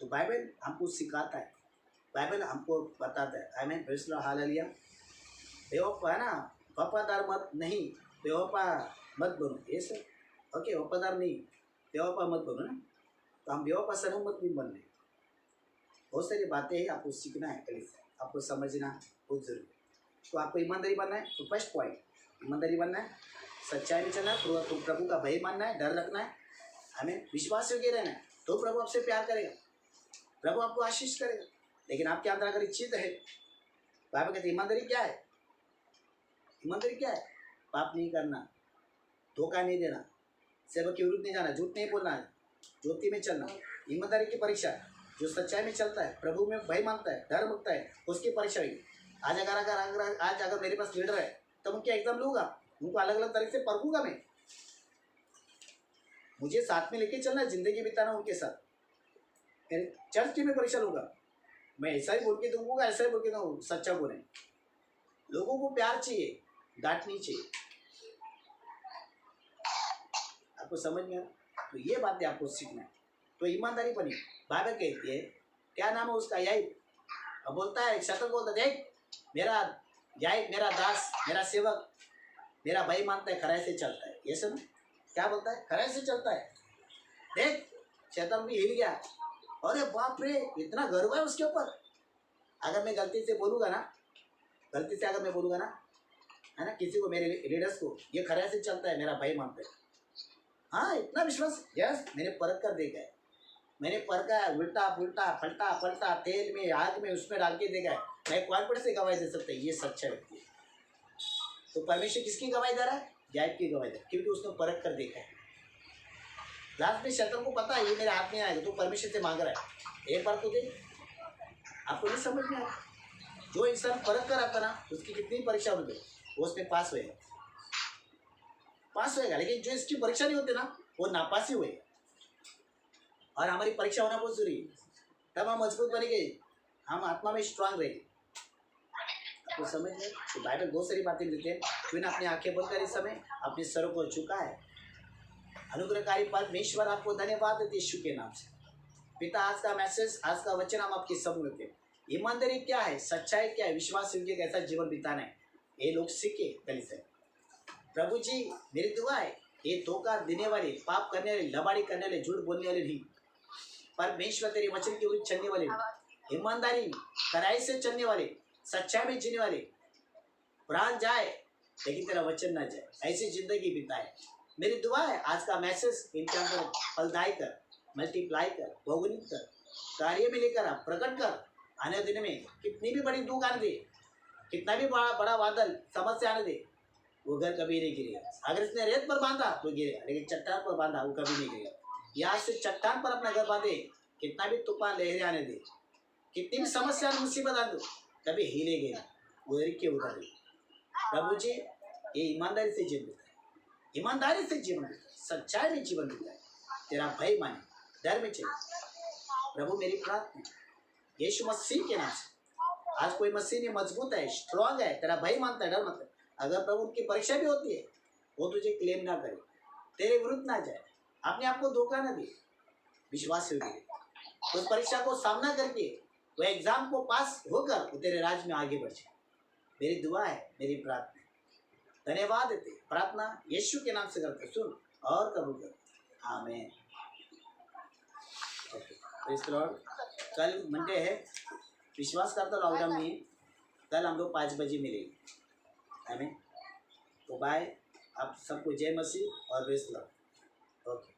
तो बाइबल हमको सिखाता है, बाइबल हमको बताता है। आमीन, प्रेज़ द लॉर्ड, हालेलुया। बेवफा है ना, वफादार मत नहीं, बेवफा मत बनो। ये सब ओके, वफादार नहीं, बेवफा मत बनो ना। तो हम बेवफा सनम मत भी बन रहे। बहुत सारी बातें हैं, आपको सीखना है, कल आपको समझना बहुत जरूरी है। तो आपको ईमानदारी बनना है, तो फर्स्ट पॉइंट ईमानदारी बनना है, सच्चाई में चलना है, तो प्रभु का भय मानना है, डर रखना है, हमें विश्वास योग्य रहना है, तो प्रभु आपसे प्यार करेगा, प्रभु आपको आशीष करेगा। लेकिन आपके अंदर अगर इच्छित है, बाइबल कहते ईमानदारी क्या है? ईमानदारी क्या है? पाप नहीं करना, धोखा नहीं देना, सेवक के विरुद्ध नहीं जाना, झूठ नहीं बोलना, ज्योति में चलना। ईमानदारी की परीक्षा, जो सच्चाई में चलता है, प्रभु में भय मानता है, डर मानता है, उसकी परीक्षा हुई। आज अगर मेरे पास लीडर है तो उनके एग्जाम लूँगा, उनको अलग अलग तरीके से परखूंगा मैं। मुझे साथ में लेके चलना, जिंदगी बिताना उनके साथ। चर्च की मैं परीक्षा लूँगा, मैं ऐसा ही बोल के दूंगा, ऐसा ही बोल के दूँ, सच्चा बोले। लोगों को प्यार चाहिए, डांट नहीं चाहिए। आपको समझ में आया? तो ये बातें आपको सीखना है। तो ईमानदारी बनी, बाइबल कहती है, क्या नाम है उसका, याइब। अब बोलता है, शैतान बोलता है, देख मेरा याइब, मेरा दास, मेरा सेवक, मेरा भाई मानता है, खराई से चलता है। ये सब क्या बोलता है? खराई से चलता है। देख, शैतान भी हिल गया। अरे बाप रे, इतना गर्व है उसके ऊपर। अगर मैं गलती से बोलूँगा ना, गलती से अगर मैं बोलूँगा ना, है ना, किसी को, मेरे लीडर्स को, ये खराई से चलता है, मेरा भाई मानता है, हाँ, इतना विश्वास, यस, मैंने परख कर देखा है, मैंने परखा है, उल्टा पुल्टा पलटा पलटा, तेल में, आग में, उसमें डाल के देखा है। मैं कॉन्फिडेंस से गवाही दे सकता है, ये सच्चा व्यक्ति है। तो परमेश्वर किसकी गवाही दे रहा है? याइब की गवाही दे रहा है, क्योंकि उसने परख कर देखा है। लास्ट में शैतान को पता है ये मेरे हाथ में आएगा, तो परमेश्वर से मांग रहा है, एक बार तो दे। आपको नहीं समझ में आया? जो इंसान परख कर आता ना, उसकी कितनी परीक्षा होगी, वो उसमें पास होएगा, पास होएगा। लेकिन जो इसकी परीक्षा नहीं होती ना, वो नापास ही होएगा। और हमारी परीक्षा होना बहुत जरूरी है, तब हम मजबूत बनेंगे, हम आत्मा में स्ट्रांग रहेंगे। आपको समझ में? तो बाइबल बहुत सारी बातें मिलती है। क्यों अपनी आंखें बंद कर इस समय अपने सरों को झुका है। अनुग्रहकारी परमेश्वर, आपको धन्यवाद देते यीशु के नाम से। पिता, आज का मैसेज, आज का वचन हम आपके सामने रखते हैं। ईमानदारी क्या है, सच्चाई क्या है, विश्वास योग्य कैसा जीवन बिताना है, ये लोग सीखे कल से। प्रभु जी, मेरी दुआ है, ये धोखा देने वाले, पाप करने वाले, लबाड़ी करने वाले, झूठ बोलने वाले नहीं, परमेश्वर तेरे वचन के विरुद्ध चलने वाले, ईमानदारी कड़ाई से चलने वाले, सच्चाई में जीने वाले, प्राण जाए लेकिन तेरा वचन ना जाए, ऐसी जिंदगी बिताए। मेरी दुआ है, आज का मैसेज इनके अंदर फलदायी कर, मल्टीप्लाई कर, बहुगुणित कर, कार्य में लेकर आ, प्रकट कर। आने दिन में कितनी भी बड़ी दुख आने दे, कितना भी बड़ा बादल समस्या आने दे, वो घर कभी नहीं गिरेगा। अगर इसने रेत पर बांधा तो गिरेगा, लेकिन चट्टान पर बांधा वो कभी नहीं गिरेगा। यहाँ से चट्टान पर अपना घर बांधे, कितना भी तूफान लहरें आने दे, कितनी भी समस्या मुसीबत आ दो, कभी हिलेगा, वो रिक के उतार। प्रभु जी, ये ईमानदारी से जीवन बिताए, ईमानदारी से जीवन बिताए, सच्चाई में जीवन बिताए, तेरा भय माने, डर में चले। प्रभु मेरी प्रार्थना यीशु मसीह के नाम से, आज कोई मसीह नहीं मजबूत है, स्ट्रांग है, तेरा भय मानता है, डर मानता है, अगर प्रभु उनकी परीक्षा भी होती है, वो तुझे क्लेम ना करे, तेरे विरुद्ध ना जाए, अपने आप को धोखा ना दे, विश्वास से उस परीक्षा को सामना करके वो एग्जाम को पास होकर वो तेरे राज में आगे बढ़ जाए। मेरी दुआ है, मेरी प्रार्थना है। धन्यवाद देते, प्रार्थना यीशु के नाम से करते, सुन और कबूल कर, आमीन। Praise the Lord. कल मंडे है, विश्वास करता लॉकडाउन नहीं है, कल हम लोग 5 बजे मिलेंगे, आमीन। तो बाय, आप सबको जय मसीह और प्रेज़ द लॉर्ड। ओके।